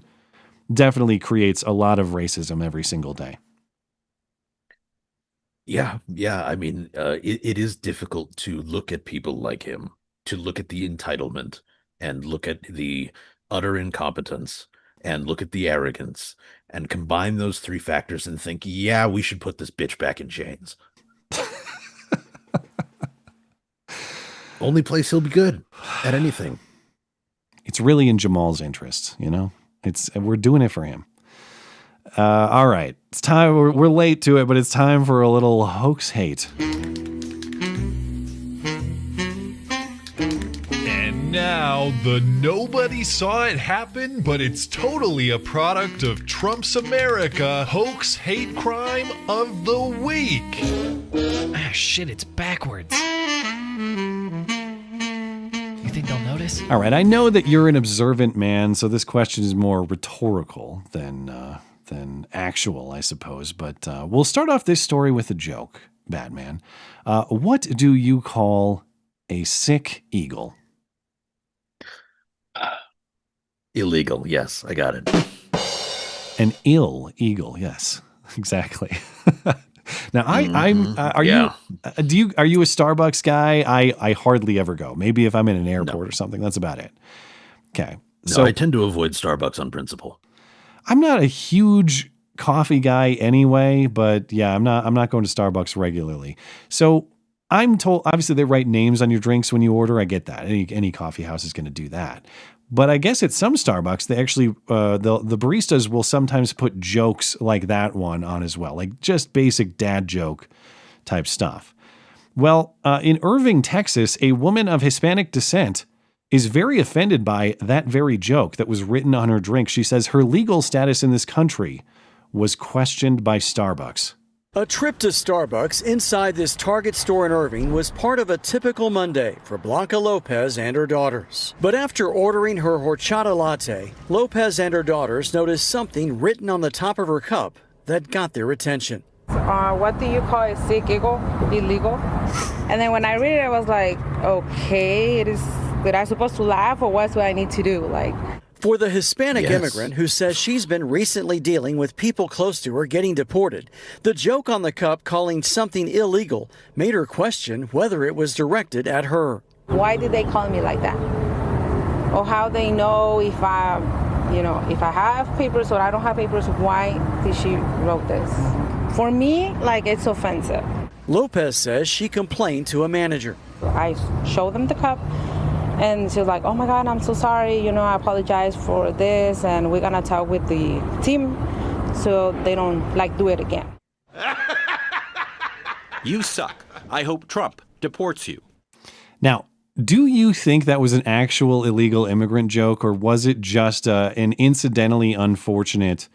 definitely creates a lot of racism every single day. Yeah. I mean, it is difficult to look at people like him, to look at the entitlement and look at the utter incompetence and look at the arrogance and combine those three factors and think, yeah, we should put this bitch back in chains. Only place he'll be good at anything. It's really in Jamaal's interest, you know? We're doing it for him. All right. It's time. We're late to it, but it's time for a little hoax hate. And now the nobody saw it happen, but it's totally a product of Trump's America hoax hate crime of the week. Ah, shit, it's backwards. You think they'll notice? All right. I know that you're an observant man, so this question is more rhetorical than actual, I suppose. But we'll start off this story with a joke, Batman. What do you call a sick eagle? Illegal. Yes, I got it. An ill eagle. Yes, exactly. Now, are you a Starbucks guy? I hardly ever go. Maybe if I'm in an airport or something. That's about it. Okay. No, so I tend to avoid Starbucks on principle. I'm not a huge coffee guy anyway, but yeah, I'm not going to Starbucks regularly. So I'm told, obviously they write names on your drinks when you order. I get that. Any coffee house is going to do that. But I guess at some Starbucks, they actually, the baristas will sometimes put jokes like that one on as well, like just basic dad joke type stuff. Well, in Irving, Texas, a woman of Hispanic descent is very offended by that very joke that was written on her drink. She says her legal status in this country was questioned by Starbucks. A trip to Starbucks inside this Target store in Irving was part of a typical Monday for Blanca Lopez and her daughters. But after ordering her horchata latte, Lopez and her daughters noticed something written on the top of her cup that got their attention. What do you call it? Sick, illegal? And then when I read it, I was like, okay, am I supposed to laugh or what do I need to do? For the Hispanic immigrant who says she's been recently dealing with people close to her getting deported, the joke on the cup calling something illegal made her question whether it was directed at her. Why did they call me like that? Or how they know if I have papers or I don't have papers, why did she wrote this? For me, it's offensive. Lopez says she complained to a manager. I showed them the cup. And she was like, oh my God, I'm so sorry. I apologize for this. And we're going to talk with the team so they don't do it again. You suck. I hope Trump deports you. Now, do you think that was an actual illegal immigrant joke, or was it just an incidentally unfortunate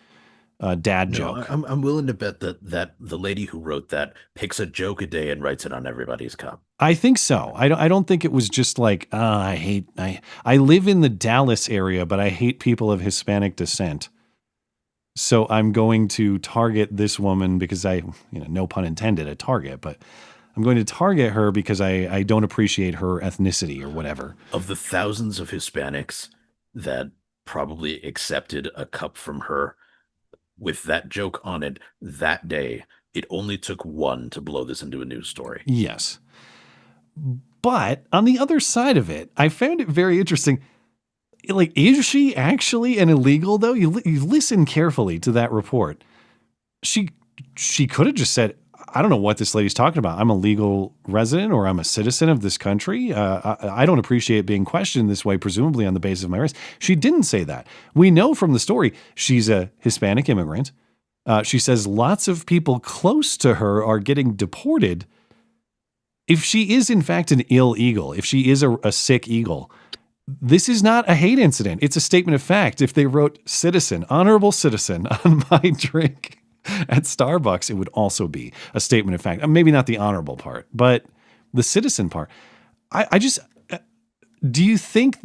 dad joke? I'm willing to bet that the lady who wrote that picks a joke a day and writes it on everybody's cup. I think so. I don't think it was just I live in the Dallas area, but I hate people of Hispanic descent. So I'm going to target this woman because no pun intended, a target, but I'm going to target her because I don't appreciate her ethnicity or whatever. Of the thousands of Hispanics that probably accepted a cup from her with that joke on it that day, it only took one to blow this into a news story. Yes. But on the other side of it, I found it very interesting. Is she actually an illegal, though? You listen carefully to that report. She could have just said, I don't know what this lady's talking about. I'm a legal resident or I'm a citizen of this country. I don't appreciate being questioned this way, presumably on the basis of my race. She didn't say that. We know from the story she's a Hispanic immigrant. She says lots of people close to her are getting deported. If she is, in fact, an ill eagle, if she is a sick eagle, this is not a hate incident. It's a statement of fact. If they wrote citizen, honorable citizen on my drink at Starbucks, it would also be a statement of fact. Maybe not the honorable part, but the citizen part. Do you think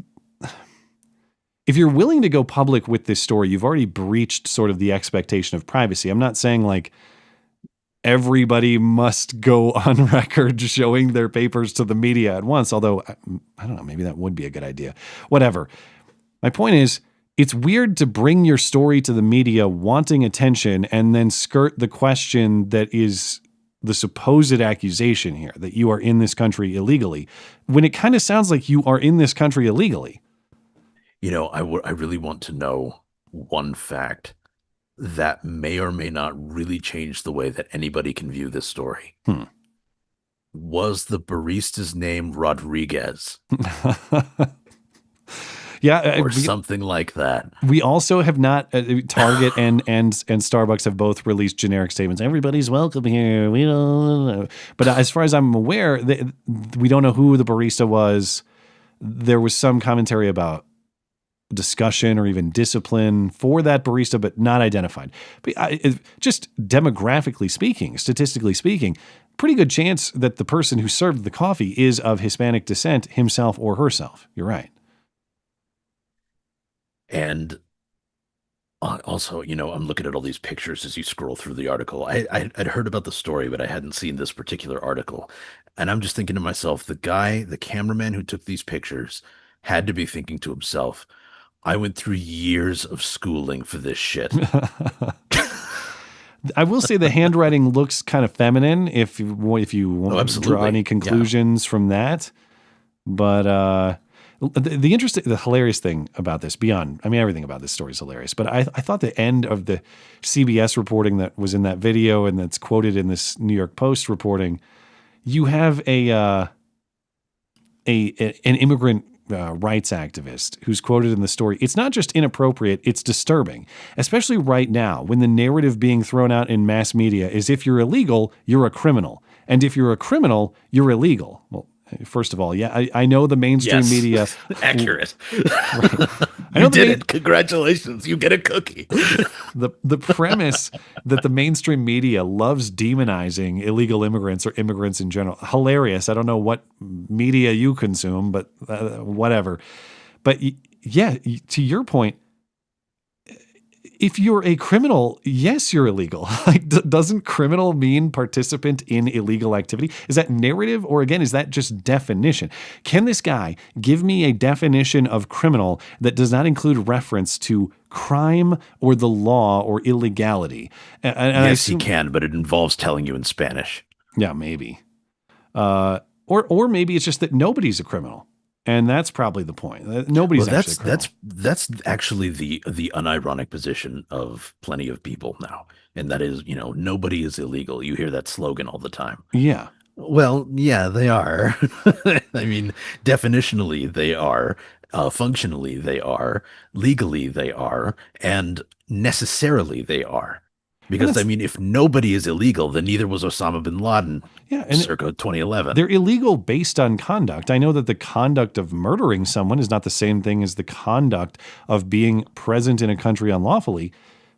if you're willing to go public with this story, you've already breached sort of the expectation of privacy? I'm not saying everybody must go on record showing their papers to the media at once, although I don't know, maybe that would be a good idea. Whatever. My point is, it's weird to bring your story to the media wanting attention and then skirt the question that is the supposed accusation here, that you are in this country illegally, when it kind of sounds like you are in this country illegally. I really want to know one fact that may or may not really change the way that anybody can view this story. Was the barista's name Rodriguez? Yeah, or something like that. We also have not Target and Starbucks have both released generic statements. Everybody's welcome here. We don't know. But as far as I'm aware, we don't know who the barista was. There was some commentary about discussion or even discipline for that barista, but not identified. But just demographically speaking, statistically speaking, pretty good chance that the person who served the coffee is of Hispanic descent, himself or herself. You're right. And also, I'm looking at all these pictures as you scroll through the article. I'd heard about the story, but I hadn't seen this particular article. And I'm just thinking to myself, the cameraman who took these pictures had to be thinking to himself, I went through years of schooling for this shit. I will say the handwriting looks kind of feminine if you want to draw any conclusions from that. But the hilarious thing about this, everything about this story is hilarious, but I thought the end of the CBS reporting that was in that video and that's quoted in this New York Post reporting, you have an immigrant rights activist who's quoted in the story. It's not just inappropriate, it's disturbing, especially right now when the narrative being thrown out in mass media is if you're illegal, you're a criminal. And if you're a criminal, you're illegal. Well, first of all, yeah, I know the mainstream media. Accurate. Right. You did it. Congratulations. You get a cookie. The premise that the mainstream media loves demonizing illegal immigrants or immigrants in general. Hilarious. I don't know what media you consume, but whatever. But yeah, to your point, if you're a criminal, yes, you're illegal. Like, doesn't criminal mean participant in illegal activity? Is that narrative, or again, is that just definition? Can this guy give me a definition of criminal that does not include reference to crime or the law or illegality? And yes, he can, but it involves telling you in Spanish. Yeah, maybe. Or maybe it's just that nobody's a criminal. And that's probably the point. Nobody's actually a criminal. That's actually the unironic position of plenty of people now. And that is, nobody is illegal. You hear that slogan all the time. Yeah. Well, yeah, they are. I mean, definitionally they are, functionally they are, legally they are, and necessarily they are. Because, if nobody is illegal, then neither was Osama bin Laden circa 2011. They're illegal based on conduct. I know that the conduct of murdering someone is not the same thing as the conduct of being present in a country unlawfully,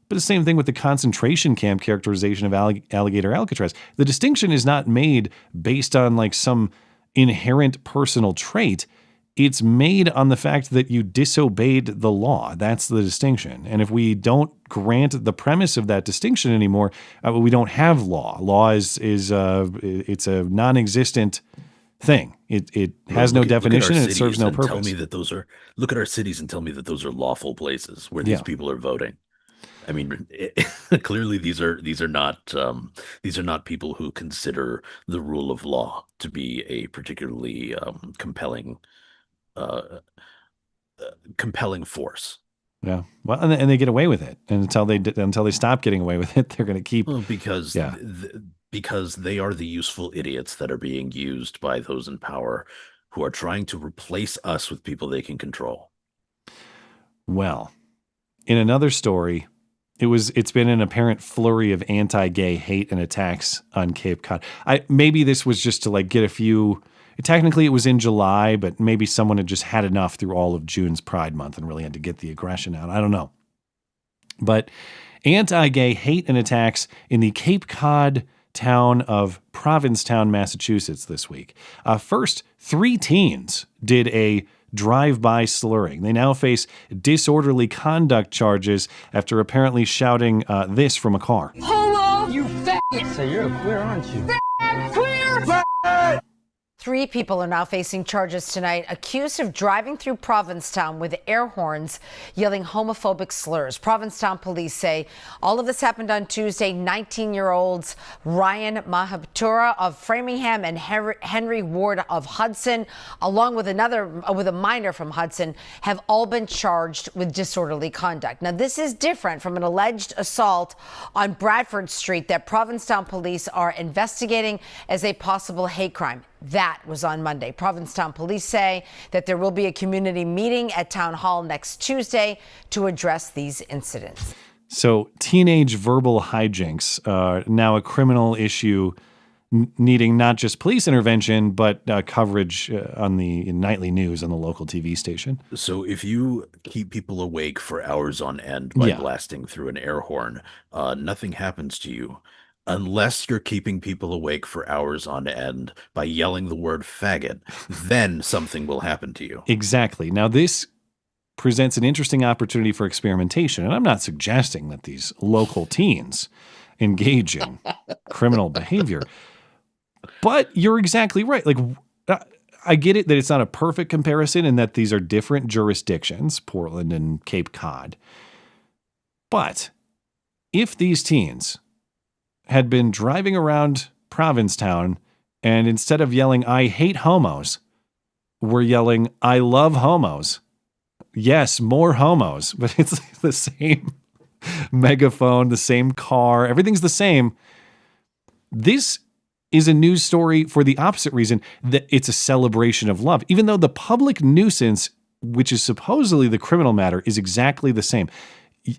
but the same thing with the concentration camp characterization of Alligator Alcatraz. The distinction is not made based on like some inherent personal trait. It's made on the fact that you disobeyed the law. That's the distinction. And if we don't grant the premise of that distinction anymore, we don't have law. Law is it's a non-existent thing. It has no definition and it serves no purpose. Tell me that look at our cities and tell me that those are lawful places where these people are voting. I mean, clearly these are not people who consider the rule of law to be a particularly compelling force. Yeah. Well, and they get away with it, and until they stop getting away with it, they're going to keep. Well, because they are the useful idiots that are being used by those in power who are trying to replace us with people they can control. Well, in another story, it's been an apparent flurry of anti-gay hate and attacks on Cape Cod. Maybe this was just to like get a few. Technically, it was in July, but maybe someone had just had enough through all of June's Pride Month and really had to get the aggression out. I don't know. But anti-gay hate and attacks in the Cape Cod town of Provincetown, Massachusetts this week. First, 3 teens did a drive-by slurring. They now face disorderly conduct charges after apparently shouting this from a car. Hello, you faggot! So you're a queer, aren't you? Queer! 3 people are now facing charges tonight, accused of driving through Provincetown with air horns, yelling homophobic slurs. Provincetown police say all of this happened on Tuesday. 19-year-olds Ryan Mahabtura of Framingham and Henry Ward of Hudson, along with a minor from Hudson, have all been charged with disorderly conduct. Now, this is different from an alleged assault on Bradford Street that Provincetown police are investigating as a possible hate crime. That was on Monday. Provincetown police say that there will be a community meeting at Town Hall next Tuesday to address these incidents. So teenage verbal hijinks are now a criminal issue needing not just police intervention, but coverage on the nightly news on the local TV station. So if you keep people awake for hours on end by blasting through an air horn, nothing happens to you. Unless you're keeping people awake for hours on end by yelling the word faggot, then something will happen to you. Exactly. Now, this presents an interesting opportunity for experimentation, and I'm not suggesting that these local teens engage in criminal behavior, but you're exactly right. Like, I get it that it's not a perfect comparison and that these are different jurisdictions, Portland and Cape Cod. But if these teens had been driving around Provincetown and instead of yelling, "I hate homos," were yelling, "I love homos." Yes, more homos, but it's the same megaphone, the same car, everything's the same. This is a news story for the opposite reason, that it's a celebration of love, even though the public nuisance, which is supposedly the criminal matter, is exactly the same.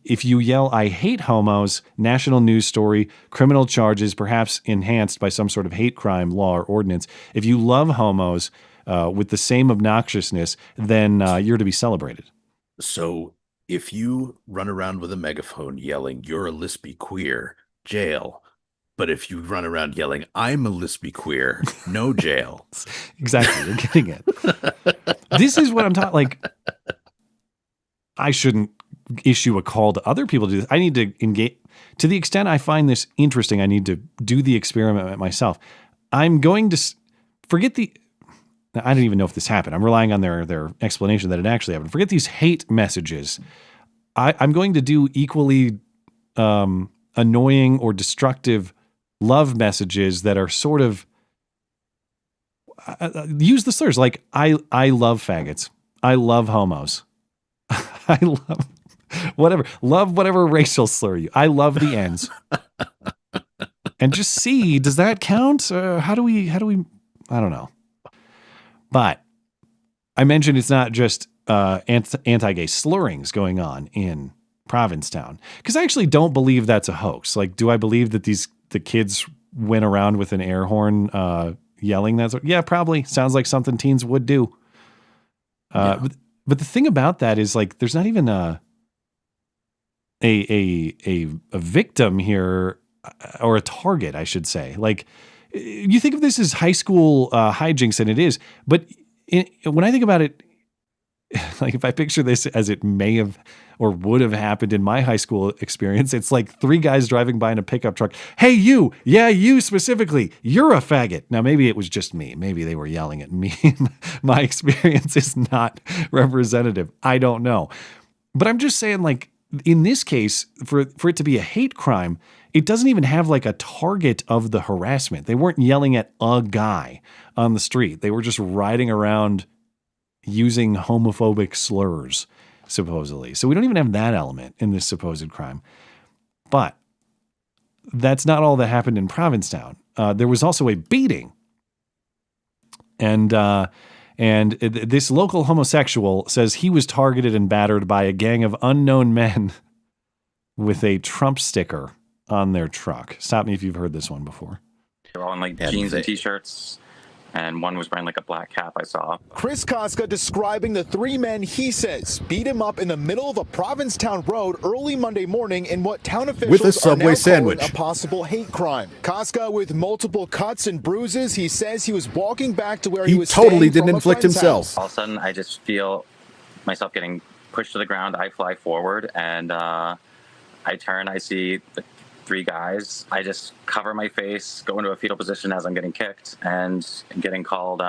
If you yell, "I hate homos," national news story, criminal charges, perhaps enhanced by some sort of hate crime law or ordinance. If you love homos with the same obnoxiousness, then you're to be celebrated. So if you run around with a megaphone yelling, "You're a lesbian queer," jail. But if you run around yelling, "I'm a lesbian queer," no jail. Exactly. You're getting it. This is what I'm talking. Like, I shouldn't issue a call to other people to do this. I need to engage. To the extent I find this interesting, I need to do the experiment myself. I'm going to forget the. I don't even know if this happened. I'm relying on their explanation that it actually happened. Forget these hate messages. I'm going to do equally annoying or destructive love messages that are sort of use the slurs, like I love faggots. I love homos. I love whatever racial slur you. I love the ends. And just see, does that count? How do we, I don't know. But I mentioned it's not just anti-gay slurrings going on in Provincetown, because I actually don't believe that's a hoax. Like, do I believe that the kids went around with an air horn yelling that? Yeah, probably. Sounds like something teens would do. Yeah. But the thing about that is, like, there's not even a victim here, or a target, I should say. Like, you think of this as high school hijinks, and it is. But when I think about it, like, if I picture this as it may have or would have happened in my high school experience, it's like three guys driving by in a pickup truck. "Hey, you. Yeah, you specifically. You're a faggot." Now, maybe it was just me. Maybe they were yelling at me. My experience is not representative. I don't know. But I'm just saying, like, in this case, for it to be a hate crime, it doesn't even have like a target of the harassment. They weren't yelling at a guy on the street. They were just riding around using homophobic slurs, supposedly. So we don't even have that element in this supposed crime. But that's not all that happened in Provincetown. There was also a beating. And this local homosexual says he was targeted and battered by a gang of unknown men with a Trump sticker on their truck. Stop me if you've heard this one before. They were all in like jeans and t-shirts, and one was wearing like a black cap, I saw. Chris Koska describing the three men he says beat him up in the middle of a Provincetown road early Monday morning in what town officials with a Subway sandwich, a possible hate crime. Koska with multiple cuts and bruises. He says he was walking back to where he was totally didn't inflict himself. All of a sudden, I just feel myself getting pushed to the ground. I fly forward, and I turn. I see the three guys. I just cover my face, go into a fetal position as I'm getting kicked, and getting called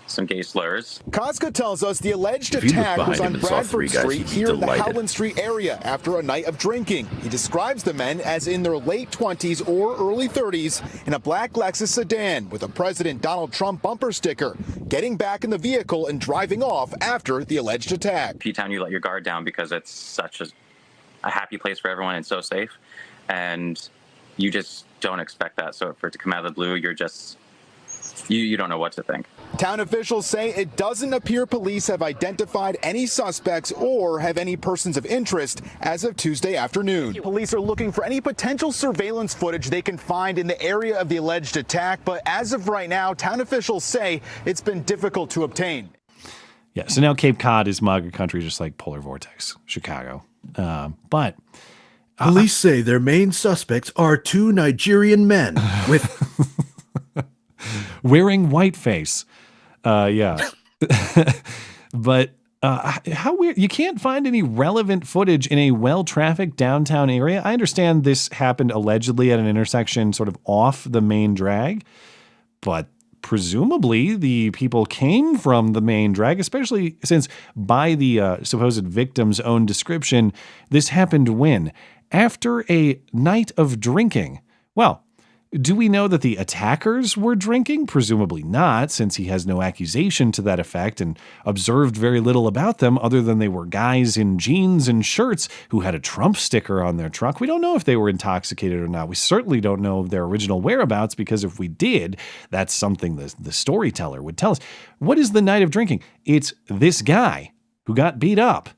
some gay slurs. Koska tells us the alleged attack was on Bradford Street here in the Howland Street area after a night of drinking. He describes the men as in their late 20s or early 30s in a black Lexus sedan with a President Donald Trump bumper sticker, getting back in the vehicle and driving off after the alleged attack. P-Town, you let your guard down because it's such a happy place for everyone and so safe. And you just don't expect that. So for it to come out of the blue, you're just, you don't know what to think. Town officials say it doesn't appear police have identified any suspects or have any persons of interest as of Tuesday afternoon. Police are looking for any potential surveillance footage they can find in the area of the alleged attack. But as of right now, town officials say it's been difficult to obtain. Yeah, so now Cape Cod is MAGA country, just like Polar Vortex, Chicago. But police say their main suspects are two Nigerian men with wearing whiteface. Yeah. But how weird. You can't find any relevant footage in a well-trafficked downtown area. I understand this happened allegedly at an intersection sort of off the main drag, but presumably the people came from the main drag, especially since by the supposed victim's own description, this happened when? After a night of drinking. Well, Do we know that the attackers were drinking? Presumably not, since he has no accusation to that effect and observed very little about them other than they were guys in jeans and shirts who had a Trump sticker on their truck. We don't know if they were intoxicated or not. We certainly don't know their original whereabouts, because if we did, that's something the storyteller would tell us. What is the night of drinking? It's this guy who got beat up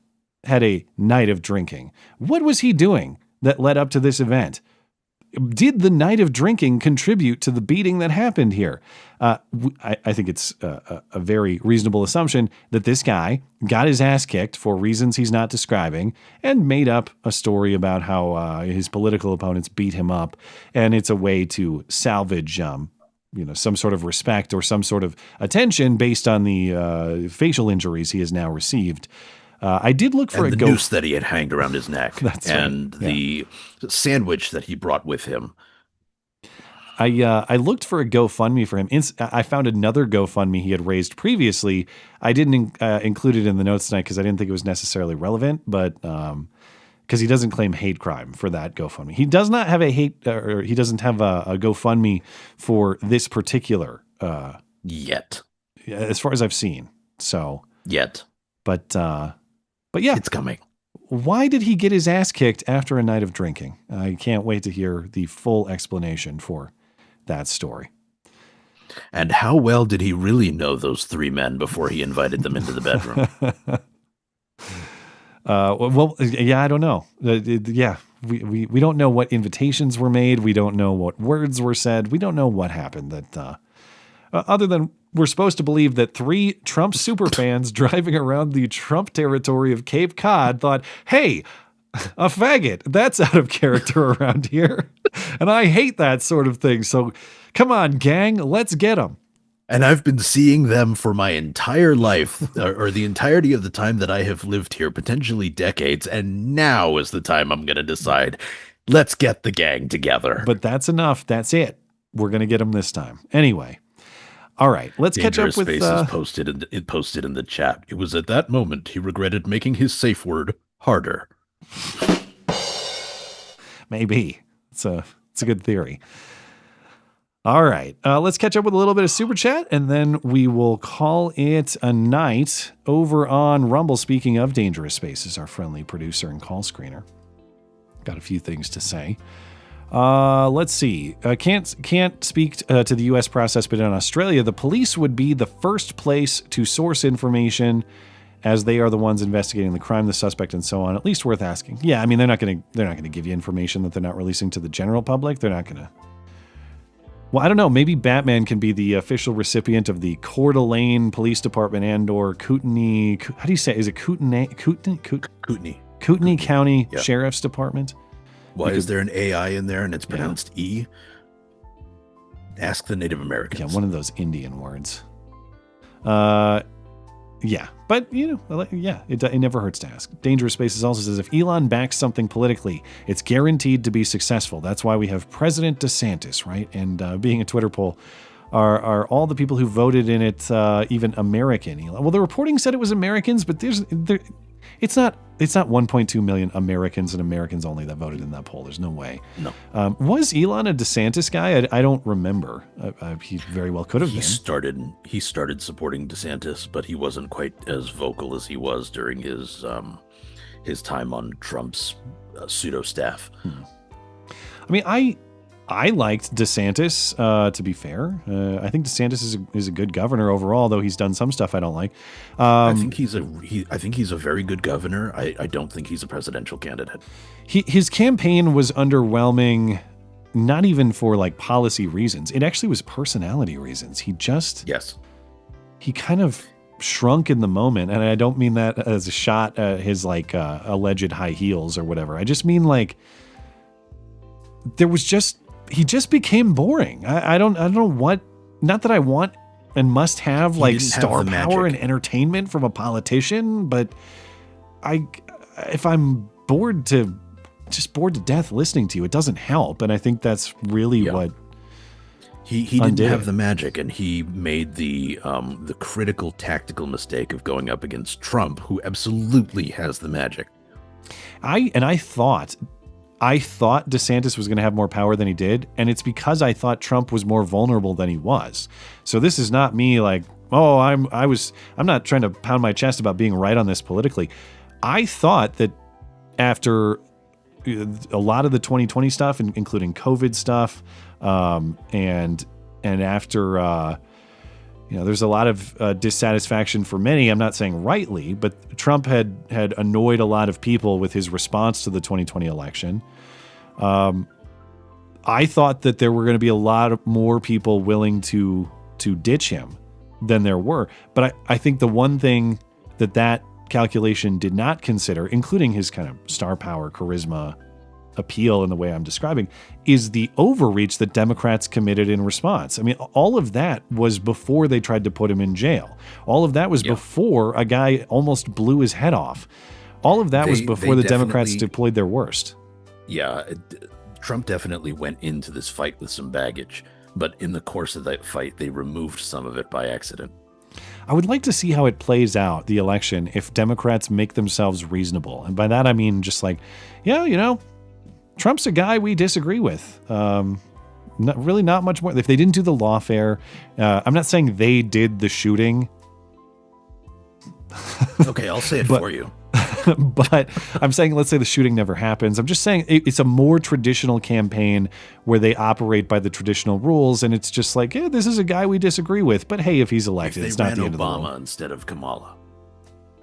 had a night of drinking. What was he doing that led up to this event? Did the night of drinking contribute to the beating that happened here? I think it's a very reasonable assumption that this guy got his ass kicked for reasons he's not describing and made up a story about how his political opponents beat him up, and it's a way to salvage some sort of respect or some sort of attention based on the facial injuries he has now received. I did look for the noose that he had hanged around his neck. That's and right. Yeah. the sandwich that he brought with him. I looked for a GoFundMe for him. I found another GoFundMe he had raised previously. I didn't include it in the notes tonight because I didn't think it was necessarily relevant, but because he doesn't claim hate crime for that GoFundMe. He does not have he doesn't have a GoFundMe for this particular yet, as far as I've seen. So yet, but yeah, it's coming. Why did he get his ass kicked after a night of drinking? I can't wait to hear the full explanation for that story. And how well did he really know those three men before he invited them into the bedroom? I don't know. We don't know what invitations were made. We don't know what words were said. We don't know what happened. That other than we're supposed to believe that three Trump superfans driving around the Trump territory of Cape Cod thought, hey, a faggot, that's out of character around here. And I hate that sort of thing. So come on, gang, let's get them. And I've been seeing them for my entire life, or the entirety of the time that I have lived here, potentially decades. And now is the time I'm going to decide, let's get the gang together. But that's enough. That's it. We're going to get them this time. Anyway. All right, let's catch up with posted in the chat. It was at that moment he regretted making his safe word harder. Maybe it's a good theory. All right, let's catch up with a little bit of Super Chat, and then we will call it a night over on Rumble. Speaking of Dangerous Spaces, our friendly producer and call screener got a few things to say. Let's see. Can't speak to the U.S. process, but in Australia, the police would be the first place to source information, as they are the ones investigating the crime, the suspect, and so on. At least worth asking. Yeah, I mean they're not going to give you information that they're not releasing to the general public. They're not going to. Well, I don't know. Maybe Batman can be the official recipient of the Coeur d'Alene Police Department and/or Kootenai. How do you say? Is it Kootenai? Kootenai County Sheriff's Department. Why is there an AI in there and it's pronounced E? Ask the Native Americans. Yeah, one of those Indian words. Yeah, but it never hurts to ask. Dangerous Spaces also says if Elon backs something politically, it's guaranteed to be successful. That's why we have President DeSantis, right? And being a Twitter poll, are all the people who voted in it even American? Elon? Well, the reporting said it was Americans, but it's not 1.2 million Americans and Americans only that voted in that poll. There's no way. No. Was Elon a DeSantis guy? I don't remember. He very well could have been. He started supporting DeSantis, but he wasn't quite as vocal as he was during his time on Trump's pseudo staff. I mean, I liked DeSantis, to be fair. I think DeSantis is a good governor overall, though he's done some stuff I don't like. I think he's a very good governor. I don't think he's a presidential candidate. His campaign was underwhelming, not even for like policy reasons. It actually was personality reasons. He kind of shrunk in the moment, and I don't mean that as a shot at his like alleged high heels or whatever. I just mean like he just became boring. I don't know what, not that I want and must have like star power and entertainment from a politician, but if I'm bored to death listening to you, it doesn't help. And I think that's really what he didn't have the magic, and he made the critical tactical mistake of going up against Trump, who absolutely has the magic. I thought I thought DeSantis was going to have more power than he did, and it's because I thought Trump was more vulnerable than he was. So this is not me like, oh, I'm not trying to pound my chest about being right on this politically. I thought that after a lot of the 2020 stuff, including COVID stuff, and after there's a lot of dissatisfaction for many. I'm not saying rightly, but Trump had annoyed a lot of people with his response to the 2020 election. I thought that there were going to be a lot more people willing to ditch him than there were. But I think the one thing that calculation did not consider, including his kind of star power, charisma, appeal in the way I'm describing, is the overreach that Democrats committed in response. I mean, all of that was before they tried to put him in jail. All of that was before a guy almost blew his head off. All of that was before the Democrats deployed their worst. Yeah, Trump definitely went into this fight with some baggage, but in the course of that fight, they removed some of it by accident. I would like to see how it plays out, the election, if Democrats make themselves reasonable. And by that, I mean just like, Trump's a guy we disagree with. Not much more. If they didn't do the lawfare, I'm not saying they did the shooting. Okay, I'll say it for you. But I'm saying, let's say the shooting never happens. I'm just saying it's a more traditional campaign where they operate by the traditional rules, and it's just like, this is a guy we disagree with. But hey, if he's elected, it's not the end of the world. Obama instead of Kamala.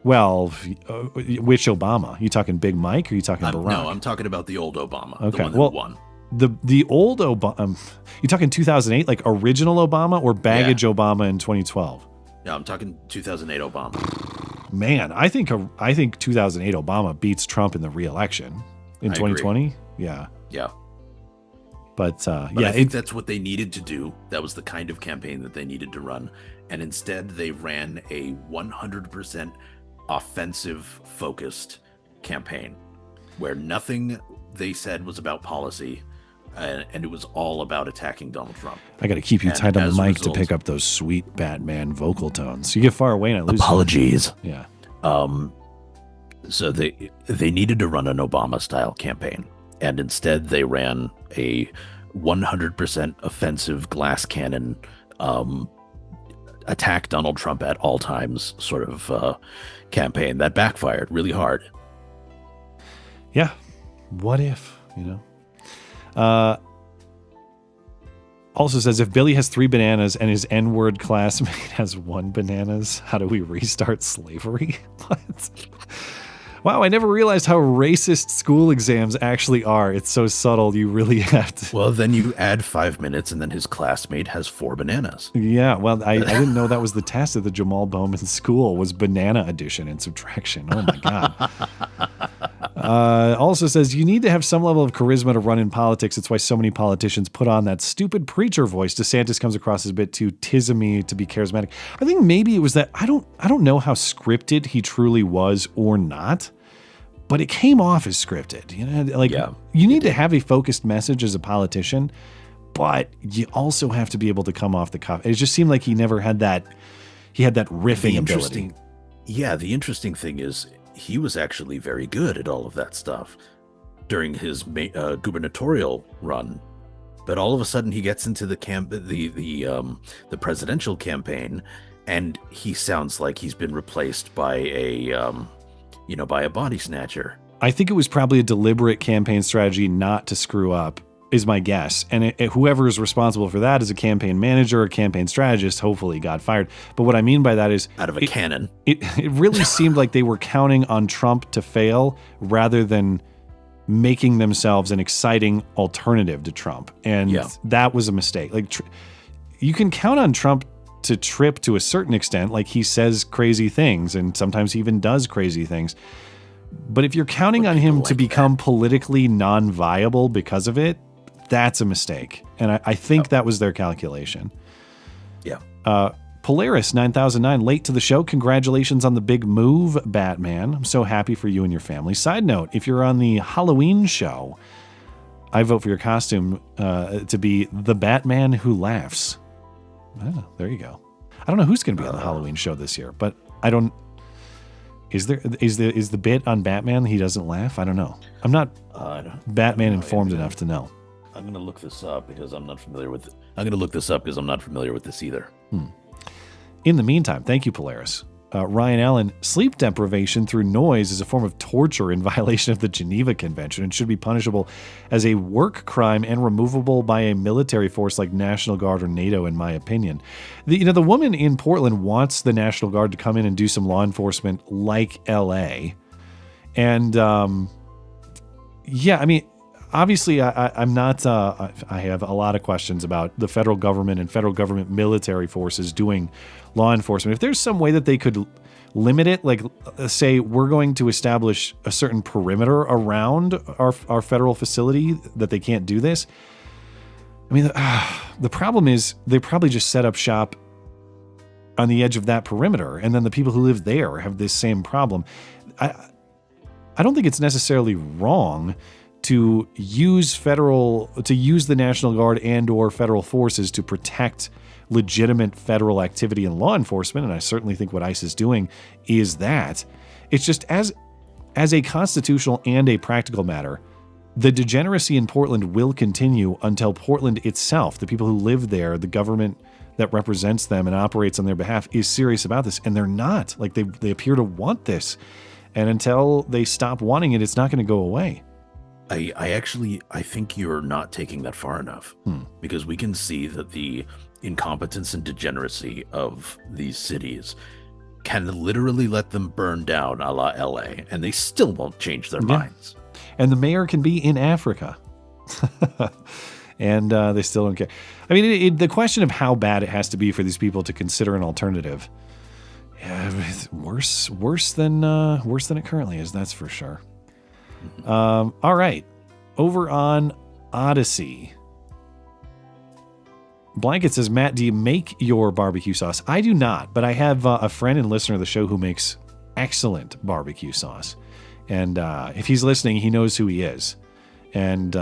Well, which Obama? You talking Big Mike or you talking Barack? No, I'm talking about the old Obama. Okay, the one that won. The old Obama. You talking 2008, like original Obama, or baggage Obama in 2012? Yeah, I'm talking 2008 Obama. Man, I think 2008 Obama beats Trump in the re-election in 2020. Agree. Yeah. But I think that's what they needed to do. That was the kind of campaign that they needed to run, and instead they ran a 100% offensive focused campaign where nothing they said was about policy, and it was all about attacking Donald Trump. I got to keep you tight on the mic to pick up those sweet Batman vocal tones. You get far away and I lose. Apologies. You. Yeah. So they needed to run an Obama style campaign, and instead they ran a 100% offensive glass cannon, attack Donald Trump at all times sort of campaign that backfired really hard. Yeah. What if, also says, if Billy has 3 bananas and his N-word classmate has 1 bananas, how do we restart slavery? What? Wow, I never realized how racist school exams actually are. It's so subtle, you really have to... Well, then you add 5 minutes and then his classmate has 4 bananas. Yeah, well, I didn't know that was the test at the Jamaal Bowman school, was banana addition and subtraction. Oh my God. Also says, you need to have some level of charisma to run in politics. It's why so many politicians put on that stupid preacher voice. DeSantis comes across as a bit too tismy to be charismatic. I think maybe it was that, I don't know how scripted he truly was or not, but it came off as scripted. You need to have a focused message as a politician, but you also have to be able to come off the cuff. It just seemed like he never had that. He had that riffing ability. Yeah, the interesting thing is he was actually very good at all of that stuff during his gubernatorial run, but all of a sudden he gets into the presidential campaign, and he sounds like he's been replaced by a body snatcher. I think it was probably a deliberate campaign strategy not to screw up, is my guess. And whoever is responsible for that is a campaign manager or campaign strategist, hopefully got fired. But what I mean by that is... out of a cannon. It really seemed like they were counting on Trump to fail rather than making themselves an exciting alternative to Trump. And that was a mistake. You can count on Trump to trip to a certain extent. Like, he says crazy things and sometimes he even does crazy things. But if you're counting on him to become politically non-viable because of it, that's a mistake. And I think that was their calculation. Yeah. Polaris 9009, late to the show. Congratulations on the big move, Batman. I'm so happy for you and your family. Side note, if you're on the Halloween show, I vote for your costume to be the Batman who laughs. Oh, there you go. I don't know who's going to be on the Halloween show this year, but Is the bit on Batman he doesn't laugh? I don't know. I'm not Batman informed enough to know. I'm going to look this up because I'm not familiar with it. I'm going to look this up because I'm not familiar with this either. In the meantime, thank you, Polaris. Ryan Allen, sleep deprivation through noise is a form of torture in violation of the Geneva Convention and should be punishable as a work crime and removable by a military force like National Guard or NATO, in my opinion. The woman in Portland wants the National Guard to come in and do some law enforcement like LA. And, obviously, I'm not. I have a lot of questions about the federal government and federal government military forces doing law enforcement. If there's some way that they could limit it, like say we're going to establish a certain perimeter around our federal facility that they can't do this. I mean, the problem is they probably just set up shop on the edge of that perimeter, and then the people who live there have this same problem. I don't think it's necessarily wrong to use the National Guard and or federal forces to protect legitimate federal activity in law enforcement, and I certainly think what ICE is doing is that. It's just as a constitutional and a practical matter, the degeneracy in Portland will continue until Portland itself, the people who live there, the government that represents them and operates on their behalf, is serious about this, and they're not. Like they appear to want this, and until they stop wanting it, it's not going to go away. I think you're not taking that far enough, because we can see that the incompetence and degeneracy of these cities can literally let them burn down a la LA, and they still won't change their minds. And the mayor can be in Africa. And they still don't care. I mean, the question of how bad it has to be for these people to consider an alternative, it's worse than it currently is. That's for sure. All right, over on Odyssey, Blanket says, Matt, do you make your barbecue sauce? I do not, but I have a friend and listener of the show who makes excellent barbecue sauce. And if he's listening, he knows who he is. And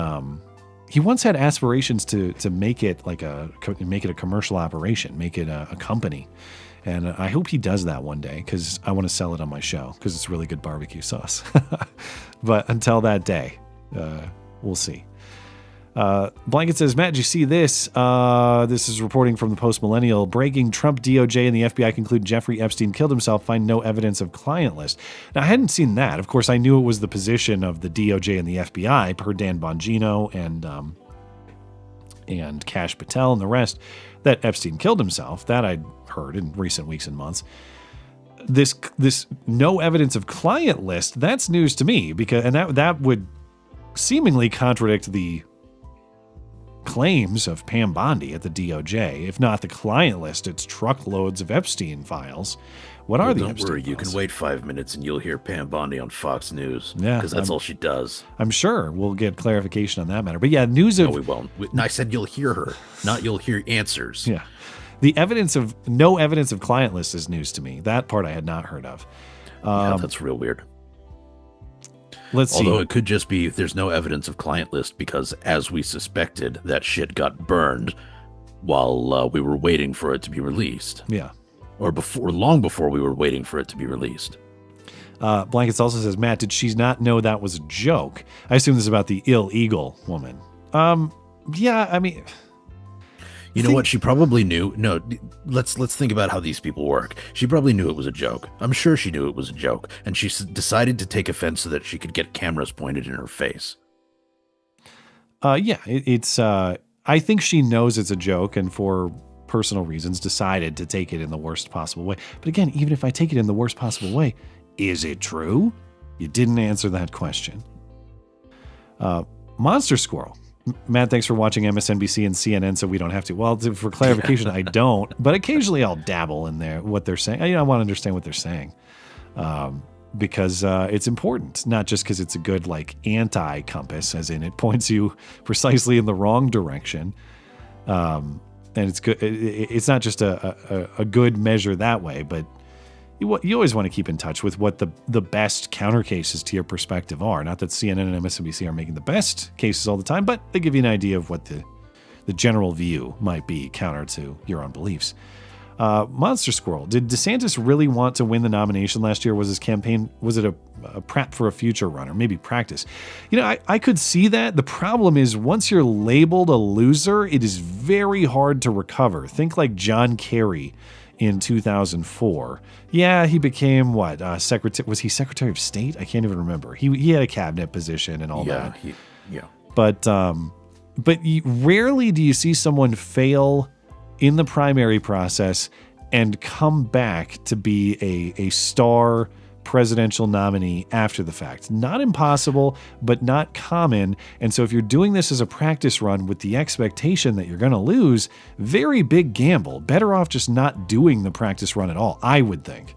he once had aspirations to make it make it a commercial operation, make it a company. And I hope he does that one day, because I want to sell it on my show, because it's really good barbecue sauce. But until that day, we'll see. Blanket says, Matt, did you see this? This is reporting from the Post-Millennial. Breaking: Trump, DOJ, and the FBI conclude Jeffrey Epstein killed himself. Find no evidence of client list. Now, I hadn't seen that. Of course, I knew it was the position of the DOJ and the FBI, per Dan Bongino and Kash Patel and the rest, that Epstein killed himself. That I'd heard in recent weeks and months. This no evidence of client list, that's news to me, because that would seemingly contradict the claims of Pam Bondi at the DOJ. If not the client list, it's truckloads of Epstein files. What are the Epstein files? You can wait 5 minutes and you'll hear Pam Bondi on Fox News. Yeah, because that's all she does. I'm sure we'll get clarification on that matter. But yeah, news of... No, we won't. I said you'll hear her, not you'll hear answers. Yeah. The no evidence of client list is news to me. That part I had not heard of. Yeah, that's real weird. Let's see. Although it could just be there's no evidence of client list because, as we suspected, that shit got burned while we were waiting for it to be released. Yeah. Or long before we were waiting for it to be released. Blankets also says, Matt, did she not know that was a joke? I assume this is about the illegal woman. Yeah, I mean... You know what? She probably knew. No, let's think about how these people work. She probably knew it was a joke. I'm sure she knew it was a joke, and she decided to take offense so that she could get cameras pointed in her face. Yeah, it's. I think she knows it's a joke, and for personal reasons, decided to take it in the worst possible way. But again, even if I take it in the worst possible way, is it true? You didn't answer that question. Monster Squirrel. Matt, thanks for watching MSNBC and CNN so we don't have to. Well, for clarification, I don't, but occasionally I'll dabble in there, what they're saying. I want to understand what they're saying because it's important, not just because it's a good anti-compass, as in it points you precisely in the wrong direction. And it's good. It's not just a good measure that way, but you always want to keep in touch with what the best counter cases to your perspective are. Not that CNN and MSNBC are making the best cases all the time, but they give you an idea of what the general view might be counter to your own beliefs. Monster Squirrel, did DeSantis really want to win the nomination last year? Was his campaign, was it a prep for a future run, or maybe practice? I could see that. The problem is, once you're labeled a loser, it is very hard to recover. Think like John Kerry in 2004. Yeah, he became what? Secretary? Was he Secretary of State? I can't even remember. He had a cabinet position and all that. But rarely do you see someone fail in the primary process and come back to be a star presidential nominee after the fact. Not impossible, but not common. And so if you're doing this as a practice run with the expectation that you're going to lose, very big gamble. Better off just not doing the practice run at all, I would think.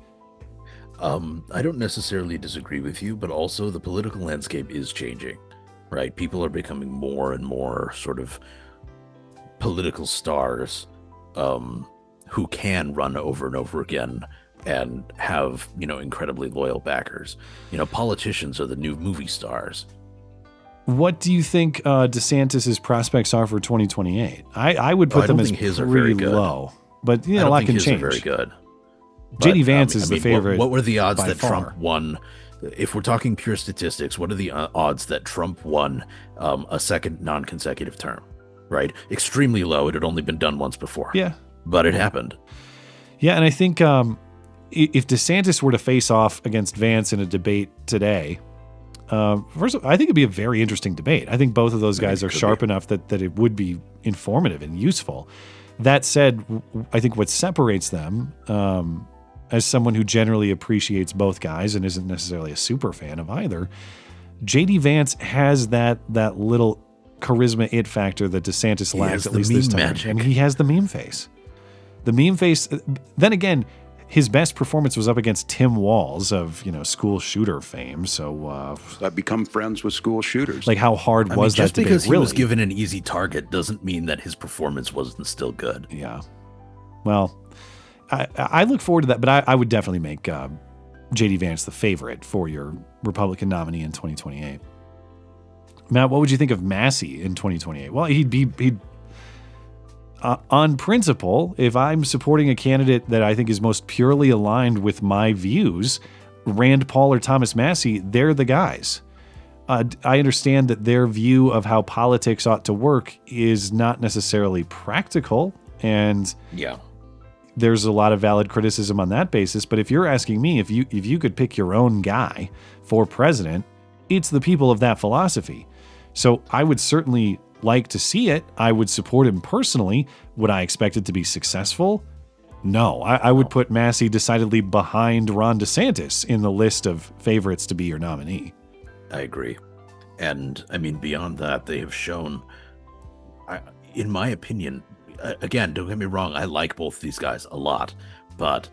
I don't necessarily disagree with you, but also the political landscape is changing, right? People are becoming more and more sort of political stars who can run over and over again and have, incredibly loyal backers. Politicians are the new movie stars. What do you think DeSantis' prospects are for 2028? I would put them as pretty low, but a lot can change. Very good. J.D. Vance is the favorite. What were the odds that far. Trump won? If we're talking pure statistics, what are the odds that Trump won a second non-consecutive term? Right? Extremely low. It had only been done once before. Yeah. But it happened. Yeah, and I think if DeSantis were to face off against Vance in a debate today, first of all, I think it'd be a very interesting debate. I think both of those guys are sharp enough that it would be informative and useful. That said, I think what separates them, as someone who generally appreciates both guys and isn't necessarily a super fan of either, J.D. Vance has that little charisma it factor that DeSantis lacks, at least this time. Magic. And he has the meme face. The meme face, then again, his best performance was up against Tim Walz of, school shooter fame. So I've become friends with school shooters. Like, how hard was that just debate? Because he really was given an easy target doesn't mean that his performance wasn't still good. Yeah. Well, I look forward to that, but I would definitely make J.D. Vance the favorite for your Republican nominee in 2028. Matt, what would you think of Massey in 2028? Well, he'd on principle, if I'm supporting a candidate that I think is most purely aligned with my views, Rand Paul or Thomas Massey, they're the guys. I understand that their view of how politics ought to work is not necessarily practical, and there's a lot of valid criticism on that basis. But if you're asking me if you could pick your own guy for president, it's the people of that philosophy. So I would certainly like to see it. I would support him personally. Would I expect it to be successful? No. I would put Massey decidedly behind Ron DeSantis in the list of favorites to be your nominee. I agree. And beyond that, they have shown, in my opinion, again, don't get me wrong, I like both these guys a lot, but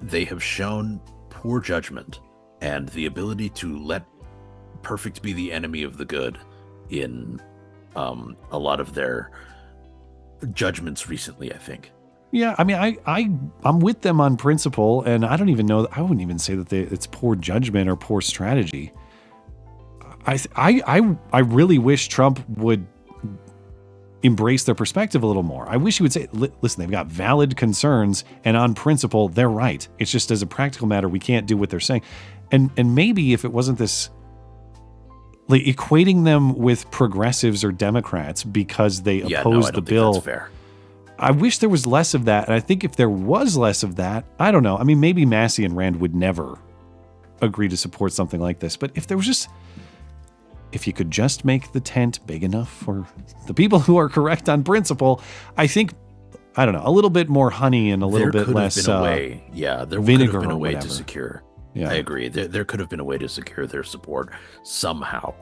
they have shown poor judgment and the ability to let perfect be the enemy of the good in a lot of their judgments recently, I think. Yeah, I'm with them on principle, and I don't even know. I wouldn't even say that it's poor judgment or poor strategy. I really wish Trump would embrace their perspective a little more. I wish he would say, listen, they've got valid concerns, and on principle, they're right. It's just as a practical matter, we can't do what they're saying. And maybe if it wasn't this, like, equating them with progressives or Democrats because they oppose the bill. That's fair. I wish there was less of that. And I think if there was less of that, I don't know. Maybe Massey and Rand would never agree to support something like this. But if you could just make the tent big enough for the people who are correct on principle, I think, I don't know, a little bit more honey and a little bit less vinegar. There could have been a way to secure. Yeah. I agree. There could have been a way to secure their support somehow,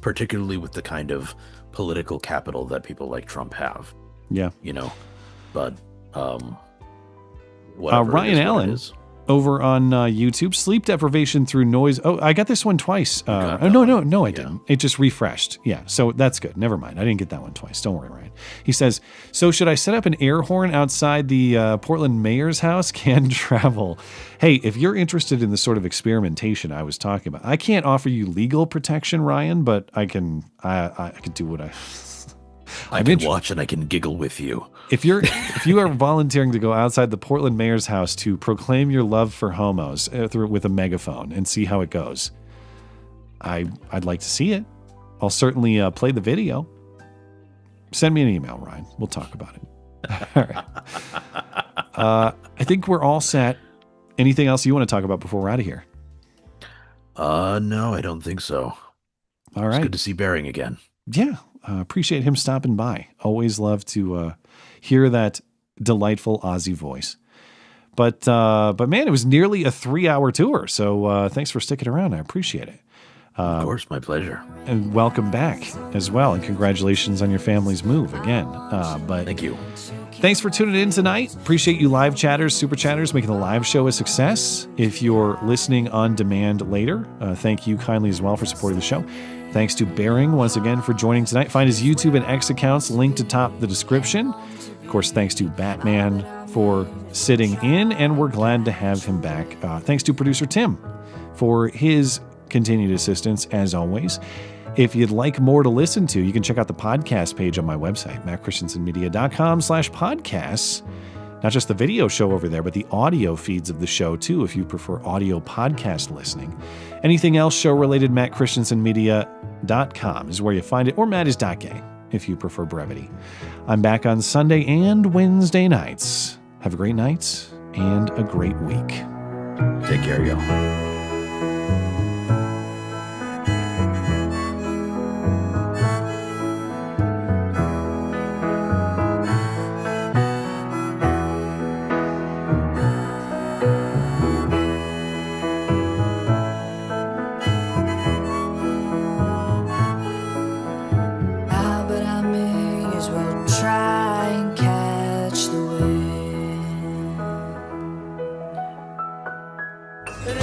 particularly with the kind of political capital that people like Trump have. Yeah. But whatever. Ryan Allen over on YouTube, sleep deprivation through noise. Oh, I got this one twice. No, I didn't. It just refreshed. Yeah, so that's good. Never mind. I didn't get that one twice. Don't worry, Ryan. He says, so should I set up an air horn outside the Portland mayor's house? Can travel. Hey, if you're interested in the sort of experimentation I was talking about, I can't offer you legal protection, Ryan, but I can do what I can watch and I can giggle with you. If you are volunteering to go outside the Portland mayor's house to proclaim your love for homos with a megaphone and see how it goes, I'd like to see it. I'll certainly play the video. Send me an email, Ryan. We'll talk about it. All right. I think we're all set. Anything else you want to talk about before we're out of here? No, I don't think so. All right. It's good to see Bering again. Yeah. Appreciate him stopping by. Always love to hear that delightful Aussie voice. But man, it was nearly a 3-hour tour. So thanks for sticking around. I appreciate it. Of course, my pleasure. And welcome back as well. And congratulations on your family's move again. But thank you. Thanks for tuning in tonight. Appreciate you live chatters, super chatters, making the live show a success. If you're listening on demand later, thank you kindly as well for supporting the show. Thanks to Bering once again for joining tonight. Find his YouTube and X accounts linked atop the description. Of course, thanks to Batman for sitting in, and we're glad to have him back. Thanks to producer Tim for his continued assistance, as always. If you'd like more to listen to, you can check out the podcast page on my website, mattchristiansenmedia.com/podcasts. Not just the video show over there, but the audio feeds of the show too, if you prefer audio podcast listening. Anything else show-related, mattchristiansenmedia.com is where you find it, or mattis.gay if you prefer brevity. I'm back on Sunday and Wednesday nights. Have a great night and a great week. Take care, y'all. But